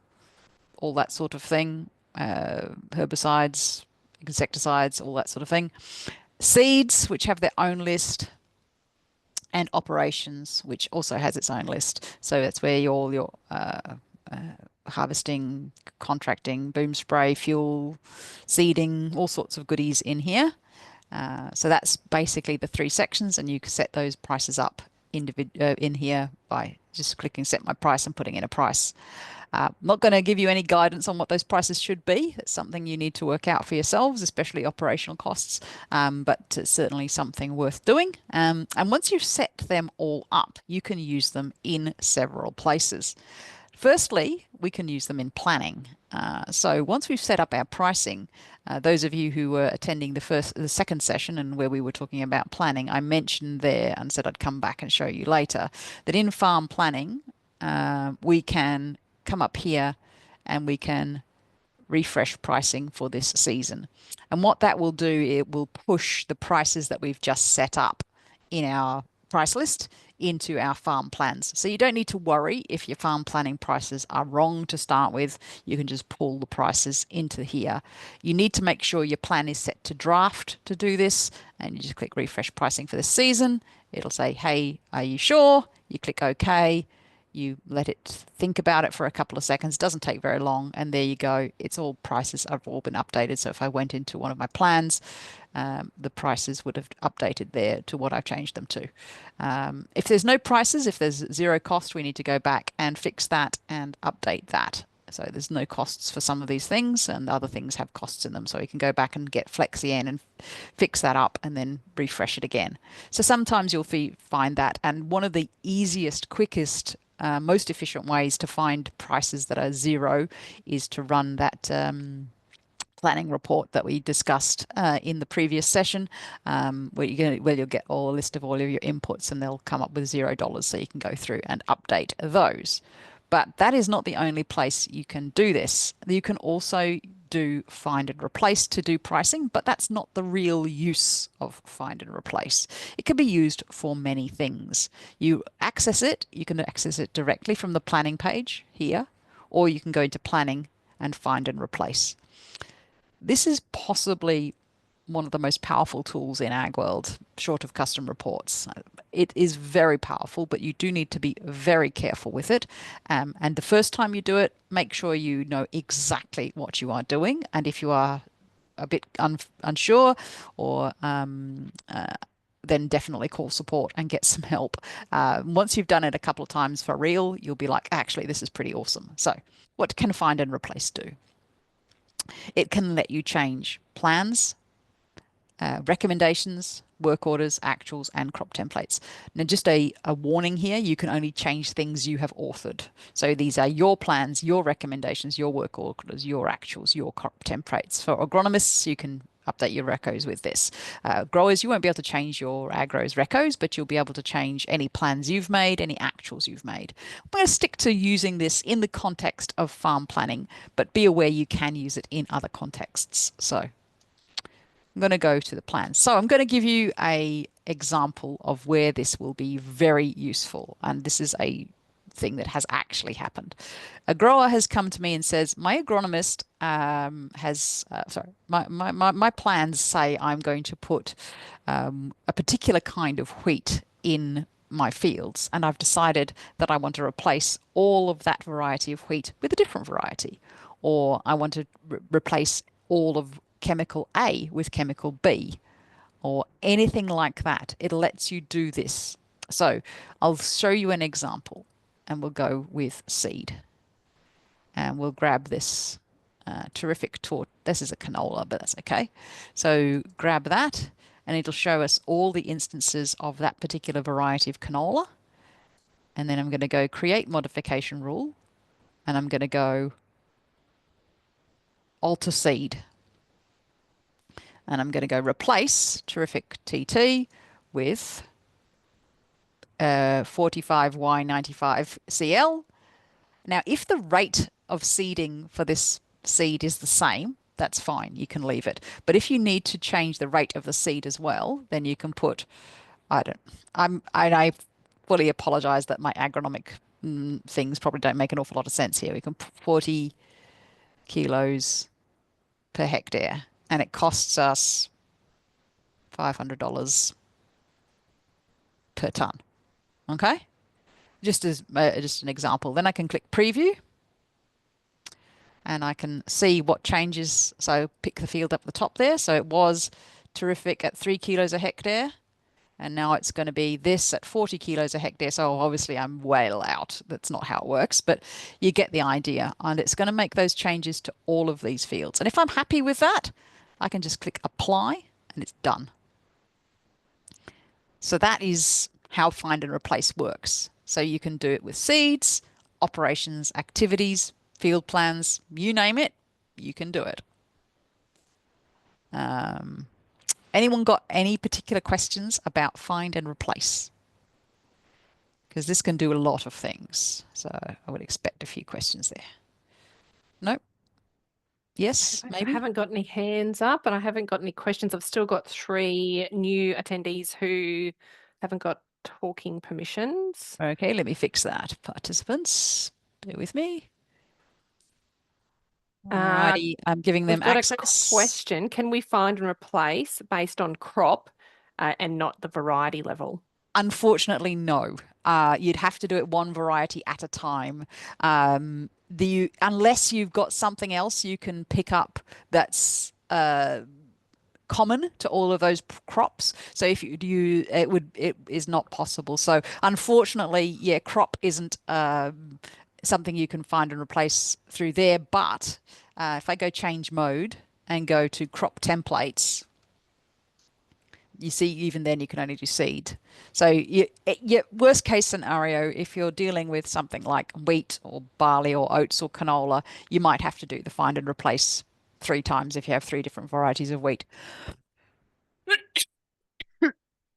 all that sort of thing, herbicides, insecticides, all that sort of thing. Seeds, which have their own list, and operations, which also has its own list. So that's where all your harvesting, contracting, boom spray, fuel, seeding, all sorts of goodies in here. So that's basically the 3 sections, and you can set those prices up in here by just clicking set my price and putting in a price. I'm not going to give you any guidance on what those prices should be. It's something you need to work out for yourselves, especially operational costs, but it's certainly something worth doing. And once you've set them all up, you can use them in several places. Firstly, we can use them in planning. So once we've set up our pricing, those of you who were attending the second session and where we were talking about planning, I mentioned there and said I'd come back and show you later that in farm planning, we can come up here and we can refresh pricing for this season. And what that will do, it will push the prices that we've just set up in our price list into our farm plans. So you don't need to worry if your farm planning prices are wrong to start with. You can just pull the prices into here. You need to make sure your plan is set to draft to do this, and you just click refresh pricing for the season. It'll say, hey, are you sure? You click OK. You let it think about it for a couple of seconds. It doesn't take very long, and there you go. It's all prices have all been updated. So if I went into one of my plans, the prices would have updated there to what I've changed them to. If there's no prices, if there's 0 cost, we need to go back and fix that and update that. So there's no costs for some of these things, and other things have costs in them. So you can go back and get FlexiN and fix that up and then refresh it again. So sometimes you'll find that. And one of the easiest, quickest, most efficient ways to find prices that are 0 is to run that planning report that we discussed in the previous session, where you'll get a list of all of your inputs, and they'll come up with $0, so you can go through and update those. But that is not the only place you can do this. You can also do find and replace to do pricing, but that's not the real use of find and replace. It can be used for many things. You can access it directly from the planning page here, or you can go into planning and find and replace. This is possibly one of the most powerful tools in Agworld, short of custom reports. It is very powerful, but you do need to be very careful with it. And the first time you do it, make sure you know exactly what you are doing. And if you are a bit unsure, or then definitely call support and get some help. Once you've done it a couple of times for real, you'll be like, actually, this is pretty awesome. So what can find and replace do? It can let you change plans, recommendations, work orders, actuals, and crop templates. Now, just a warning here, you can only change things you have authored. So these are your plans, your recommendations, your work orders, your actuals, your crop templates. For agronomists, you can update your recos with this. Growers, you won't be able to change your agro's recos, but you'll be able to change any plans you've made, any actuals you've made. I'm going to stick to using this in the context of farm planning, but be aware you can use it in other contexts. So I'm going to go to the plans. So I'm going to give you an example of where this will be very useful. And this is a thing that has actually happened. A grower has come to me and says, my agronomist my plans say I'm going to put a particular kind of wheat in my fields, and I've decided that I want to replace all of that variety of wheat with a different variety, or I want to replace all of chemical A with chemical B, or anything like that. It lets you do this. So I'll show you an example, and we'll go with seed, and we'll grab this terrific tort. This is a canola, but that's okay. So grab that, and it'll show us all the instances of that particular variety of canola. And then I'm going to go create modification rule, and I'm going to go alter seed. And I'm going to go replace terrific TT with 45Y95CL. Now, if the rate of seeding for this seed is the same, that's fine. You can leave it. But if you need to change the rate of the seed as well, then you can put, I fully apologize that my agronomic things probably don't make an awful lot of sense here. We can put 40 kilos per hectare, and it costs us $500 per ton. Okay, just as just an example. Then I can click preview, and I can see what changes. So pick the field up the top there. So it was terrific at 3 kilos a hectare, and now it's going to be this at 40 kilos a hectare. So obviously I'm well out. That's not how it works, but you get the idea. And it's going to make those changes to all of these fields. And if I'm happy with that, I can just click apply, and it's done. So that is how find and replace works. So you can do it with seeds, operations, activities, field plans, you name it, you can do it. Anyone got any particular questions about find and replace? Because this can do a lot of things. So I would expect a few questions there. Nope. Yes, maybe. I haven't got any hands up, and I haven't got any questions. I've still got 3 new attendees who haven't got talking permissions. Okay, let me fix that. Participants, bear with me. Alrighty, I'm giving them We've got access. a question. Can we find and replace based on crop and not the variety level? Unfortunately, no. You'd have to do it one variety at a time. Unless you've got something else you can pick up that's common to all of those crops. So if you do, it is not possible. So unfortunately, yeah, crop isn't something you can find and replace through there. But if I go change mode and go to crop templates, you see, even then you can only do seed. So your worst case scenario, if you're dealing with something like wheat or barley or oats or canola, you might have to do the find and replace 3 times if you have 3 different varieties of wheat.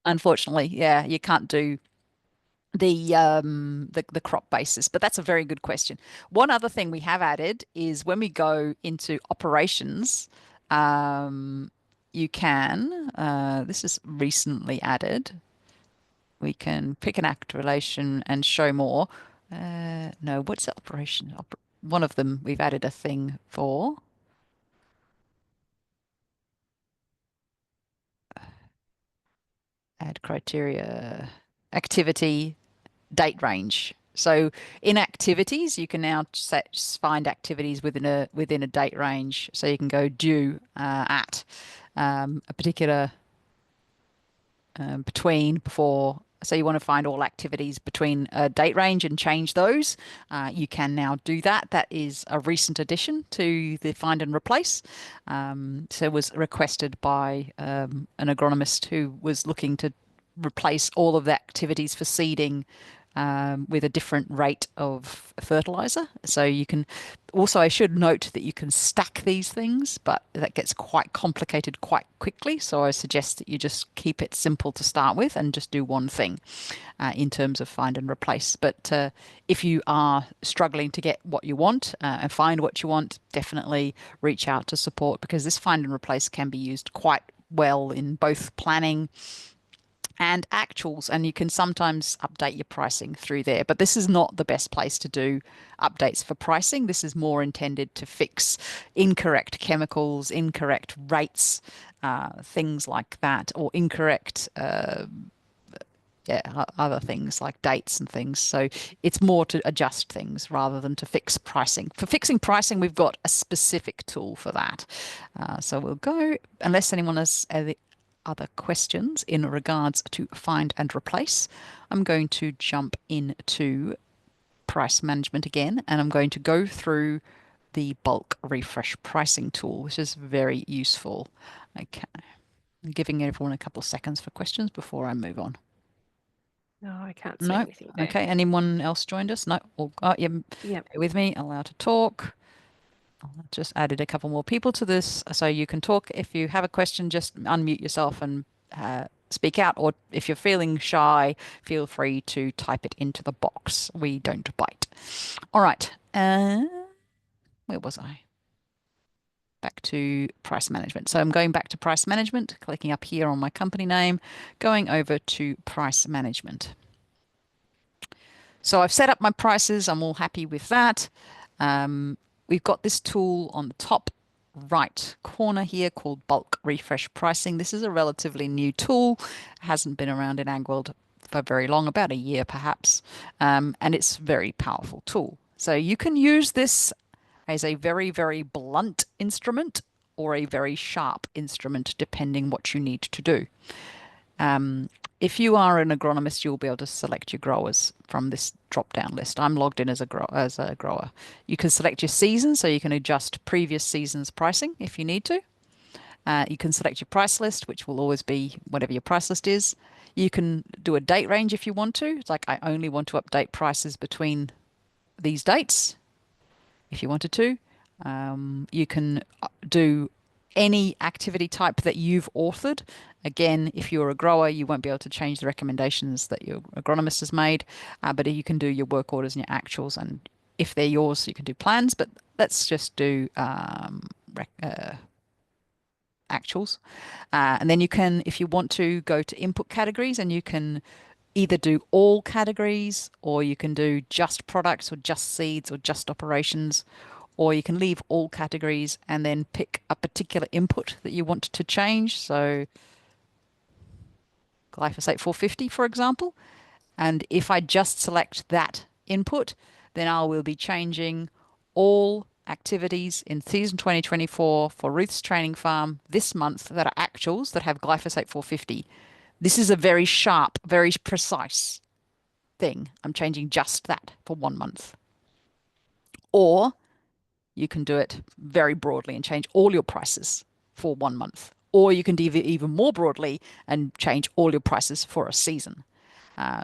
Unfortunately, yeah, you can't do the crop basis, but that's a very good question. One other thing we have added is when we go into operations, you can, this is recently added, we can pick an act relation and show more. No, what's the operation? One of them we've added a thing for. Add criteria, activity, date range. So in activities, you can now find activities within a date range. So you can go due at a particular between, before. So you want to find all activities between a date range and change those. You can now do that. That is a recent addition to the find and replace. So it was requested by an agronomist who was looking to replace all of the activities for seeding with a different rate of fertilizer. So you can also, I should note that you can stack these things, but that gets quite complicated quite quickly. So I suggest that you just keep it simple to start with and just do one thing in terms of find and replace. But if you are struggling to get what you want and find what you want, definitely reach out to support, because this find and replace can be used quite well in both planning and actuals, and you can sometimes update your pricing through there. But this is not the best place to do updates for pricing. This is more intended to fix incorrect chemicals, incorrect rates, things like that, or incorrect other things like dates and things. So it's more to adjust things rather than to fix pricing. For fixing pricing, we've got a specific tool for that. So we'll go, unless anyone has other questions in regards to find and replace, I'm going to jump into price management again, and I'm going to go through the bulk refresh pricing tool, which is very useful. Okay, I'm giving everyone a couple of seconds for questions before I move on. No, I can't see anything there. Okay, anyone else joined us? No, yeah, with me, allowed to talk. I just added a couple more people to this, so you can talk. If you have a question, just unmute yourself and speak out, or if you're feeling shy, feel free to type it into the box. We don't bite. All right, where was I? Back to price management. So I'm going back to price management, clicking up here on my company name, going over to price management. So I've set up my prices. I'm all happy with that. We've got this tool on the top right corner here called bulk refresh pricing. This is a relatively new tool. It hasn't been around in Agworld for very long, about a year perhaps. And it's a very powerful tool. So you can use this as a very, very blunt instrument or a very sharp instrument, depending what you need to do. If you are an agronomist, you'll be able to select your growers from this drop-down list. I'm logged in as a grower. You can select your season, so you can adjust previous season's pricing if you need to. You can select your price list, which will always be whatever your price list is. You can do a date range if you want to. It's like, I only want to update prices between these dates, if you wanted to. You can do any activity type that you've authored. Again, if you're a grower, you won't be able to change the recommendations that your agronomist has made, but you can do your work orders and your actuals, and if they're yours, you can do plans, but let's just do actuals. And then you can, if you want to, go to input categories, and you can either do all categories, or you can do just products, or just seeds, or just operations, or you can leave all categories and then pick a particular input that you want to change. So glyphosate 450, for example. And if I just select that input, then I will be changing all activities in season 2024 for Ruth's Training Farm this month that are actuals that have glyphosate 450. This is a very sharp, very precise thing. I'm changing just that for 1 month. Or you can do it very broadly and change all your prices for 1 month. Or you can do it even more broadly and change all your prices for a season.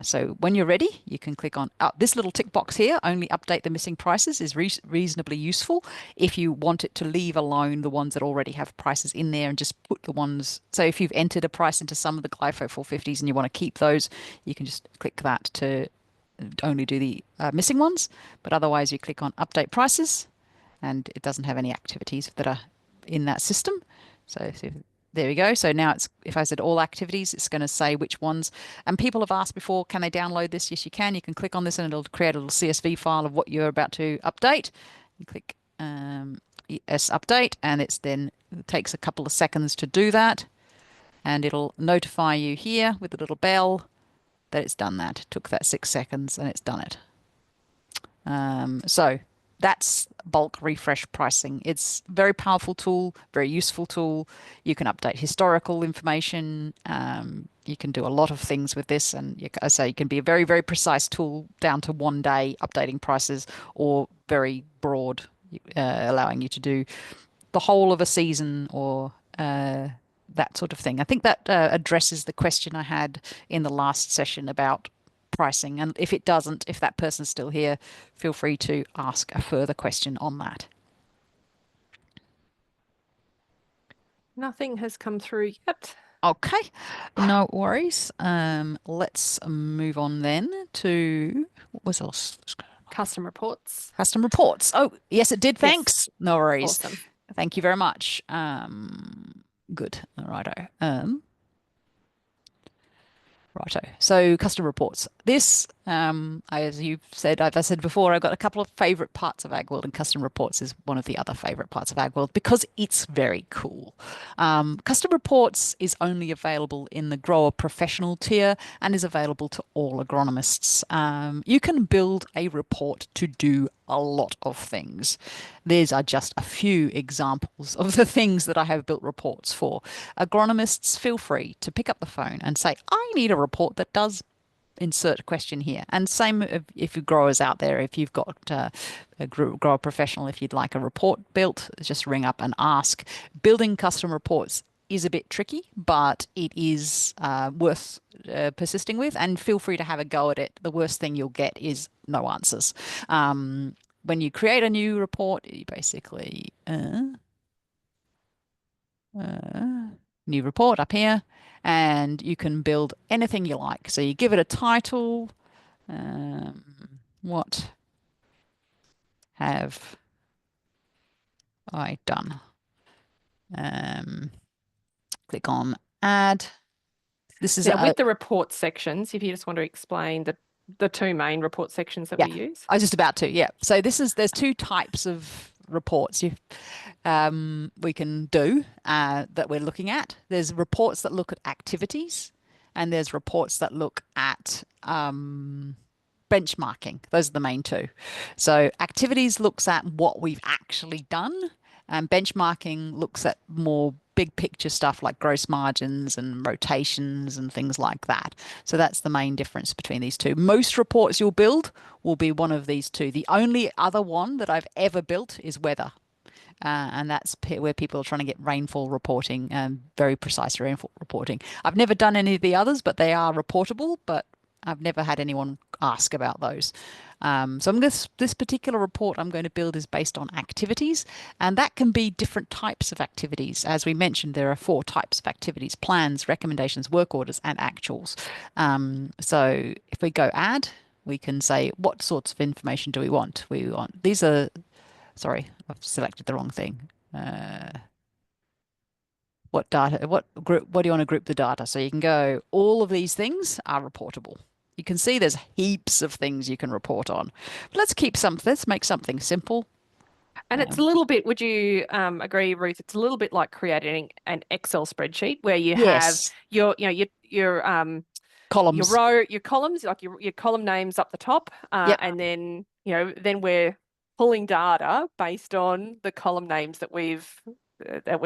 So when you're ready, you can click on this little tick box here. Only update the missing prices is reasonably useful if you want it to leave alone the ones that already have prices in there and just put the ones. So if you've entered a price into some of the Glypho 450s and you want to keep those, you can just click that to only do the missing ones. But otherwise, you click on update prices, and it doesn't have any activities that are in that system. So there we go. So now it's, if I said all activities, it's going to say which ones. And people have asked before, can they download this? Yes, you can. You can click on this and it'll create a little CSV file of what you're about to update. You click yes, update, and it takes a couple of seconds to do that. And it'll notify you here with a little bell that it's done that. It took that 6 seconds and it's done it. So that's bulk refresh pricing. It's a very powerful tool, very useful tool. You can update historical information. You can do a lot of things with this. And I say it can be a very, very precise tool down to 1 day updating prices, or very broad, allowing you to do the whole of a season, or that sort of thing. I think that addresses the question I had in the last session about pricing. And if it doesn't, if that person's still here, feel free to ask a further question on that. Nothing has come through yet. Okay, no worries. Let's move on then to, what was else? Custom reports. Custom reports. Oh, yes, it did. Thanks. Yes. No worries. Awesome. Thank you very much. Good. Righto. Righto. So custom reports. This, as you've said, as I said before, I've got a couple of favorite parts of Agworld, and custom reports is one of the other favorite parts of Agworld because it's very cool. Custom reports is only available in the grower professional tier and is available to all agronomists. You can build a report to do a lot of things. These are just a few examples of the things that I have built reports for. Agronomists, feel free to pick up the phone and say, I need a report that does insert a question here. And same if you growers out there, if you've got a grower professional, if you'd like a report built, just ring up and ask. Building custom reports is a bit tricky, but it is worth persisting with, and feel free to have a go at it. The worst thing you'll get is no answers. When you create a new report, you basically new report up here, and you can build anything you like. So you give it a title. What have I done? Click on add. This is now with the report sections. If you just want to explain the two main report sections that Yeah. we use? I was just about to, yeah. So there's two types of reports we can do that we're looking at. There's reports that look at activities, and there's reports that look at benchmarking. Those are the main two. So activities looks at what we've actually done, and benchmarking looks at more big picture stuff like gross margins and rotations and things like that. So that's the main difference between these two. Most reports you'll build will be one of these two. The only other one that I've ever built is weather. And that's where people are trying to get rainfall reporting, very precise rainfall reporting. I've never done any of the others, but they are reportable, but I've never had anyone ask about those. So this particular report I'm going to build is based on activities, and that can be different types of activities. As we mentioned, there are 4 types of activities: plans, recommendations, work orders, and actuals. So if we go add, we can say, what sorts of information do we want? We want, these are, sorry, I've selected the wrong thing. What data, what do you want to group the data? So you can go, all of these things are reportable. You can see there's heaps of things you can report on. But let's make something simple. And it's a little bit, would you agree, Ruth? It's a little bit like creating an Excel spreadsheet where you have your columns, your columns, like your column names up the top, and then then we're pulling data based on the column names that we're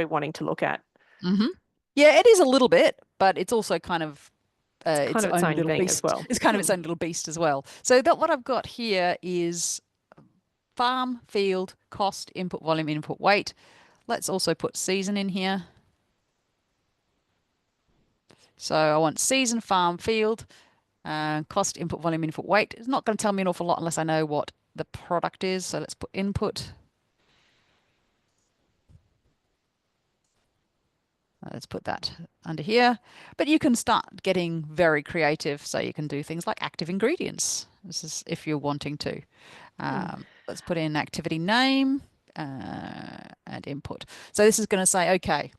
wanting to look at. Mm-hmm. Yeah, it is a little bit, but it's also kind of its own little beast as well. It's kind of its own little beast as well. So that what I've got here is farm, field, cost, input volume, input weight. Let's also put season in here. So I want season, farm, field, cost, input volume, input weight. It's not going to tell me an awful lot unless I know what the product is. So let's put input. Let's put that under here. But you can start getting very creative. So you can do things like active ingredients. This is if you're wanting to. Let's put in activity name and input. So this is going to say, okay,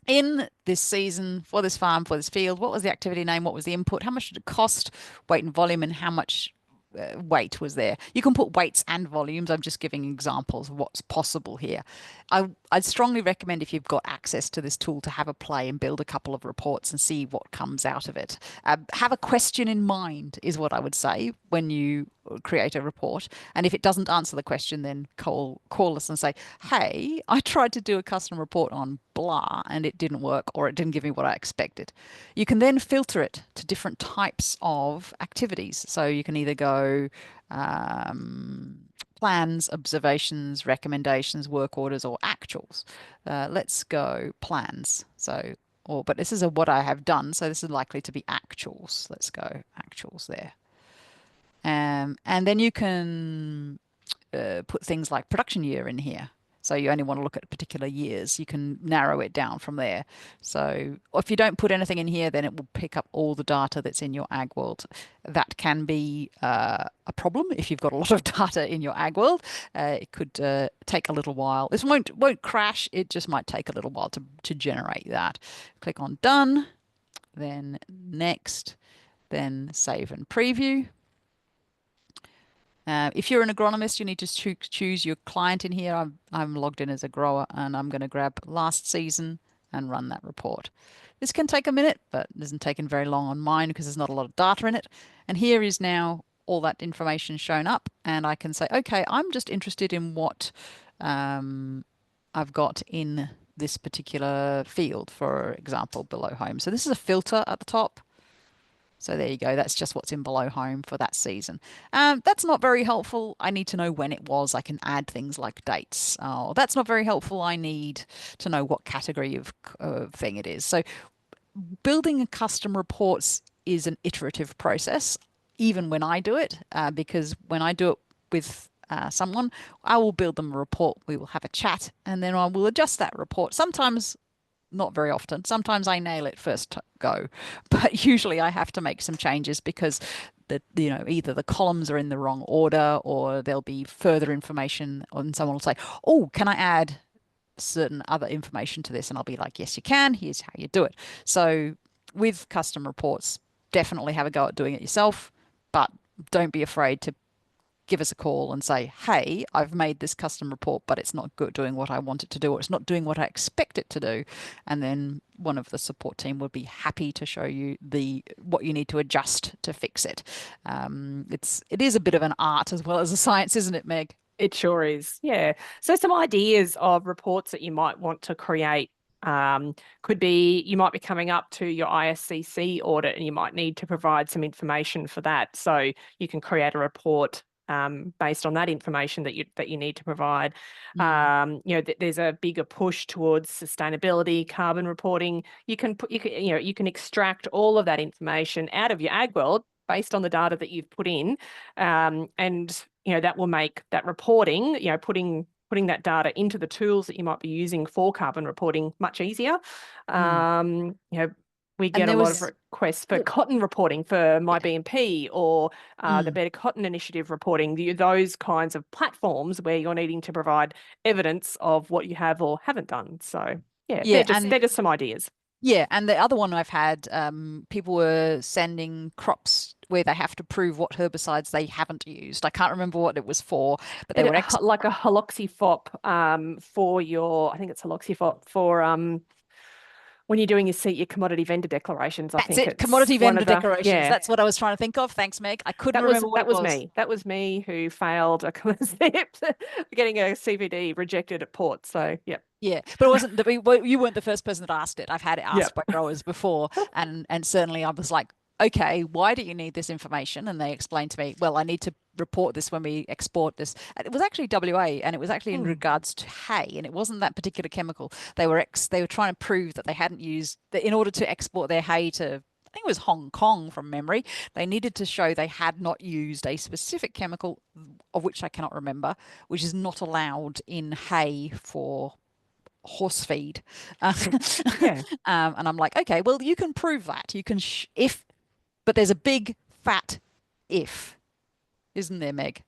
in this season, for this farm, for this field, what was the activity name? What was the input? How much did it cost? Weight and volume, and how much weight was there? You can put weights and volumes. I'm just giving examples of what's possible here. I'd strongly recommend, if you've got access to this tool, to have a play and build a couple of reports and see what comes out of it. Have a question in mind is what I would say when you create a report. And if it doesn't answer the question, then call us and say, hey, I tried to do a custom report on blah and it didn't work, or it didn't give me what I expected. You can then filter it to different types of activities. So you can either go plans, observations, recommendations, work orders, or actuals. Let's go plans. So, but this is what I have done. So this is likely to be actuals. Let's go actuals there. And then you can put things like production year in here. So you only want to look at particular years. You can narrow it down from there. So if you don't put anything in here, then it will pick up all the data that's in your Agworld. That can be a problem if you've got a lot of data in your Agworld. It could take a little while. This won't crash. It just might take a little while to generate that. Click on done, then next, then save and preview. If you're an agronomist, you need to choose your client in here. I'm logged in as a grower, and I'm going to grab last season and run that report. This can take a minute, but it hasn't taken very long on mine because there's not a lot of data in it. And here is now all that information shown up, and I can say, okay, I'm just interested in what I've got in this particular field, for example, below home. So this is a filter at the top. So there you go. That's just what's in below home for that season. That's not very helpful. I need to know when it was. I can add things like dates. Oh, that's not very helpful. I need to know what category of thing it is. So building custom reports is an iterative process, even when I do it, because when I do it with someone, I will build them a report. We will have a chat, and then I will adjust that report. Sometimes, not very often. Sometimes I nail it first go, but usually I have to make some changes because either the columns are in the wrong order, or there'll be further information, and someone will say, oh, can I add certain other information to this? And I'll be like, yes, you can. Here's how you do it. So with custom reports, definitely have a go at doing it yourself, but don't be afraid to give us a call and say, hey, I've made this custom report, but it's not good doing what I want it to do, or it's not doing what I expect it to do. And then one of the support team would be happy to show you what you need to adjust to fix it. It is a bit of an art as well as a science, isn't it, Meg? It sure is. Yeah. So some ideas of reports that you might want to create could be, you might be coming up to your ISCC audit and you might need to provide some information for that. So you can create a report based on that information that you need to provide. You know, there's a bigger push towards sustainability, carbon reporting. You can extract all of that information out of your Agworld based on the data that you've put in, and you know, that will make that reporting, you know, putting that data into the tools that you might be using for carbon reporting much easier. You know, we get a lot of requests for cotton reporting for My BNP, or the Better Cotton Initiative reporting, those kinds of platforms where you're needing to provide evidence of what you have or haven't done. So yeah, they're just some ideas. Yeah, and the other one I've had, people were sending crops where they have to prove what herbicides they haven't used. I can't remember what it was for, but they were like a haloxyfop for your, I think it's haloxyfop for when you're doing your commodity vendor declarations. That's it, commodity vendor declarations. Yeah. That's what I was trying to think of. Thanks, Meg. I couldn't remember what it was. Me. That was me who failed getting a CVD rejected at port. So, yeah. Yeah, but it wasn't you weren't the first person that asked it. I've had it asked by growers before, and certainly I was like, okay, why do you need this information? And they explained to me, well, I need to report this when we export this. And it was actually WA, and it was actually in regards to hay, and it wasn't that particular chemical. They were trying to prove that they hadn't used in order to export their hay to, I think it was Hong Kong from memory. They needed to show they had not used a specific chemical, of which I cannot remember, which is not allowed in hay for horse feed. And I'm like, okay, well, you can prove that. You can but there's a big fat if, isn't there, Meg?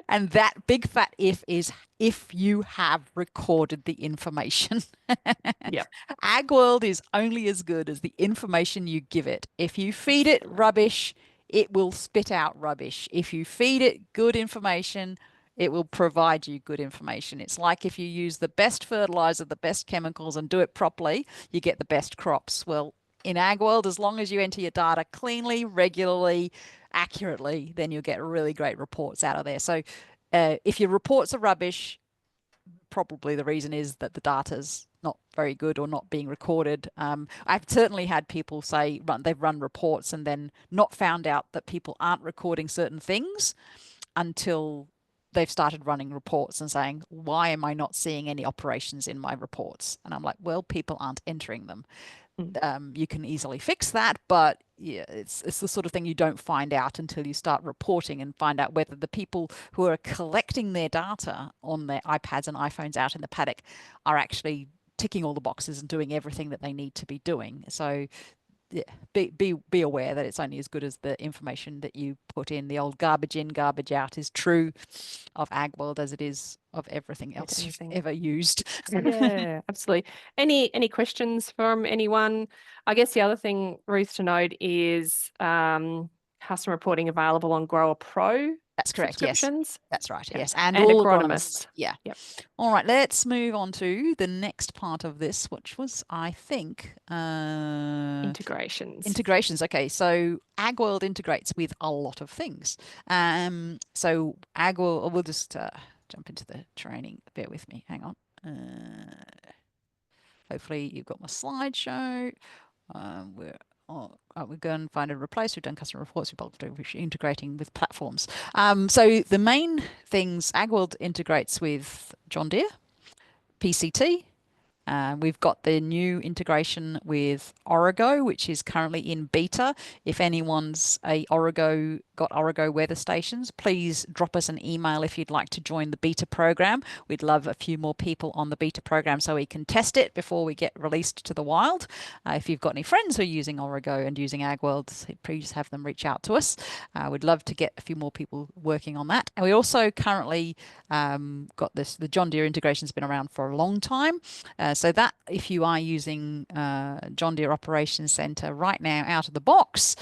And that big fat if is if you have recorded the information. Agworld is only as good as the information you give it. If you feed it rubbish, it will spit out rubbish. If you feed it good information, it will provide you good information. It's like if you use the best fertilizer, the best chemicals, and do it properly, you get the best crops. Well, in Agworld, as long as you enter your data cleanly, regularly, accurately, then you'll get really great reports out of there. So if your reports are rubbish, probably the reason is that the data's not very good or not being recorded. I've certainly had people say they've run reports and then not found out that people aren't recording certain things until they've started running reports and saying, why am I not seeing any operations in my reports? And I'm like, well, people aren't entering them. You can easily fix that, but yeah, it's the sort of thing you don't find out until you start reporting and find out whether the people who are collecting their data on their iPads and iPhones out in the paddock are actually ticking all the boxes and doing everything that they need to be doing. So yeah, be aware that it's only as good as the information that you put in. The old garbage in, garbage out is true of Agworld as it is of everything else you've ever used. Yeah, absolutely. Any questions from anyone? I guess the other thing, Ruth, to note is custom reporting available on Grower Pro. That's correct. Yes, that's right. Yes, and all agronomists. Yeah. Yep. All right. Let's move on to the next part of this, which was, I think, integrations. Integrations. Okay. So Agworld integrates with a lot of things. So Agworld. We'll just jump into the training. Bear with me. Hang on. Hopefully you've got my slideshow. We're going to find and replace. We've done custom reports. We're integrating with platforms. So the main things, Agworld integrates with John Deere, PCT. We've got the new integration with Origo, which is currently in beta. If anyone's got Origo weather stations, please drop us an email if you'd like to join the beta program. We'd love a few more people on the beta program so we can test it before we get released to the wild. If you've got any friends who are using Origo and using Agworld, please have them reach out to us. We'd love to get a few more people working on that. And we also currently got the John Deere integration has been around for a long time. So that if you are using John Deere Operations Center right now out of the box,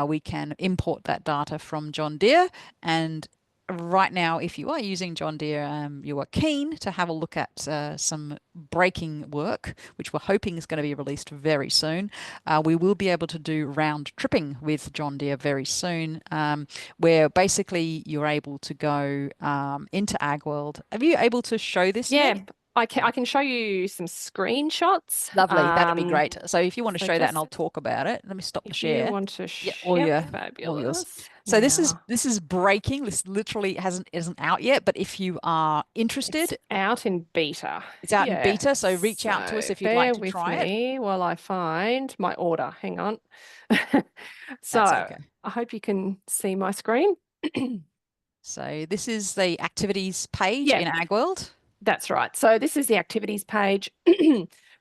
we can import that data from John Deere. And right now, if you are using John Deere, you are keen to have a look at some braking work, which we're hoping is going to be released very soon. We will be able to do round tripping with John Deere very soon, where basically you're able to go into Agworld. Are you able to show this, Yeah, Meg? I can show you some screenshots. Lovely, that'd be great. So if you want to so show that, and just I'll talk about it. Let me stop the if share. you want to Yeah, sh all yep, your, all yours. fabulous. So Now, this is breaking. This literally isn't out yet, but if you are interested, it's out in beta. it's out in Yeah, beta. So reach out to us if you'd like to try bear with it. me while I find my order. Hang on. So That's okay. I hope you can see my screen. So this is the activities page Yeah. in Agworld. That's right. So this is the activities page.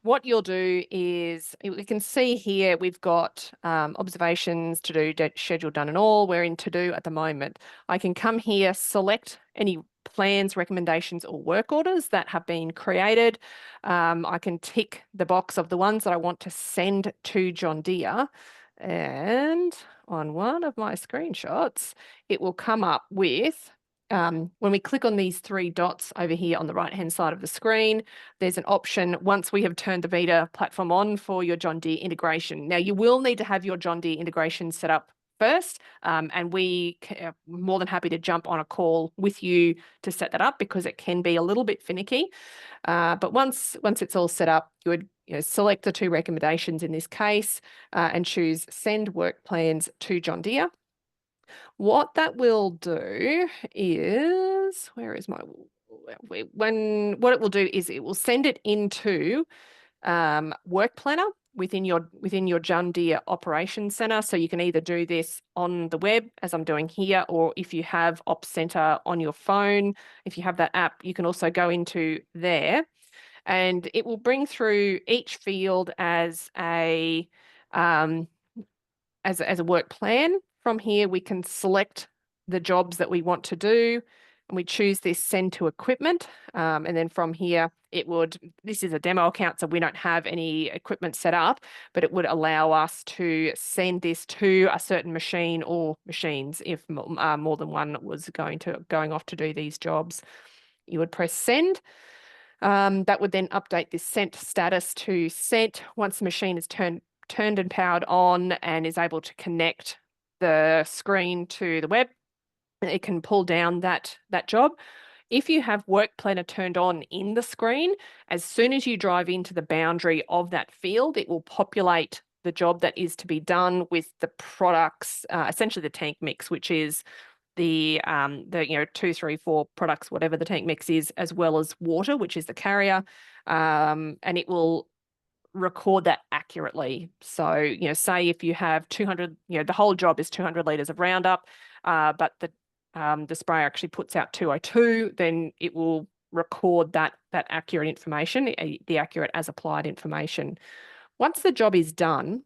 What you'll do is we can see here we've got observations, to do, schedule done and all. We're in to do at the moment. I can come here, select any plans, recommendations or work orders that have been created. I can tick the box of the ones that I want to send to John Deere. And on one of my screenshots, it will come up with when we click on these three dots over here on the right-hand side of the screen, there's an option once we have turned the beta platform on for your John Deere integration. Now, you will need to have your John Deere integration set up first, and we are more than happy to jump on a call with you to set that up because it can be a little bit finicky. But once it's all set up, you would select the two recommendations in this case and choose Send Work Plans to John Deere. What that will do is, where is my, what it will do is it will send it into Work Planner within your John Deere Operations Center. So you can either do this on the web, as I'm doing here, or if you have Ops Center on your phone, if you have that app, you can also go into there, and it will bring through each field as a work plan. From here, we can select the jobs that we want to do, and we choose this send to equipment. And then from here, this is a demo account, so we don't have any equipment set up, but it would allow us to send this to a certain machine or machines if more than one was going off to do these jobs. You would press send. That would then update this sent status to sent once the machine is turned and powered on and is able to connect the screen to the web. It can pull down that job. If you have Work Planner turned on in the screen, as soon as you drive into the boundary of that field, it will populate the job that is to be done with the products, essentially the tank mix, which is the 2, 3, 4 products, whatever the tank mix is, as well as water, which is the carrier, and it will record that accurately. So, say if you have 200, the whole job is 200 litres of Roundup, but the sprayer actually puts out 202, then it will record that accurate information, the accurate as applied information. Once the job is done,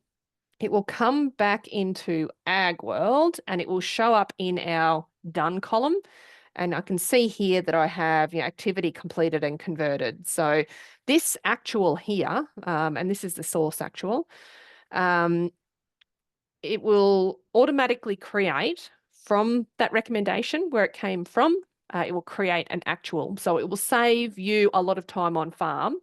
it will come back into Agworld and it will show up in our done column. And I can see here that I have activity completed and converted. So this actual here, and this is the source actual, it will automatically create from that recommendation where it came from. It will create an actual. So it will save you a lot of time on farm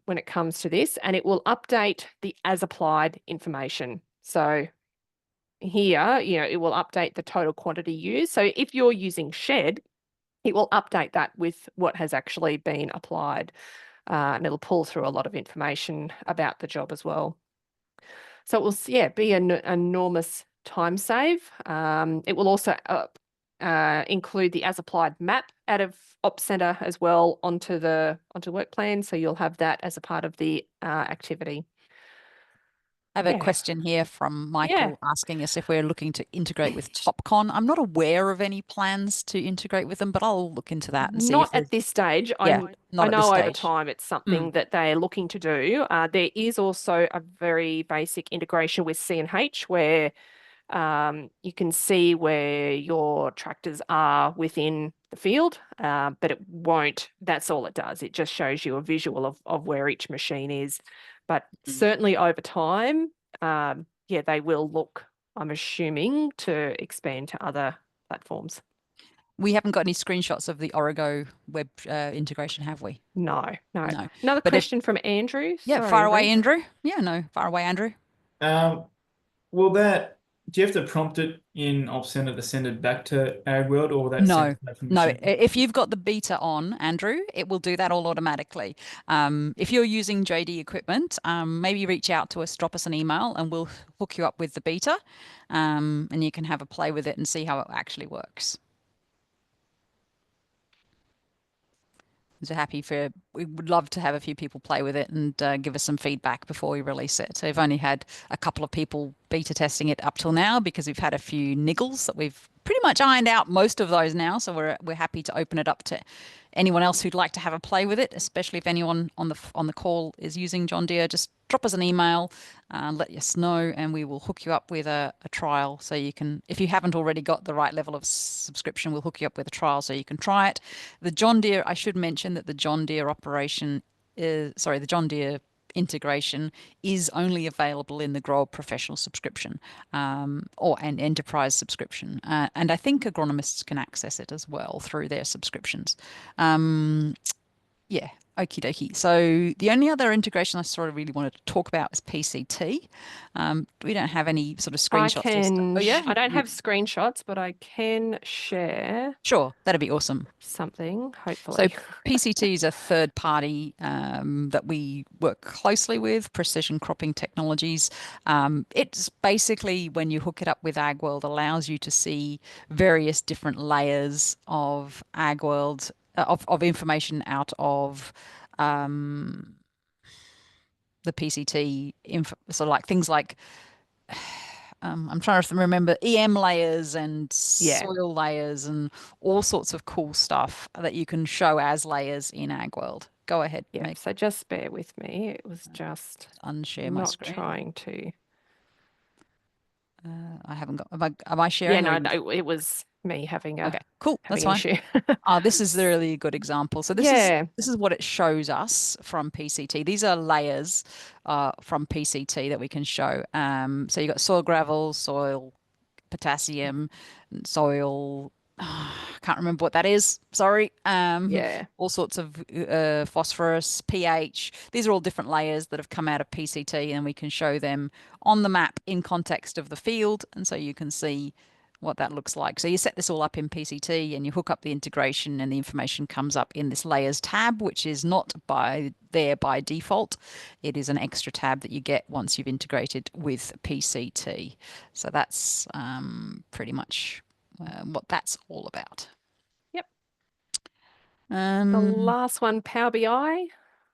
when it comes to this, and it will update the as applied information. So here, it will update the total quantity used. So if you're using shed, it will update that with what has actually been applied, and it'll pull through a lot of information about the job as well. So it will, be an enormous time save. It will also include the as applied map out of Ops Center as well onto work plan. So you'll have that as a part of the activity. I have a question here from Michael asking us if we're looking to integrate with TopCon. I'm not aware of any plans to integrate with them, but I'll look into that and see. Not at this stage. I know over time it's something that they're looking to do. There is also a very basic integration with C&H where you can see where your tractors are within the field, but it won't. That's all it does. It just shows you a visual of where each machine is. But certainly over time, yeah, they will look, I'm assuming, to expand to other platforms. We haven't got any screenshots of the Origo web integration, have we? No. No. Another But question from Andrew. Yeah, Sorry, far away, Reece. Andrew. Yeah, no, far away, Andrew. Will that, do you have to prompt it in Op Center to send it back to Agworld, or will that No, send it back from the no. machine? If you've got the beta on, Andrew, it will do that all automatically. If you're using JD equipment, maybe reach out to us, drop us an email, and we'll hook you up with the beta, and you can have a play with it and see how it actually works. So we would love to have a few people play with it and give us some feedback before we release it. So we've only had a couple of people beta testing it up till now because we've had a few niggles that we've pretty much ironed out most of those now. So we're happy to open it up to anyone else who'd like to have a play with it, especially if anyone on the call is using John Deere. Just drop us an email, let us know, and we will hook you up with a trial. So you can, if you haven't already got the right level of subscription, we'll hook you up with a trial so you can try it. The John Deere, I should mention that the John Deere the John Deere integration is only available in the Grower Professional subscription or an enterprise subscription. And I think agronomists can access it as well through their subscriptions. Yeah, okie dokie. So the only other integration I sort of really wanted to talk about is PCT. We don't have any sort of screenshots. I don't have screenshots, but I can share. Sure, that'd be awesome. Something, hopefully. So PCT is a third party that we work closely with, Precision Cropping Technologies. It's basically, when you hook it up with Agworld, allows you to see various different layers of Agworld, of information out of the PCT, so like things like I'm trying to remember EM layers and soil layers and all sorts of cool stuff that you can show as layers in Agworld. Go ahead. Yeah, so just bear with me. It was just unshare my screen. Trying to. I haven't got. Am I sharing? Yeah, no, it was me having a. Okay, cool. That's fine. Issue. This is a really good example. So this is what it shows us from PCT. These are layers from PCT that we can show. So you got soil gravel, soil potassium, soil. Can't remember what that is. Sorry. All sorts of phosphorus, pH. These are all different layers that have come out of PCT, and we can show them on the map in context of the field, and so you can see what that looks like. So you set this all up in PCT and you hook up the integration, and the information comes up in this layers tab, which is not by default. It is an extra tab that you get once you've integrated with PCT. So that's pretty much what that's all about. Yep. The last one, Power BI.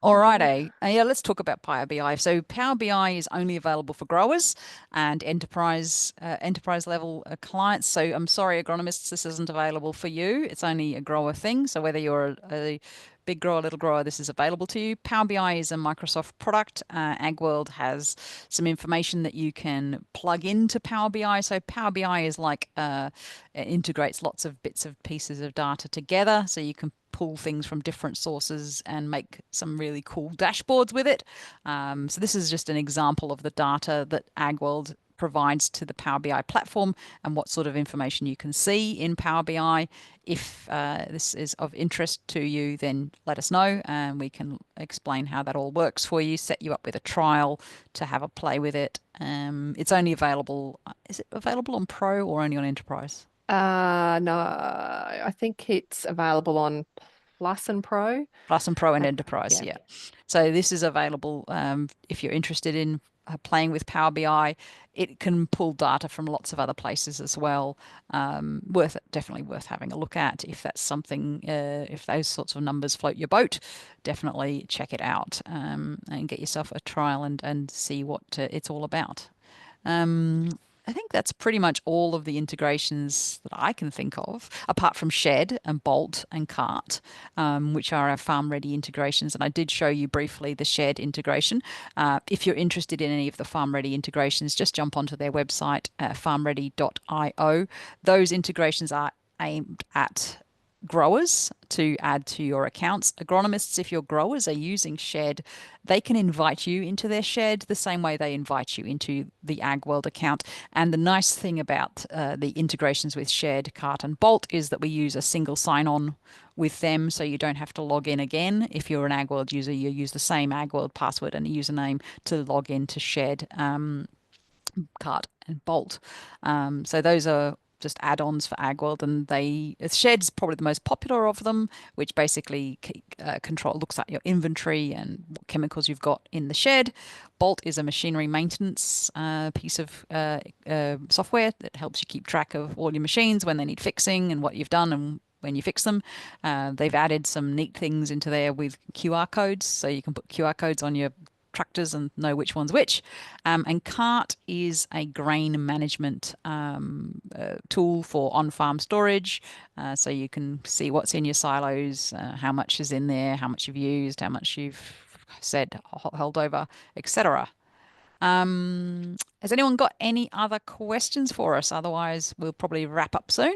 All righty. Yeah, let's talk about Power BI. So Power BI is only available for growers and enterprise level clients. So I'm sorry, agronomists, this isn't available for you. It's only a grower thing. So whether you're a big grower, little grower, this is available to you. Power BI is a Microsoft product. Agworld has some information that you can plug into Power BI. So Power BI is like it integrates lots of bits of pieces of data together, so you can pull things from different sources and make some really cool dashboards with it. So this is just an example of the data that Agworld provides to the Power BI platform and what sort of information you can see in Power BI. If this is of interest to you, then let us know and we can explain how that all works for you, set you up with a trial to have a play with it. It's only available, is it available on Pro or only on Enterprise? No, I think it's available on Plus and Pro. Plus and Pro and Enterprise, yeah. So this is available if you're interested in playing with Power BI. It can pull data from lots of other places as well. Definitely worth having a look at. If that's something, if those sorts of numbers float your boat, definitely check it out and get yourself a trial and see what it's all about. I think that's pretty much all of the integrations that I can think of, apart from Shed and Bolt and Cart, which are our farm-ready integrations. And I did show you briefly the Shed integration. If you're interested in any of the farm-ready integrations, just jump onto their website, farmready.io. Those integrations are aimed at growers to add to your accounts. Agronomists, if your growers are using Shed, they can invite you into their shed the same way they invite you into the Agworld account. And the nice thing about the integrations with Shed, Cart and Bolt is that we use a single sign-on with them, so you don't have to log in again. If you're an Agworld user, you use the same Agworld password and username to log into Shed, Cart and Bolt. So those are just add-ons for Agworld, and Shed's probably the most popular of them, which basically looks at your inventory and what chemicals you've got in the shed. Bolt is a machinery maintenance piece of software that helps you keep track of all your machines when they need fixing and what you've done and when you fix them. They've added some neat things into there with QR codes, so you can put QR codes on your tractors and know which one's which. And Cart is a grain management tool for on-farm storage, so you can see what's in your silos, how much is in there, how much you've used, how much you've held over, etc. Has anyone got any other questions for us? Otherwise, we'll probably wrap up soon.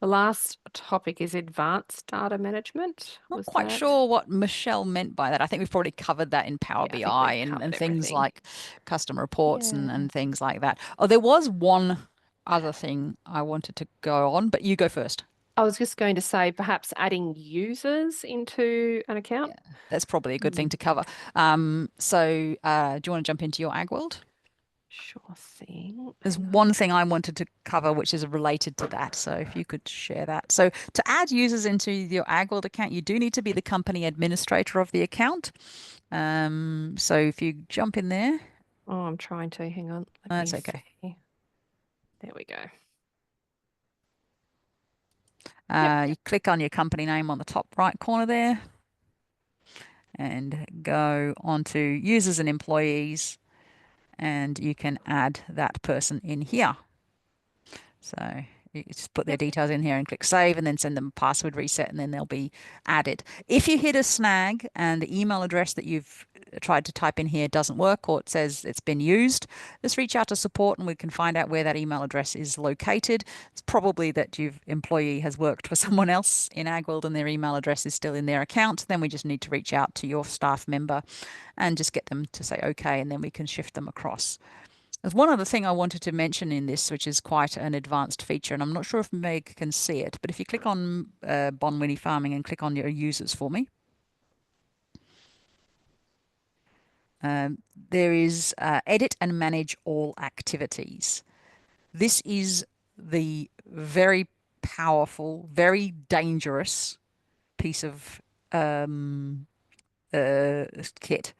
The last topic is advanced data management. Not quite sure what Michelle meant by that. I think we've probably covered that in Power BI and things like custom reports and things like that. Oh, there was one other thing I wanted to go on, but you go first. I was just going to say perhaps adding users into an account. Yeah, that's probably a good thing to cover. So do you want to jump into your Agworld? Sure thing. There's one thing I wanted to cover which is related to that, so if you could share that. So to add users into your Agworld account, you do need to be the company administrator of the account. So if you jump in there. Oh, I'm trying to. Hang on. That's okay. See. There we go. You click on your company name on the top right corner there and go onto users and employees, and you can add that person in here. So you just put their details in here and click save, and then send them a password reset, and then they'll be added. If you hit a snag and the email address that you've tried to type in here doesn't work, or it says it's been used, just reach out to support and we can find out where that email address is located. It's probably that your employee has worked for someone else in Agworld and their email address is still in their account. Then we just need to reach out to your staff member and just get them to say okay, and then we can shift them across. There's one other thing I wanted to mention in this, which is quite an advanced feature, and I'm not sure if Meg can see it, but if you click on Bonwinnie Farming and click on your users for me, there is edit and manage all activities. This is the very powerful, very dangerous piece of kit.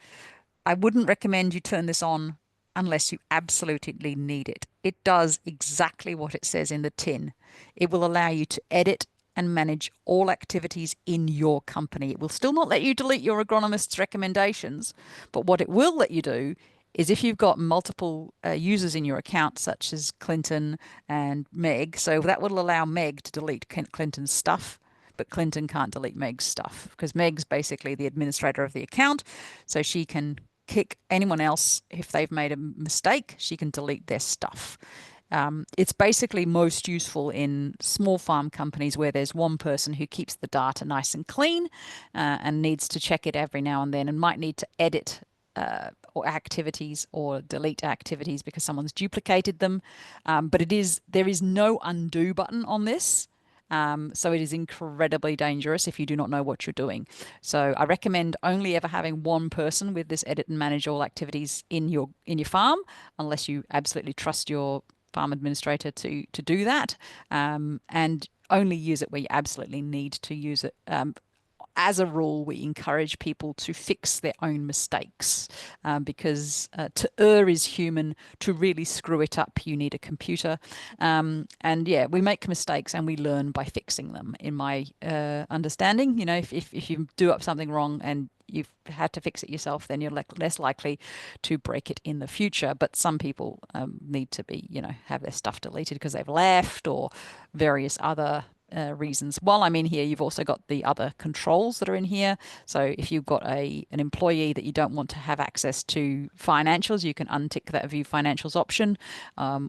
I wouldn't recommend you turn this on unless you absolutely need it. It does exactly what it says in the tin. It will allow you to edit and manage all activities in your company. It will still not let you delete your agronomist's recommendations, but what it will let you do is if you've got multiple users in your account, such as Clinton and Meg, so that will allow Meg to delete Clinton's stuff, but Clinton can't delete Meg's stuff because Meg's basically the administrator of the account, so she can kick anyone else if they've made a mistake. She can delete their stuff. It's basically most useful in small farm companies where there's one person who keeps the data nice and clean and needs to check it every now and then and might need to edit or activities or delete activities because someone's duplicated them. But there is no undo button on this. So it is incredibly dangerous if you do not know what you're doing. So I recommend only ever having one person with this edit and manage all activities in your farm, unless you absolutely trust your farm administrator to do that, and only use it where you absolutely need to use it. As a rule, we encourage people to fix their own mistakes because to err is human. To really screw it up, you need a computer. And yeah, we make mistakes and we learn by fixing them, in my understanding. You know, if you do up something wrong and you've had to fix it yourself, then you're less likely to break it in the future. But some people need to be, have their stuff deleted because they've left or various other reasons. While I'm in here, you've also got the other controls that are in here. So if you've got an employee that you don't want to have access to financials, you can untick that view financials option.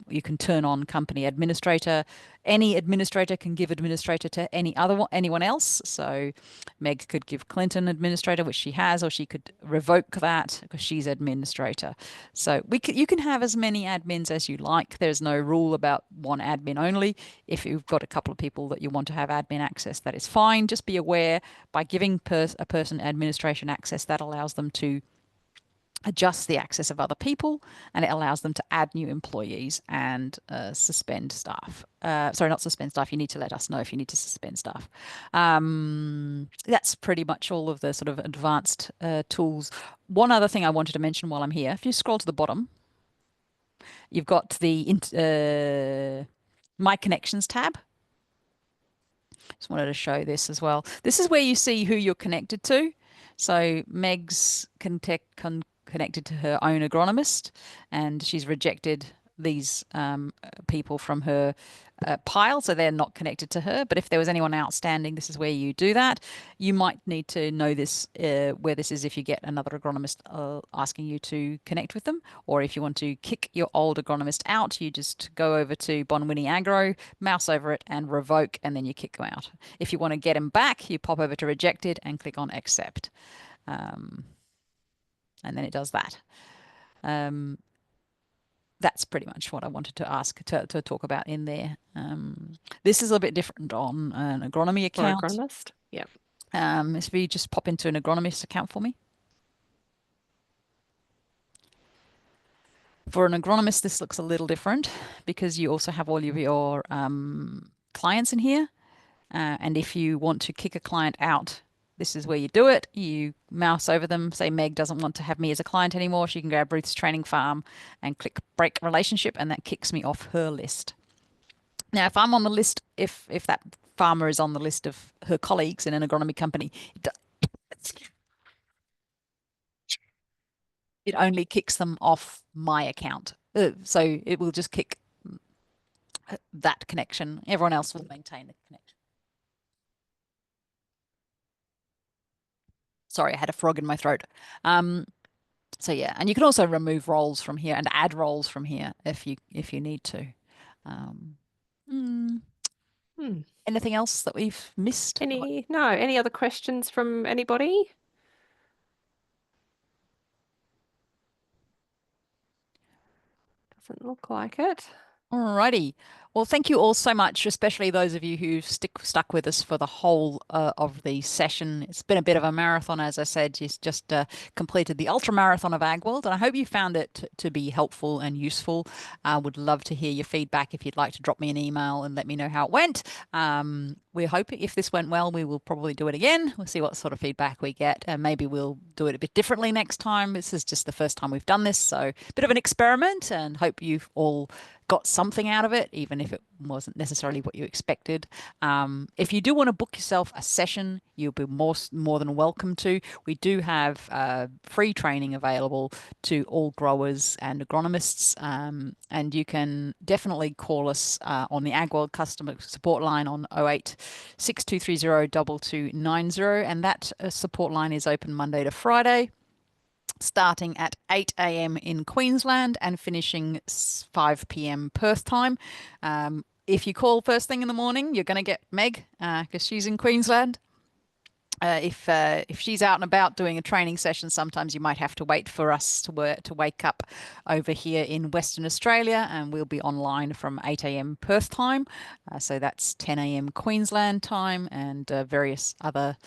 You can turn on company administrator. Any administrator can give administrator to anyone else. So Meg could give Clinton administrator, which she has, or she could revoke that because she's administrator. So you can have as many admins as you like. There's no rule about one admin only. If you've got a couple of people that you want to have admin access, that is fine. Just be aware, by giving a person administration access, that allows them to adjust the access of other people, and it allows them to add new employees and suspend staff. Sorry, not suspend staff. You need to let us know if you need to suspend staff. That's pretty much all of the sort of advanced tools. One other thing I wanted to mention while I'm here, if you scroll to the bottom, you've got the My Connections tab. Just wanted to show this as well. This is where you see who you're connected to. So Meg's connected to her own agronomist, and she's rejected these people from her pile, so they're not connected to her. But if there was anyone outstanding, this is where you do that. You might need to know this, where this is, if you get another agronomist asking you to connect with them, or if you want to kick your old agronomist out, you just go over to Bonwinnie Agro, mouse over it and revoke, and then you kick them out. If you want to get them back, you pop over to rejected and click on accept. And then it does that. That's pretty much what I wanted to ask to talk about in there. This is a bit different on an agronomy account. For agronomist, yeah. If you just pop into an agronomist account for me. For an agronomist, this looks a little different because you also have all of your clients in here. And if you want to kick a client out, this is where you do it. You mouse over them, say Meg doesn't want to have me as a client anymore. She can grab Ruth's Training Farm and click break relationship, and that kicks me off her list. Now, if I'm on the list, if that farmer is on the list of her colleagues in an agronomy company, it only kicks them off my account. So it will just kick that connection. Everyone else will maintain the connection. Sorry, I had a frog in my throat. So yeah, and you can also remove roles from here and add roles from here if you need to. Anything else that we've missed? Any other questions from anybody? Doesn't look like it. Alrighty. Well, thank you all so much, especially those of you who've stuck with us for the whole of the session. It's been a bit of a marathon, as I said. You just completed the ultra marathon of Agworld, and I hope you found it to be helpful and useful. I would love to hear your feedback. If you'd like to drop me an email and let me know how it went. We're hoping if this went well, we will probably do it again. We'll see what sort of feedback we get, and maybe we'll do it a bit differently next time. This is just the first time we've done this, so a bit of an experiment, and hope you've all got something out of it, even if it wasn't necessarily what you expected. If you do want to book yourself a session, you'll be more than welcome to. We do have free training available to all growers and agronomists, and you can definitely call us on the Agworld customer support line on 08 6230 2290, and that support line is open Monday to Friday, starting at 8 a.m. in Queensland and finishing 5 p.m. Perth time. If you call first thing in the morning, you're going to get Meg because she's in Queensland. If she's out and about doing a training session, sometimes you might have to wait for us to wake up over here in Western Australia, and we'll be online from 8 a.m. Perth time. So that's 10 a.m. Queensland time, and various other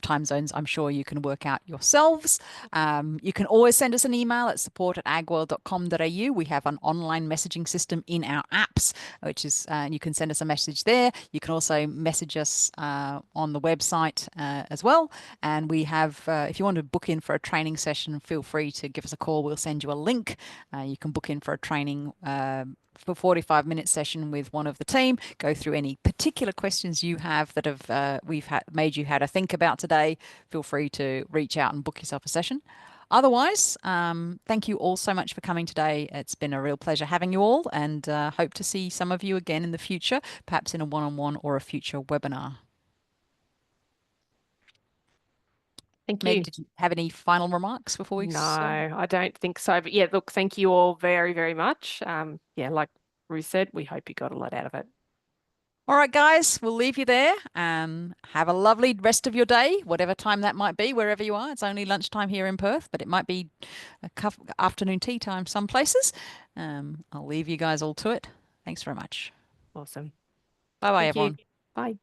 time zones I'm sure you can work out yourselves. You can always send us an email at support@agworld.com.au. We have an online messaging system in our apps, which is you can send us a message there. You can also message us on the website as well. And we have, if you want to book in for a training session, feel free to give us a call. We'll send you a link. You can book in for a training for 45-minute session with one of the team, go through any particular questions you have that have made you had to think about today. Feel free to reach out and book yourself a session. Otherwise, thank you all so much for coming today. It's been a real pleasure having you all, and hope to see some of you again in the future, perhaps in a one-on-one or a future webinar. Thank Meg, you. did you have any final remarks before we No, start? I don't think so. But yeah, look, thank you all very, very much. Yeah, like Ruth said, we hope you got a lot out of it. All right, guys, we'll leave you there. Have a lovely rest of your day, whatever time that might be, wherever you are. It's only lunchtime here in Perth, but it might be afternoon tea time some places. I'll leave you guys all to it. Thanks very much. Awesome. Bye-bye, Thank you. everyone. Bye.